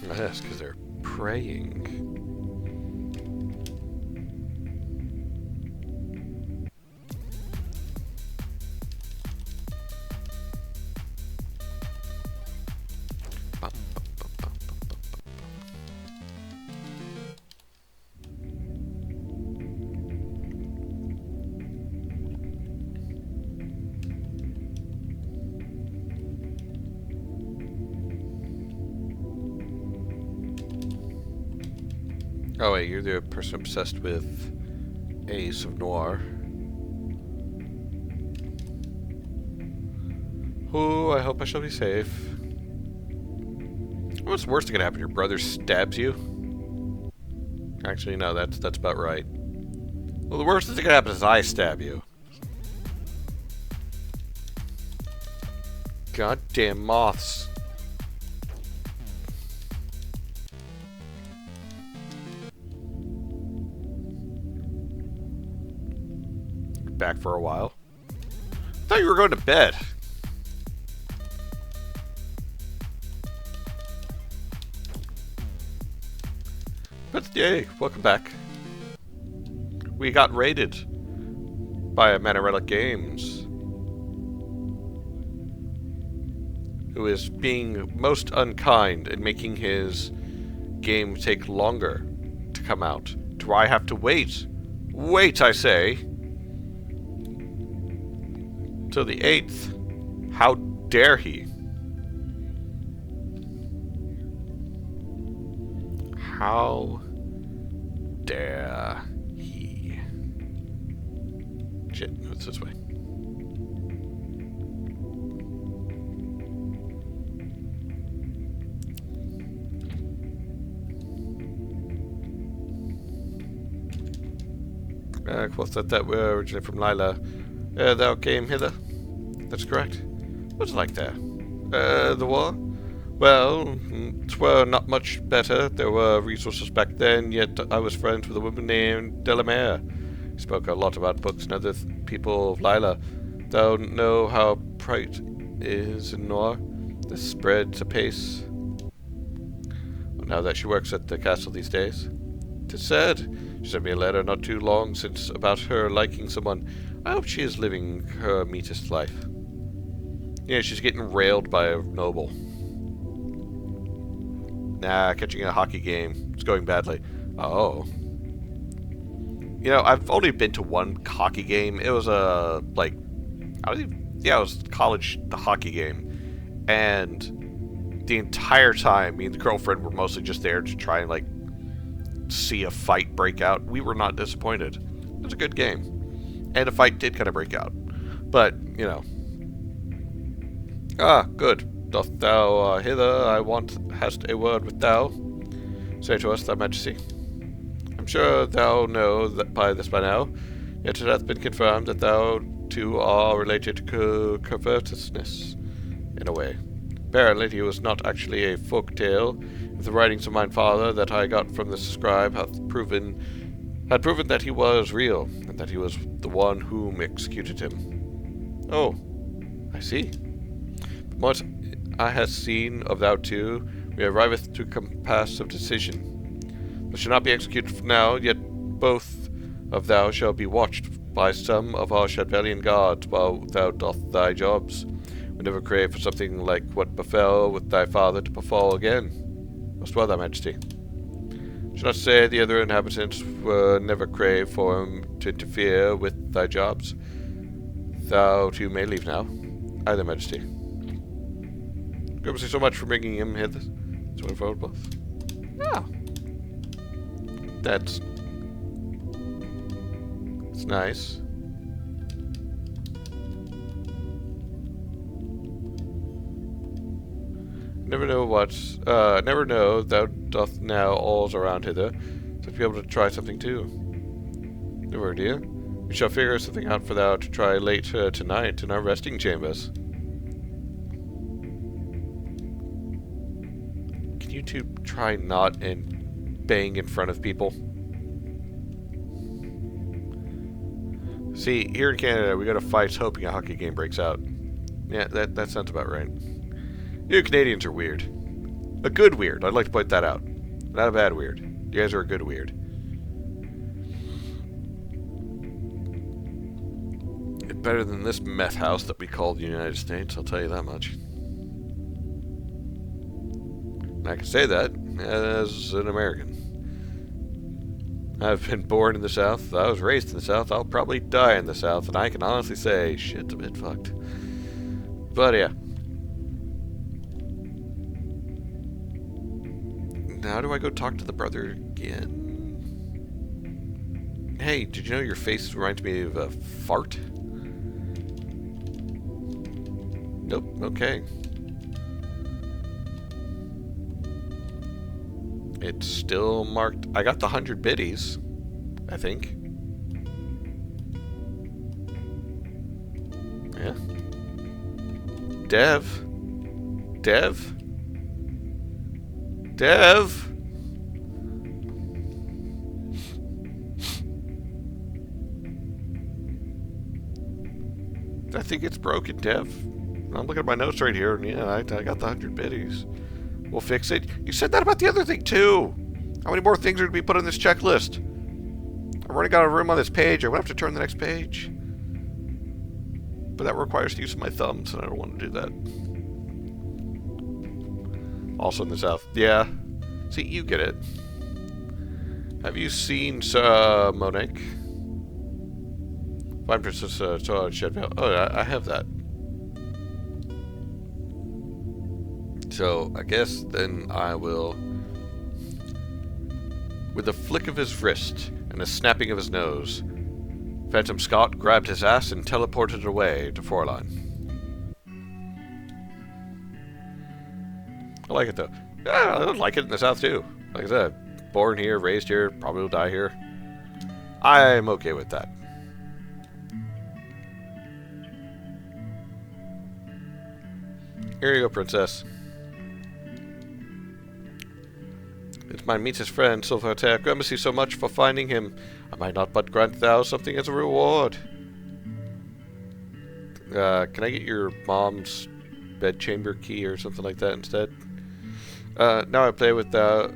Yes, because they're praying. Oh wait, you're the person obsessed with Ace of Noir. Oh, I hope I shall be safe. What's the worst that could happen? Your brother stabs you? Actually, no, that's about right. Well, the worst that could happen is I stab you. Goddamn moths. Back for a while. I thought you were going to bed. But yay, welcome back. We got raided by Manarelic Games, who is being most unkind and making his game take longer to come out. Do I have to wait? Wait, I say! Till the 8th. How dare he? How dare he? Shit, it's this way. Quoth that were originally from Lila. Thou came hither. That's correct. What's it like there? The war? Well, 'twere not much better. There were resources back then, yet I was friends with a woman named Delamere. He spoke a lot about books and other people of Lila. Thou know how bright is in Noir. This spreads apace. Well, now that she works at the castle these days. 'Tis said. She sent me a letter not too long since about her liking someone. I hope she is living her meetest life. Yeah, she's getting railed by a noble. Nah, catching a hockey game. It's going badly. Oh. You know, I've only been to one hockey game. It was it was college, the hockey game. And the entire time, me and the girlfriend were mostly just there to try and, see a fight break out. We were not disappointed. It was a good game. And a fight did kind of break out. But, you know. Ah, good. Doth thou hither? Hast a word with thou? Say to us, thy majesty. I'm sure thou know that by now, yet it hath been confirmed that thou two are related to covetousness, in a way. Apparently he was not actually a folk tale. If the writings of mine father that I got from the scribe had proven that he was real, and that he was the one whom executed him. Oh, I see. From what I have seen of thou two, we arriveth to compass of decision. Thou shalt not be executed for now, yet both of thou shall be watched by some of our Shadvelian guards while thou doth thy jobs. We never crave for something like what befell with thy father to befall again. Most well, thy majesty. Should not say the other inhabitants were never crave for him to interfere with thy jobs. Thou too may leave now. Aye, thy majesty. Good, so much for bringing him hither. So we forward both. Ah. That's nice. Never know thou doth now alls around hither, so be able to try something too. Never, dear. We shall figure something out for thou to try late tonight in our resting chambers. Can you two try not and bang in front of people? See, here in Canada, we go to fights hoping a hockey game breaks out. Yeah, that sounds about right. You Canadians are weird. A good weird. I'd like to point that out. Not a bad weird. You guys are a good weird. Better than this meth house that we call the United States, I'll tell you that much. And I can say that as an American. I've been born in the South. I was raised in the South. I'll probably die in the South. And I can honestly say, shit's a bit fucked. But yeah. Now do I go talk to the brother again? Hey, did you know your face reminds me of a fart? Nope, okay. It's still marked. I got the 100 biddies, I think. Yeah. Dev? Dev? Dev? I think it's broken, Dev. I'm looking at my notes right here, and yeah, I got the 100 biddies. We'll fix it. You said that about the other thing, too! How many more things are to be put on this checklist? I've already got a room on this page. I'm going to have to turn the next page. But that requires the use of my thumbs, and I don't want to do that. Also in the south. Yeah. See, you get it. Have you seen Monique? Fine Princess Shedville. Oh, I have that. So, I guess then I will... With a flick of his wrist and a snapping of his nose, Phantom Scott grabbed his ass and teleported away to Foreline. I like it, though. Yeah, I like it in the South, too. Like I said, born here, raised here, probably will die here. I'm okay with that. Here you go, Princess. It's mine meets his friend, Silvertail. Gramercy so much for finding him. I might not but grant thou something as a reward. Can I get your mom's bedchamber key or something like that instead? Now I play with Papa,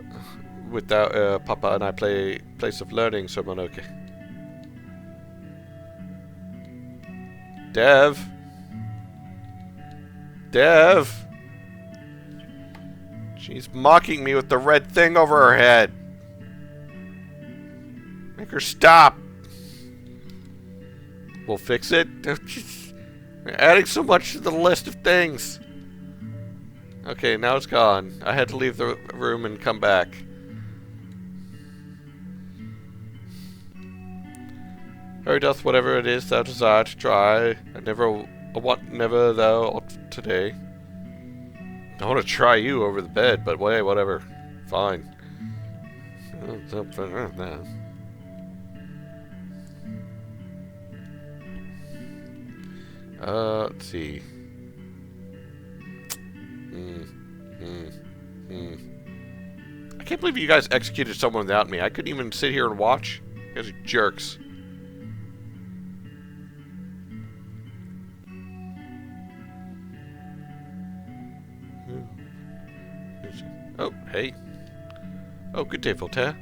and I play Place of Learning, so Monoke. Dev? Dev? She's mocking me with the red thing over her head. Make her stop. We'll fix it. We're adding so much to the list of things. Okay, now it's gone. I had to leave the room and come back. Hurry doth whatever it is thou desire to try. I never thou ought today. I want to try you over the bed, but hey, whatever. Fine. Let's see. I can't believe you guys executed someone without me. I couldn't even sit here and watch. You guys are jerks. Oh, hey. Oh, good day, Voltaire.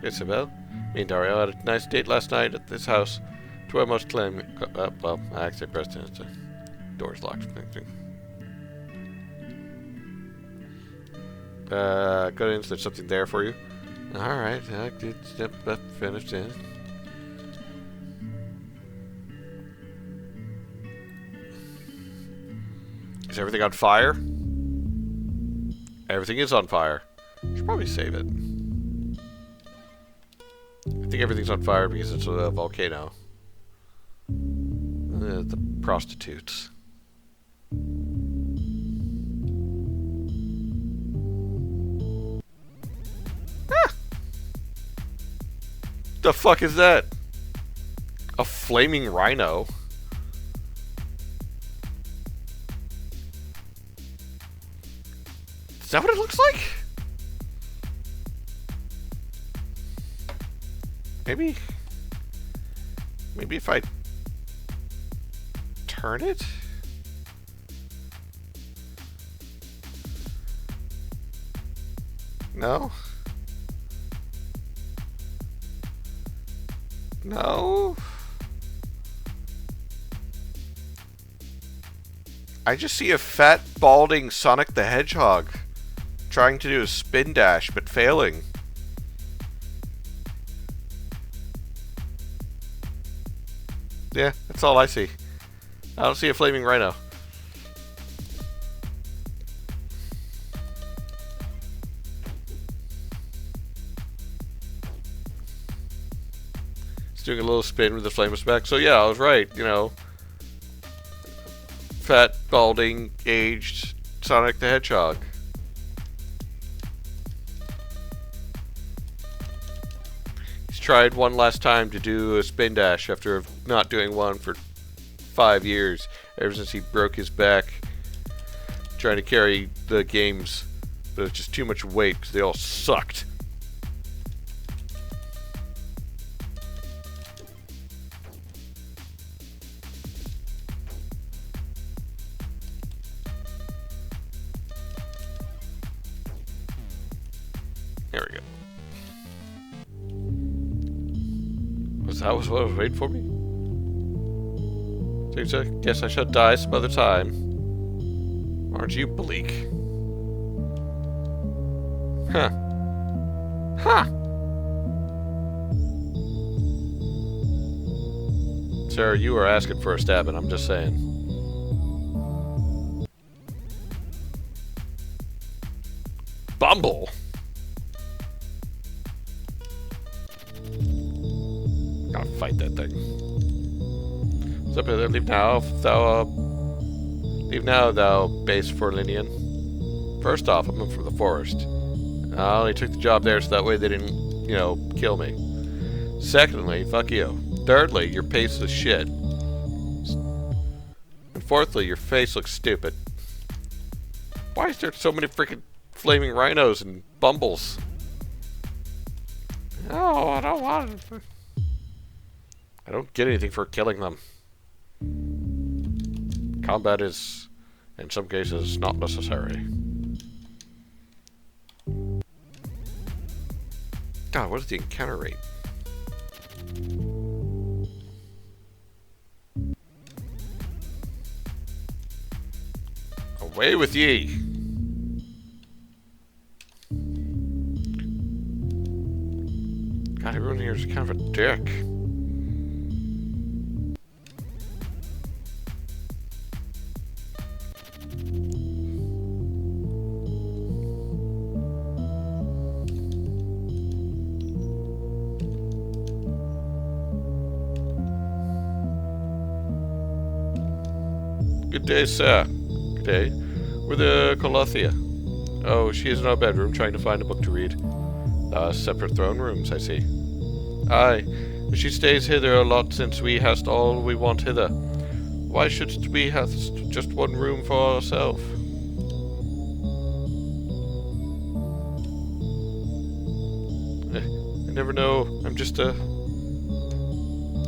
Isabel. Me and Dario had a nice date last night at this house. To where most claim... well, I actually pressed it. The door's locked. Go in, there's something there for you. Alright, I did step up, finished it. Is everything on fire? Everything is on fire. Should probably save it. I think everything's on fire because it's a volcano. The prostitutes. Ah! The fuck is that? A flaming rhino? Is that what it looks like? Maybe if I turn it? No? No? I just see a fat, balding Sonic the Hedgehog trying to do a spin dash, but failing. Yeah, that's all I see. I don't see a flaming rhino. doing a little spin with the flameless back. So yeah, I was right, you know. Fat, balding, aged Sonic the Hedgehog. He's tried one last time to do a spin dash after not doing one for 5 years, ever since he broke his back trying to carry the games, but it's just too much weight because they all sucked. There we go. That was what was waiting for me? So I guess I shall die some other time. Aren't you bleak? Huh. Huh! Sarah, you are asking for a stabbing, I'm just saying. Bumble! Gotta fight that thing. What's up there? Leave now, thou base Forlinian. First off, I'm from the forest. I only took the job there so that way they didn't, you know, kill me. Secondly, fuck you. Thirdly, your pace is shit. And fourthly, your face looks stupid. Why is there so many freaking flaming rhinos and bumbles? Oh, I don't want it. I don't get anything for killing them. Combat is, in some cases, not necessary. God, what is the encounter rate? Away with ye! God, everyone here is kind of a dick. Good day, sir. Good day. We're the Colothia. Oh, she is in our bedroom trying to find a book to read. Separate throne rooms, I see. Aye, she stays hither a lot since we hast all we want hither. Why shouldst we have just one room for ourselves? I never know. I'm just a...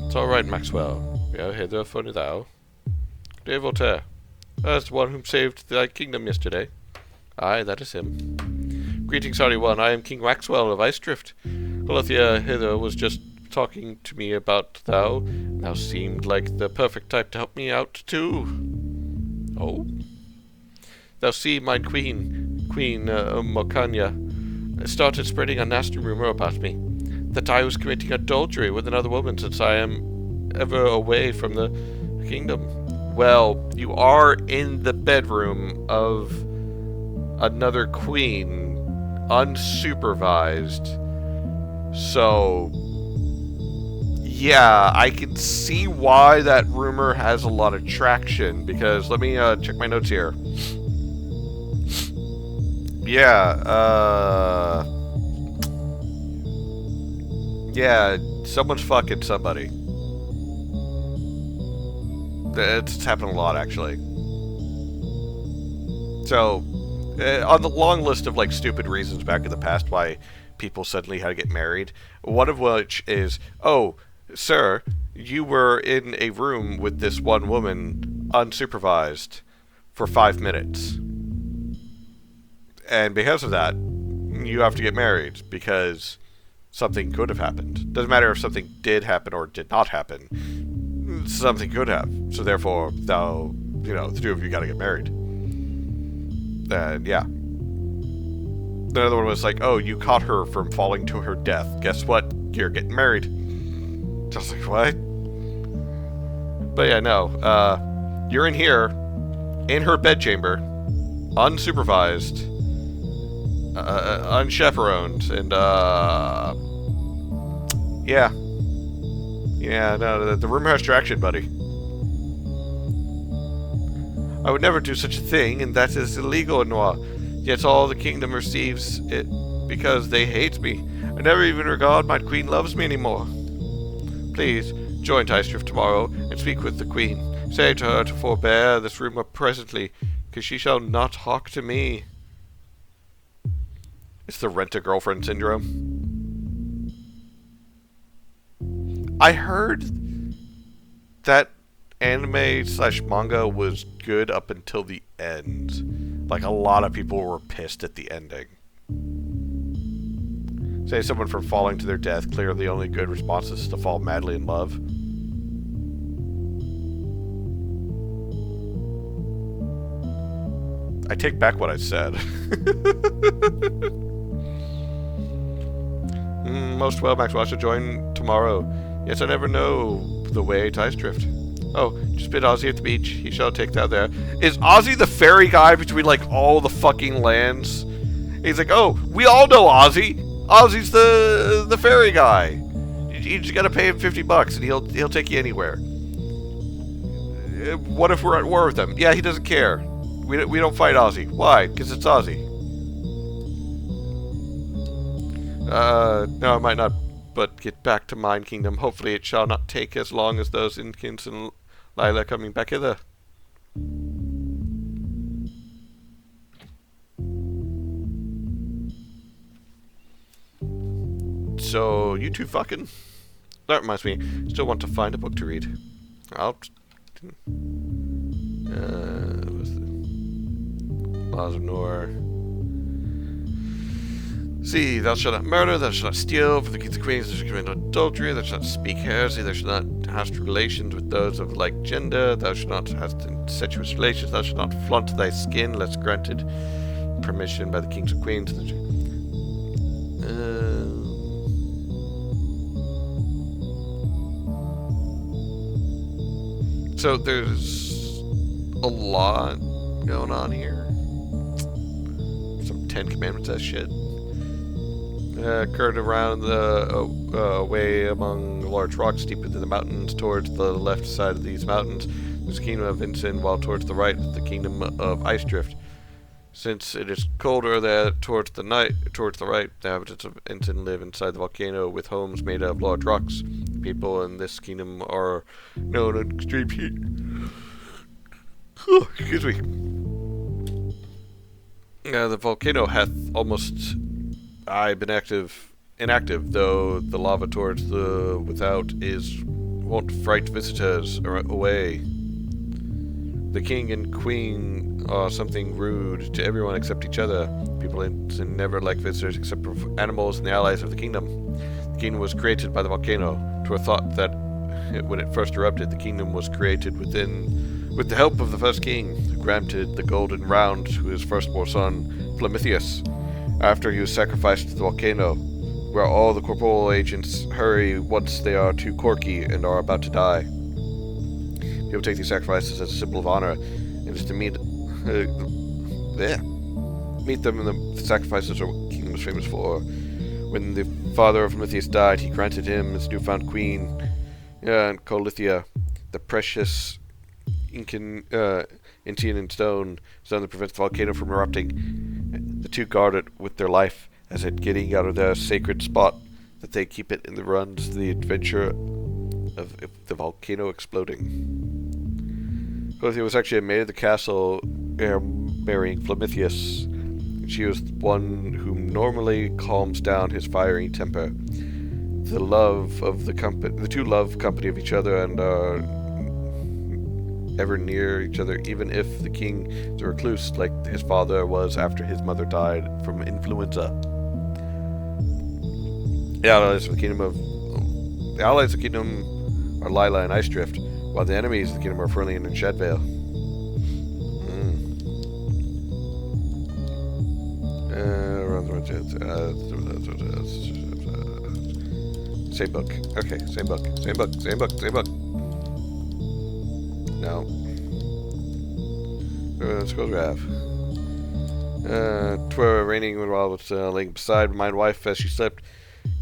It's alright, Maxwell. We are hither for thou. Good day, Voltaire. That's the one whom saved thy kingdom yesterday. Aye, that is him. Greetings, Hardy One. I am King Maxwell of Icedrift. Colothia hither was just talking to me about thou. Thou seemed like the perfect type to help me out, too. Oh? Thou see, my Queen Mokanya, started spreading a nasty rumor about me. That I was committing adultery with another woman since I am ever away from the kingdom. Well, you are in the bedroom of another queen, unsupervised. So, yeah, I can see why that rumor has a lot of traction, because let me check my notes here. Yeah, someone's fucking somebody. It's happened a lot, actually. So, on the long list of, like, stupid reasons back in the past why people suddenly had to get married, one of which is, oh, sir, you were in a room with this one woman, unsupervised, for 5 minutes. And because of that, you have to get married, because something could have happened. Doesn't matter if something did happen or did not happen. Something could have. So therefore, thou, you know, the two of you gotta get married. And yeah. The other one was like, oh, you caught her from falling to her death. Guess what? You're getting married. Just like, what? But yeah, no. You're in here, in her bedchamber, unsupervised, unchaperoned, and, yeah. Yeah, no, the rumor has traction, buddy. I would never do such a thing, and that is illegal in Noir. Yet all the kingdom receives it because they hate me. I never even regard my queen loves me anymore. Please, join Tystryft tomorrow and speak with the queen. Say to her to forbear this rumor presently, because she shall not hark to me. It's the rent-a-girlfriend syndrome. I heard that anime slash manga was good up until the end. Like, a lot of people were pissed at the ending. Say someone from falling to their death, clearly the only good response is to fall madly in love. I take back what I said. Most well, Maxwell, I shall join tomorrow. Yes, I never know the way Tystryft. Oh, just bid Ozzy at the beach. He shall take that there. Is Ozzy the ferry guy between, like, all the fucking lands? He's like, oh, we all know Ozzy. Ozzy's the ferry guy. You just gotta pay him $50 and he'll take you anywhere. What if we're at war with him? Yeah, he doesn't care. We don't fight Ozzy. Why? Because it's Ozzy. No, it might not. But get back to Mind Kingdom. Hopefully it shall not take as long as those Inkins and Lila coming back hither. So, you two fucking... That reminds me, still want to find a book to read. I'll... what's the... Laws of Noor. See, thou shalt not murder, thou shalt not steal, for the kings and queens, thou shalt commit no adultery, thou shalt not speak heresy, thou shalt not have relations with those of like gender, thou shalt not have incestuous relations, thou shalt not flaunt thy skin, unless granted permission by the kings and queens. So there's a lot going on here. Some 10 Commandments shit. Curved around the way among large rocks deep into the mountains towards the left side of these mountains. There's the kingdom of Ensign, while towards the right the kingdom of Ice Drift. Since it is colder there towards the right, the inhabitants of Ensign live inside the volcano with homes made of large rocks. People in this kingdom are known in extreme heat. Excuse me. The volcano hath almost been inactive, though the lava towards the without won't fright visitors away. The king and queen are something rude to everyone except each other. People never like visitors except for animals and the allies of the kingdom. The kingdom was created by the volcano. 'Twere thought that when it first erupted, the kingdom was created with the help of the first king, who granted the golden round to his firstborn son, Flamithius, after he was sacrificed to the volcano, where all the corporeal agents hurry once they are too quirky and are about to die. People take these sacrifices as a symbol of honor, and is to meet them in the sacrifices are what the kingdom was famous for. When the father of Prometheus died, he granted him his newfound queen, and Colithia, the precious Incan in stone that prevents the volcano from erupting. The two guard it with their life, as it getting out of their sacred spot, that they keep it in the runs to the adventure of the volcano exploding. Colithia was actually a maid of the castle, marrying Flamithius. She was one whom normally calms down his fiery temper. The two love company of each other and are ever near each other, even if the king is a recluse, like his father was after his mother died from influenza. The allies of the kingdom are Lila and Ice Drift, while the enemies of the kingdom are Ferlian and Shadvale. Same book. Okay, same book. No. Scrolls graph. 'Twere raining while I was laying beside my wife as she slept,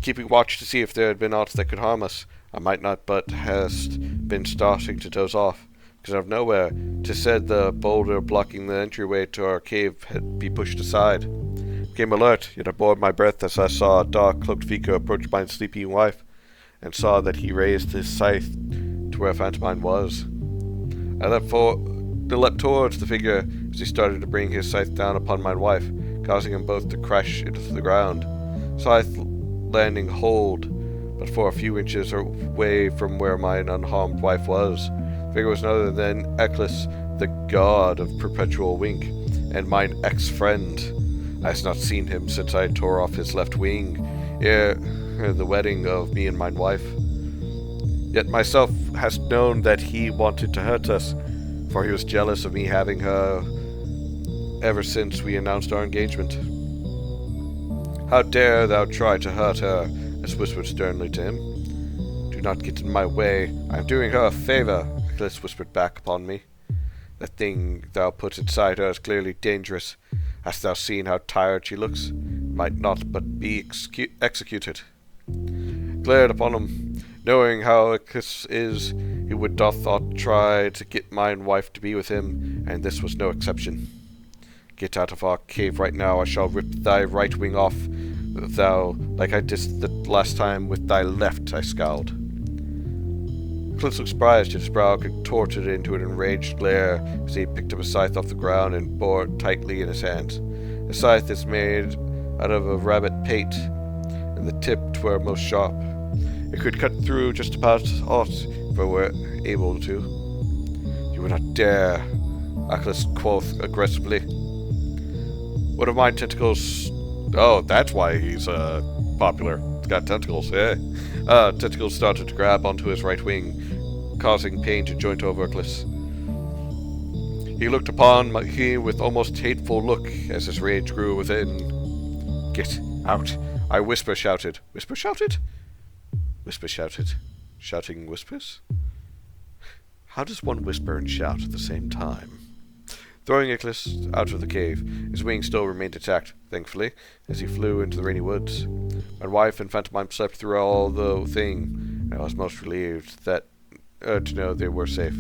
keeping watch to see if there had been aught that could harm us. I might not but hast been starting to doze off, because out of nowhere 'tis said the boulder blocking the entryway to our cave had be pushed aside. Became alert, yet I bore my breath as I saw a dark cloaked figure approach my sleeping wife, and saw that he raised his scythe to where Phantomine was. I leapt towards the figure as he started to bring his scythe down upon my wife, causing them both to crash into the ground. Scythe landing hold, but for a few inches away from where mine unharmed wife was. The figure was none other than Eccles, the god of perpetual wink, and mine ex-friend. I has not seen him since I tore off his left wing, ere the wedding of me and mine wife. Yet myself has known that he wanted to hurt us, for he was jealous of me having her ever since we announced our engagement. How dare thou try to hurt her, as whispered sternly to him. Do not get in my way, I am doing her a favour, Eccles whispered back upon me. The thing thou put inside her is clearly dangerous. Hast thou seen how tired she looks? It might not but be executed. Glared upon him, knowing how Eccles is, he would doth try to get mine wife to be with him, and this was no exception. Get out of our cave right now, I shall rip thy right wing off, thou, like I did the last time with thy left, I scowled. Eccles looked surprised, yet his brow contorted into an enraged glare as he picked up a scythe off the ground and bore it tightly in his hands. The scythe is made out of a rabbit pate, and the tip were most sharp. It could cut through just about aught if I were able to. You would not dare, Eccles quoth aggressively. What of my tentacles? Oh, that's why he's popular. He's got tentacles, eh? Tentacles started to grab onto his right wing, causing pain to joint over Eccles. He looked upon me with almost hateful look as his rage grew within. Get out, I whisper shouted. Whisper shouted? Whisper shouted. Shouting whispers? How does one whisper and shout at the same time? Throwing Eccles out of the cave, his wing still remained intact, thankfully, as he flew into the rainy woods. My wife and Phantomine slept through all the thing, and I was most relieved that to know they were safe.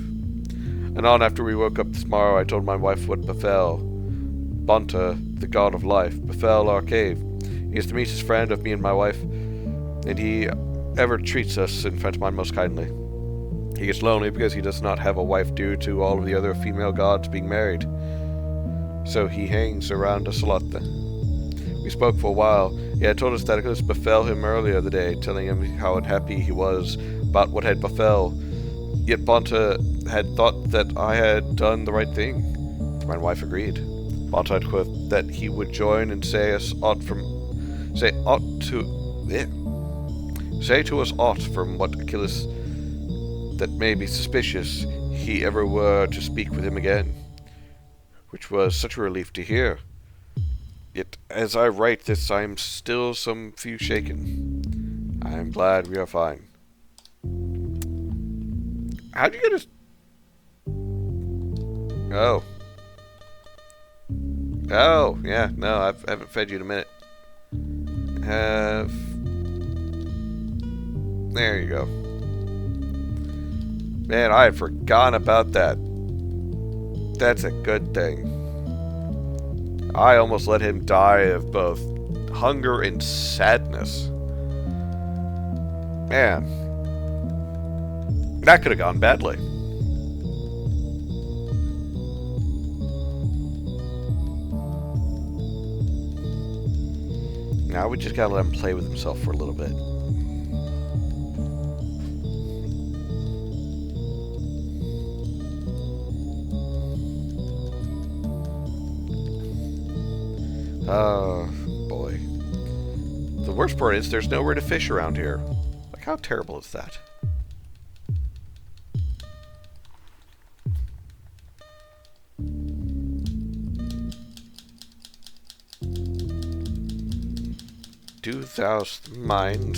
Anon after we woke up this morrow, I told my wife what befell. Bonta, the god of life, befell our cave. He is the meetest friend of me and my wife, and he ever treats us in Phantomine most kindly. He gets lonely because he does not have a wife due to all of the other female gods being married. So he hangs around us a lot then. We spoke for a while. He had told us that it befell him earlier the day, telling him how unhappy he was about what had befell. Yet Bonta had thought that I had done the right thing. My wife agreed. Bonta had quoth that he would join and say to us aught from what Achilles that may be suspicious he ever were to speak with him again, which was such a relief to hear. Yet as I write this, I am still some few shaken. I am glad we are fine. How'd you get his... Oh. Oh, yeah, no, I haven't fed you in a minute. There you go. Man, I had forgotten about that. That's a good thing. I almost let him die of both hunger and sadness. Man. That could have gone badly. Now we just gotta let him play with himself for a little bit. Oh, boy. The worst part is there's nowhere to fish around here. Like, how terrible is that? Do thou mind?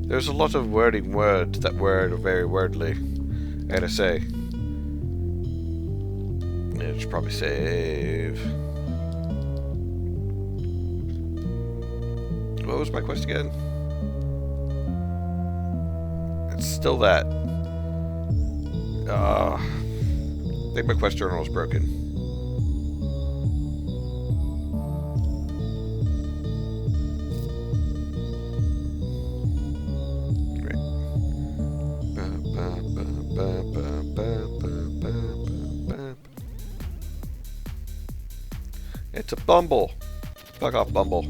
There's a lot of wording words that word are very wordly. I gotta say. I should probably save. What was my quest again? It's still that. I think my quest journal is broken. It's a Bumble. Fuck off, Bumble.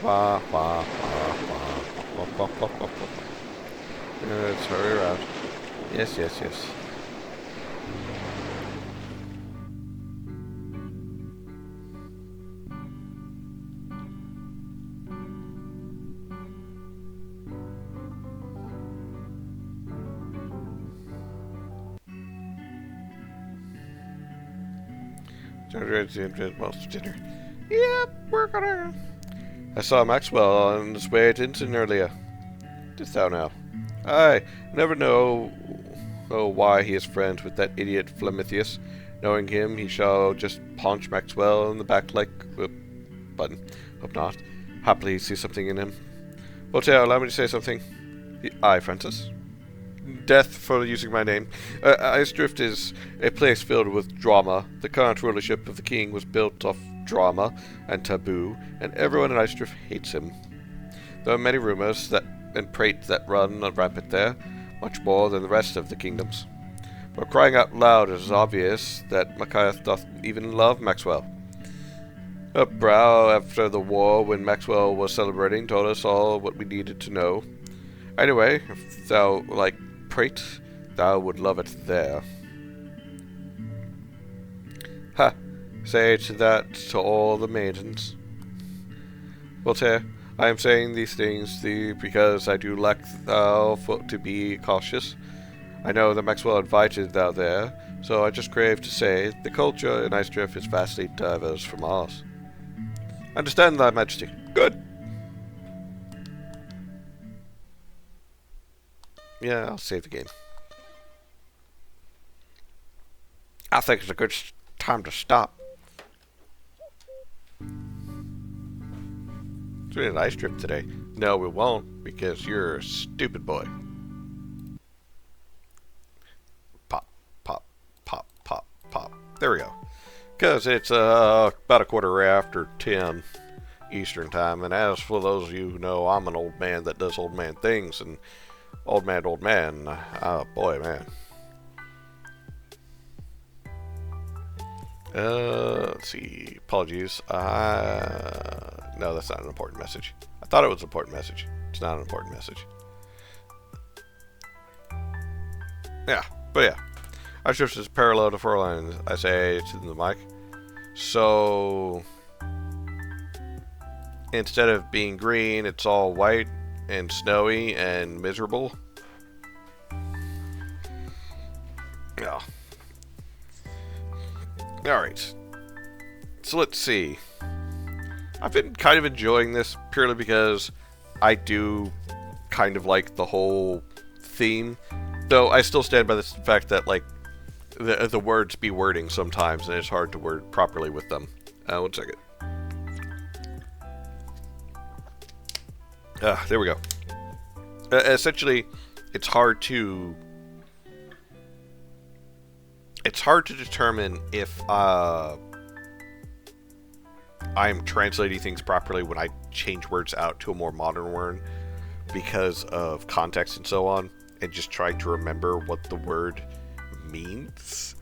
Wah, wah, wah, wah, wah, wah, wah, wah. Let's hurry around. Yes, yes, yes. Dinner. Yep, we're gonna. I saw Maxwell on his way to Inton earlier. Didst thou know? I never know why he is friends with that idiot Flemithius. Knowing him, he shall just punch Maxwell in the back like a button. Hope not. Happily see something in him. Voltaire, allow me to say something. Aye, Francis. Death for using my name. Icedrift is a place filled with drama. The current rulership of the king was built off drama and taboo, and everyone in Icedrift hates him. There are many rumors and prate that run rampant there, much more than the rest of the kingdoms. But crying out loud, it is obvious that Machiath doth even love Maxwell. Her brow after the war, when Maxwell was celebrating, told us all what we needed to know. Anyway, if thou like prate, thou would love it there. Ha! Say to that to all the maidens. Voltaire, I am saying these things because I do lack thou to be cautious. I know that Maxwell invited thou there, so I just crave to say the culture in Icedrift is vastly diverse from ours. Understand thy majesty. Good. Yeah, I'll save the game. I think it's a good time to stop. Doing an ice trip today. No, we won't, because you're a stupid boy. Pop, pop, pop, pop, pop. There we go. Because it's about a quarter after 10 Eastern time, and as for those of you who know, I'm an old man that does old man things, and old man, oh boy, man. Let's see. Apologies. No, that's not an important message. I thought it was an important message. It's not an important message. Yeah, but yeah. Our shift is parallel to 4 lines, I say to the mic. So, instead of being green, it's all white and snowy and miserable. Yeah. Alright. So let's see. I've been kind of enjoying this purely because I do kind of like the whole theme. Though I still stand by the fact that, like, the words be wording sometimes, and it's hard to word properly with them. 1 second. There we go. Essentially, it's hard to determine if I'm translating things properly when I change words out to a more modern word because of context and so on, and just trying to remember what the word means.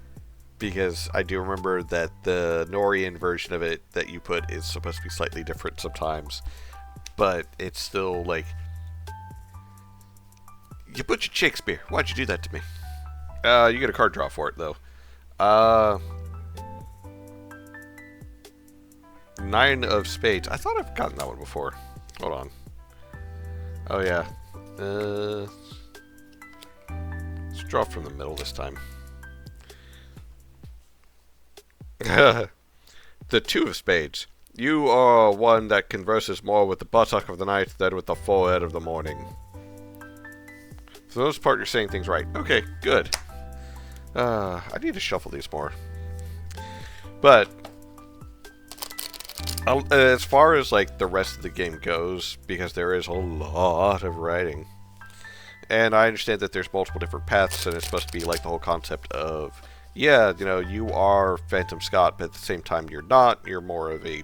Because I do remember that the Norian version of it that you put is supposed to be slightly different sometimes, but it's still like, you butchered Shakespeare. Why'd you do that to me? You get a card draw for it though. 9 of spades. I thought I've gotten that one before. Hold on. Oh yeah. Let's draw from the middle this time. The 2 of spades. You are one that converses more with the buttock of the night than with the forehead of the morning. For the most part, you're saying things right. Okay, good. I need to shuffle these more. But as far as like the rest of the game goes, because there is a lot of writing, and I understand that there's multiple different paths, and it's supposed to be like the whole concept of, yeah, you know, you are Phantom Scott, but at the same time you're not. You're more of a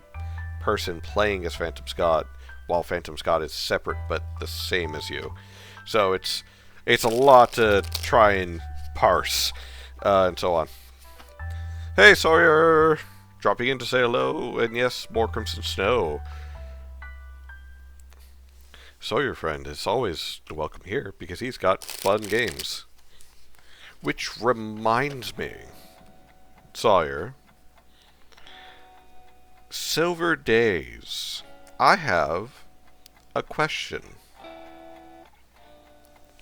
person playing as Phantom Scott, while Phantom Scott is separate but the same as you. So it's a lot to try and parse, and so on. Hey, Sawyer! Dropping in to say hello, and yes, more Crimson Snow. Sawyer friend is always welcome here, because he's got fun games. Which reminds me, Sawyer, Silver Days, I have a question.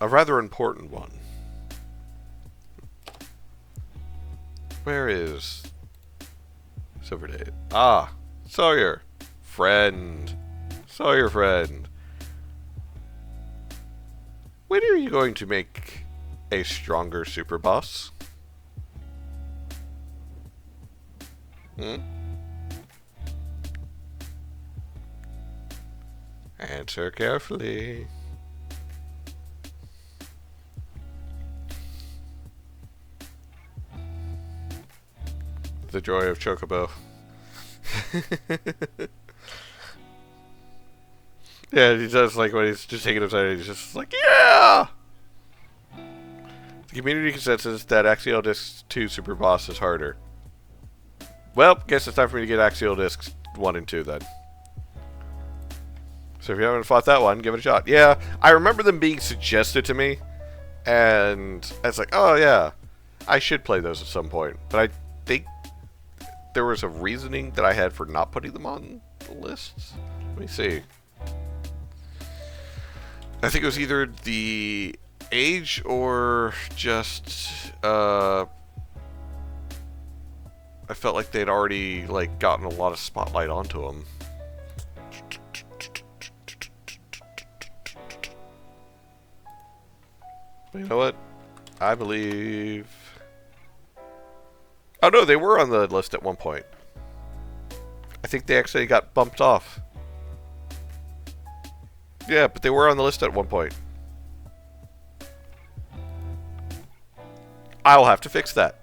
A rather important one. Where is Silver Days? Ah, Sawyer, friend. Sawyer, friend. When are you going to make a stronger super boss? Answer carefully. The joy of Chocobo. Yeah, he does, like, when he's just taking upside, he's just like, yeah! The community consensus that Axial Disc 2 Super Boss is harder. Well, guess it's time for me to get Axial Discs 1 and 2 then. So if you haven't fought that one, give it a shot. Yeah, I remember them being suggested to me, and I was like, oh yeah, I should play those at some point. But I think there was a reasoning that I had for not putting them on the list. Let me see. I think it was either the age or just I felt like they'd already like gotten a lot of spotlight onto them. But you know what? I believe. Oh no, they were on the list at one point. I think they actually got bumped off. Yeah, but they were on the list at one point. I'll have to fix that.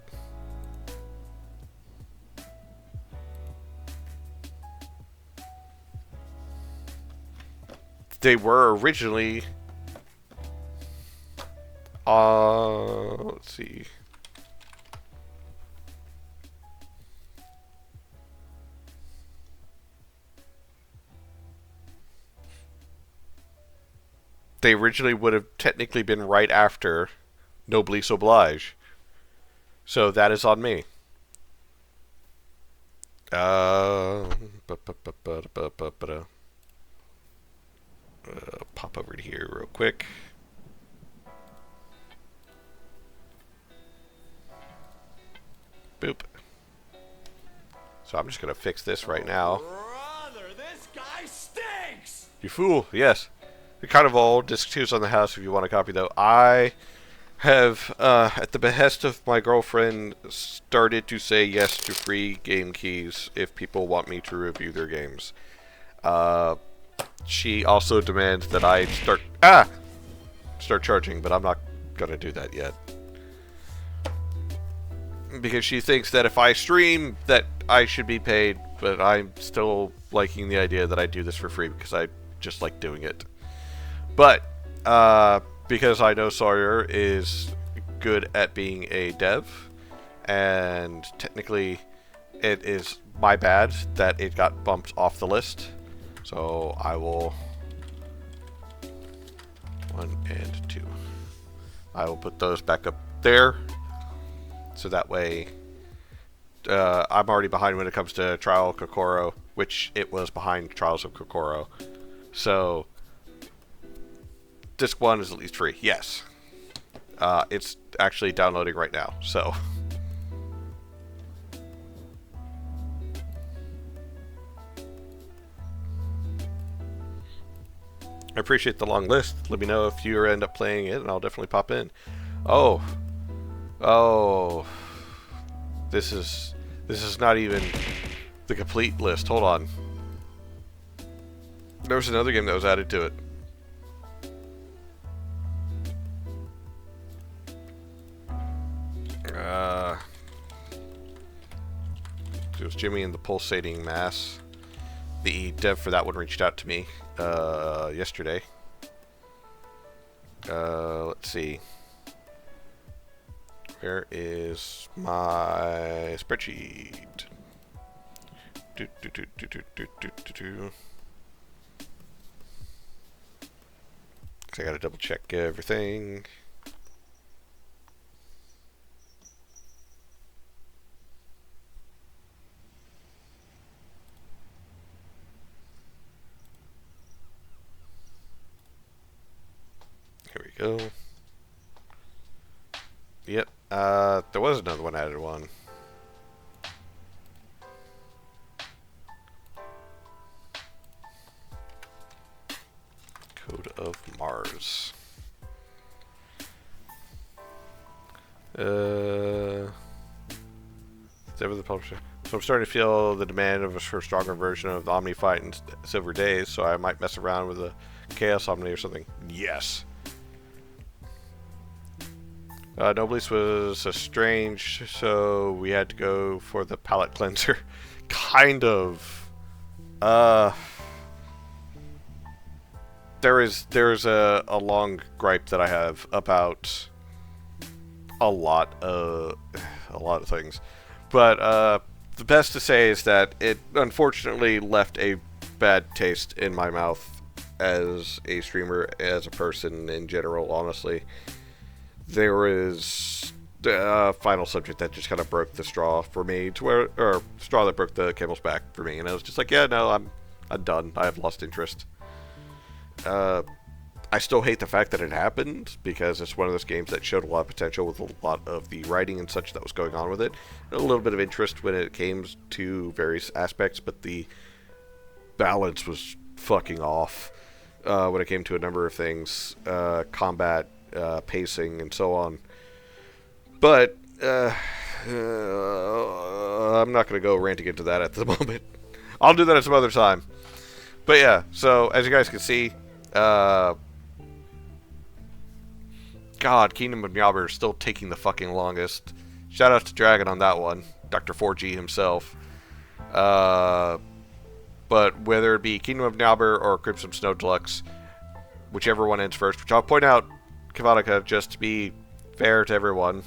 They were originally... let's see. They originally would have technically been right after Noblesse Oblige. So that is on me. Pop over to here real quick. Boop. So I'm just going to fix this right now. Brother, this guy stinks! You fool, yes. They're kind of old. Disc 2's on the house if you want a copy, though. I have, at the behest of my girlfriend, started to say yes to free game keys if people want me to review their games. She also demands that I start charging, but I'm not going to do that yet. Because she thinks that if I stream, that I should be paid, but I'm still liking the idea that I do this for free because I just like doing it. But, because I know Sawyer is good at being a dev, and technically it is my bad that it got bumped off the list, so I will... 1 and 2. I will put those back up there, so that way I'm already behind when it comes to Trial of Kokoro, which it was behind Trials of Kokoro. So... Disc 1 is at least free. Yes. It's actually downloading right now, so. I appreciate the long list. Let me know if you end up playing it, and I'll definitely pop in. Oh. Oh. This is not even the complete list. Hold on. There was another game that was added to it. It was Jimmy and the Pulsating Mass. The dev for that one reached out to me yesterday. Let's see. Where is my spreadsheet? I gotta double check everything. Here we go. Yep. There was another one added one. Code of Mars. Ever the publisher. So I'm starting to feel the demand of a stronger version of the Omni fight in Silver Days, so I might mess around with a Chaos Omni or something. Yes. Noblesse was a strange, so we had to go for the palate cleanser. Kind of. There's a long gripe that I have about a lot of things, but the best to say is that it unfortunately left a bad taste in my mouth as a streamer, as a person in general. Honestly, there is a final subject that just kind of broke the straw for me, or straw that broke the camel's back for me, and I was just like, yeah, no, I'm done. I have lost interest. I still hate the fact that it happened, because it's one of those games that showed a lot of potential with a lot of the writing and such that was going on with it. A little bit of interest when it came to various aspects, but the balance was fucking off when it came to a number of things. Combat, pacing, and so on. But I'm not going to go ranting into that at the moment. I'll do that at some other time. But yeah, so as you guys can see, God, Kingdom of Nyalber is still taking the fucking longest. Shout out to Dragon on that one, Dr. 4G himself. But whether it be Kingdom of Nyalber or Crimson Snow Deluxe, whichever one ends first, which I'll point out, Kavanica, just to be fair to everyone,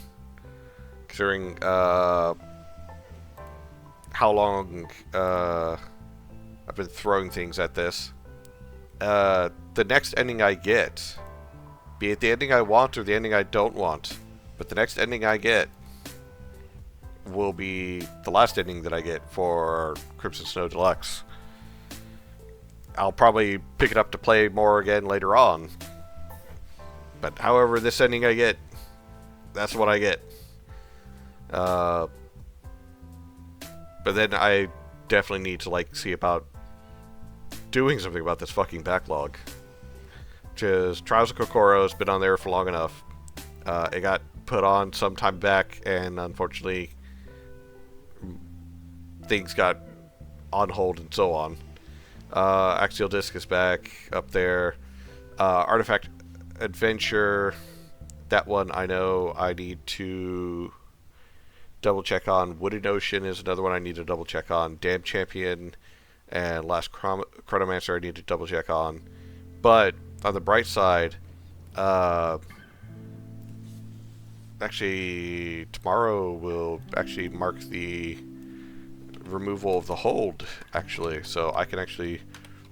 considering how long I've been throwing things at this. The next ending I get, be it the ending I want or the ending I don't want, but the next ending I get will be the last ending that I get for Crimson Snow Deluxe. I'll probably pick it up to play more again later on. But however this ending I get, that's what I get. But then I definitely need to see about doing something about this fucking backlog. Because Trials of Kokoro has been on there for long enough. It got put on some time back, and unfortunately things got on hold and so on. Axial Disc is back up there. Artifact Adventure, that one I know I need to double check on. Wooded Ocean is another one I need to double check on. Damn Champion and Last Chronomancer I need to double check on. But on the bright side, actually tomorrow will actually mark the removal of the hold, actually, so I can actually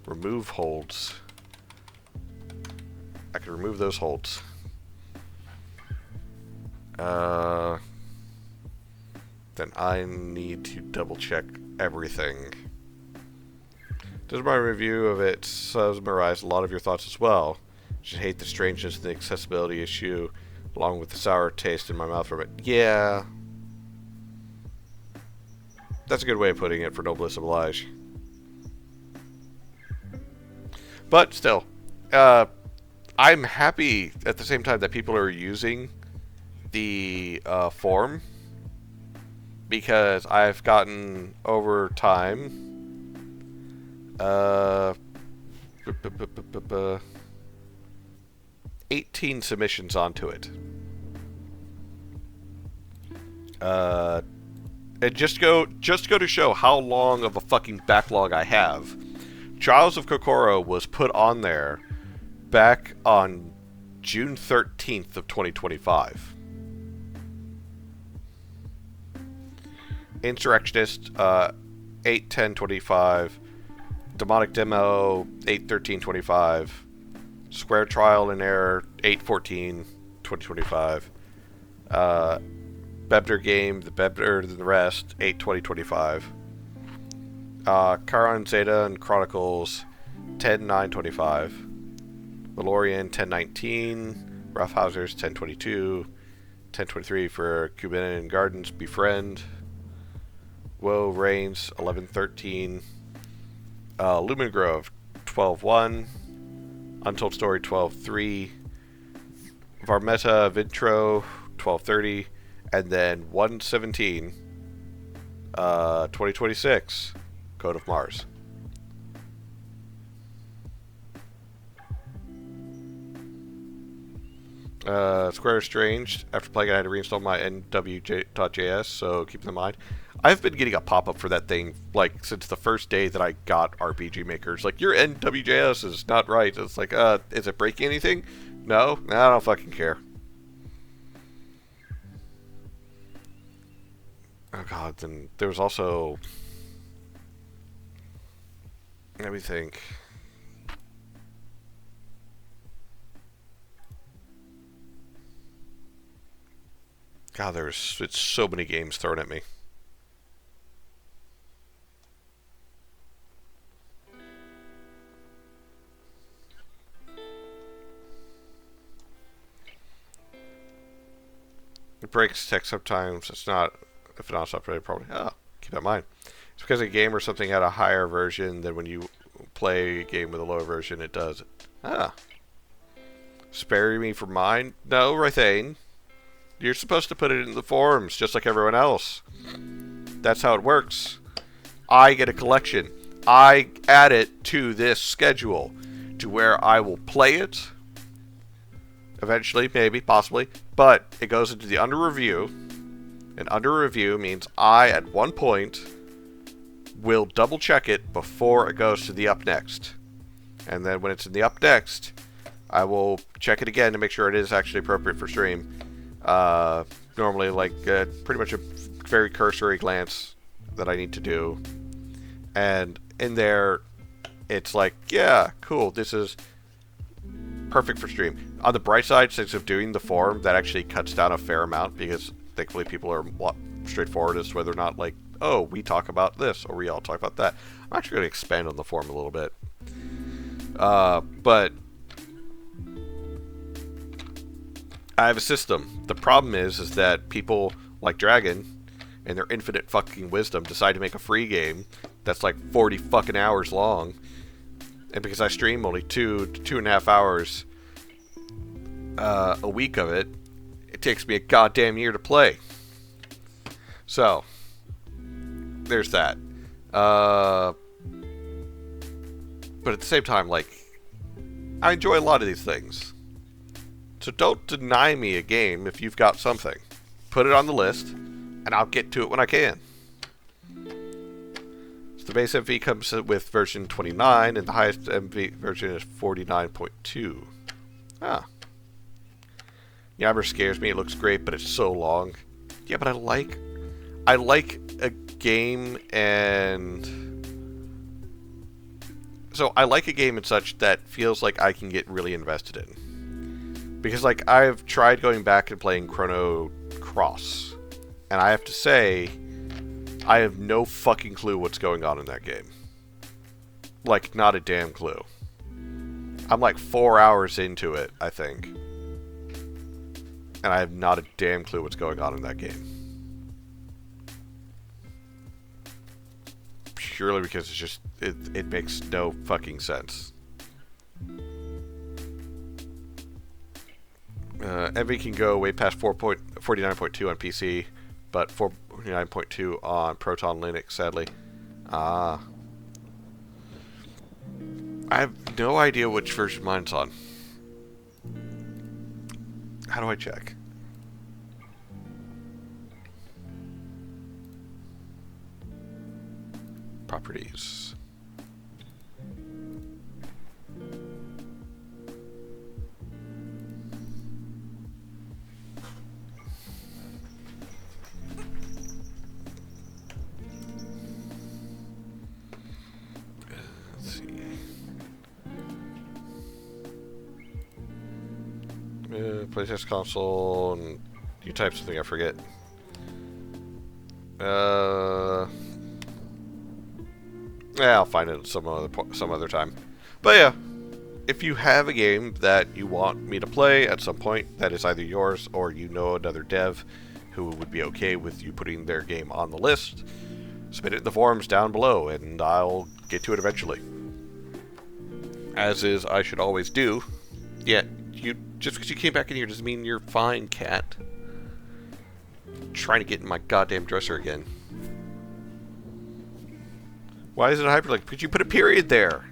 remove holds. I can remove those holds. Then I need to double check everything. Does my review of it summarize a lot of your thoughts as well? Just hate the strangeness and the accessibility issue, along with the sour taste in my mouth from it. Yeah. That's a good way of putting it for Noblesse Oblige. But still, I'm happy at the same time that people are using the forum, because I've gotten over time 18 submissions onto it. And just go to show how long of a fucking backlog I have. Trials of Kokoro was put on there back on June 13th of 2025. Insurrectionist 8/10/25, Demonic Demo 8/13/25, Square Trial and Error 8/14/2025, Bebner Game, The Bebner Than the Rest 8/20/25, Charon Zeta and Chronicles 10/9/25, Valorian 10/19, Roughhousers 10/22, 10/23 for Cuban Gardens Befriend, Woe Reigns 11/13, Lumen Grove 12/1, Untold Story 12/3, Varmeta Vintro 12/30, and then 1/17 2026 Code of Mars. Square Estranged. After playing it, I had to reinstall my nw.js, so keep in mind. I've been getting a pop-up for that thing, like, since the first day that I got RPG Maker. It's like, your nw.js is not right. It's like, is it breaking anything? No? Nah, I don't fucking care. Oh god, then there was also... Let me think. God, it's so many games thrown at me. It breaks text sometimes. It's not, if not updated, probably. Oh, keep that in mind. It's because a game or something had a higher version than when you play a game with a lower version, it does. Ah. Spare me for mine? No, Rathane. You're supposed to put it in the forums, just like everyone else. That's how it works. I get a collection. I add it to this schedule, to where I will play it. Eventually, maybe, possibly. But it goes into the under review. And under review means I, at one point, will double check it before it goes to the up next. And then when it's in the up next, I will check it again to make sure it is actually appropriate for stream. Normally, like, pretty much a very cursory glance that I need to do. And in there, it's like, yeah, cool, this is perfect for stream. On the bright side, since of doing the forum, that actually cuts down a fair amount, because thankfully people are straightforward as to whether or not, like, oh, we talk about this, or we all talk about that. I'm actually going to expand on the forum a little bit. But I have a system. The problem is that people like Dragon, and their infinite fucking wisdom, decide to make a free game that's like 40 fucking hours long. And because I stream only 2 to 2.5 hours a week of it, it takes me a goddamn year to play. So, there's that. But at the same time, like, I enjoy a lot of these things. So don't deny me a game if you've got something. Put it on the list, and I'll get to it when I can. So the base MV comes with version 29, and the highest MV version is 49.2. Ah. Yammer scares me. It looks great, but it's so long. Yeah, but I like a game, and so I like a game and such that feels like I can get really invested in. Because, like, I've tried going back and playing Chrono Cross, and I have to say, I have no fucking clue what's going on in that game. Like, not a damn clue. I'm like 4 hours into it, I think. And I have not a damn clue what's going on in that game. Purely because it's just, it makes no fucking sense. Envy can go way past 49.2 on PC, but 49.2 on Proton Linux, sadly. Ah. I have no idea which version mine's on. How do I check? Properties. Let's see. PlayStation console, and you type something I forget. Yeah, I'll find it some other time. But yeah, if you have a game that you want me to play at some point that is either yours or you know another dev who would be okay with you putting their game on the list, submit it in the forums down below and I'll get to it eventually. As is, I should always do. Yeah, just because you came back in here doesn't mean you're fine, cat. I'm trying to get in my goddamn dresser again. Why is it a hyperlink? Because you put a period there.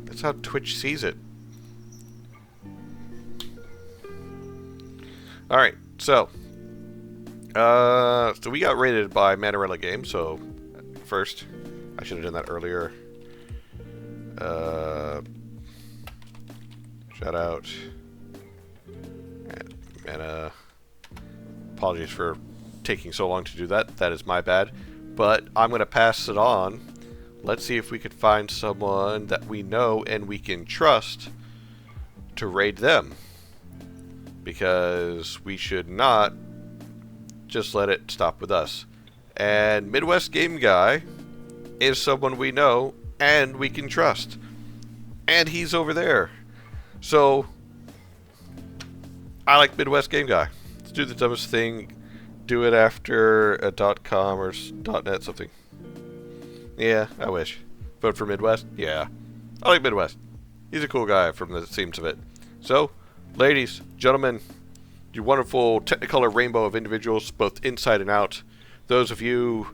That's how Twitch sees it. Alright, so we got rated by Mandarella Games, so first, I should have done that earlier. Shout out. And apologies for taking so long to do that. That is my bad. But I'm going to pass it on. Let's see if we could find someone that we know and we can trust to raid them. Because we should not just let it stop with us. And Midwest Game Guy is someone we know and we can trust. And he's over there. So, I like Midwest Game Guy. Let's do the dumbest thing. Do it after a .com or .net something. Yeah, I wish. Vote for Midwest? Yeah. I like Midwest. He's a cool guy from the seams of it. So, ladies, gentlemen, you wonderful Technicolor rainbow of individuals, both inside and out. Those of you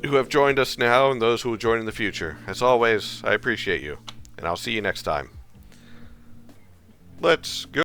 who have joined us now and those who will join in the future. As always, I appreciate you. And I'll see you next time. Let's go.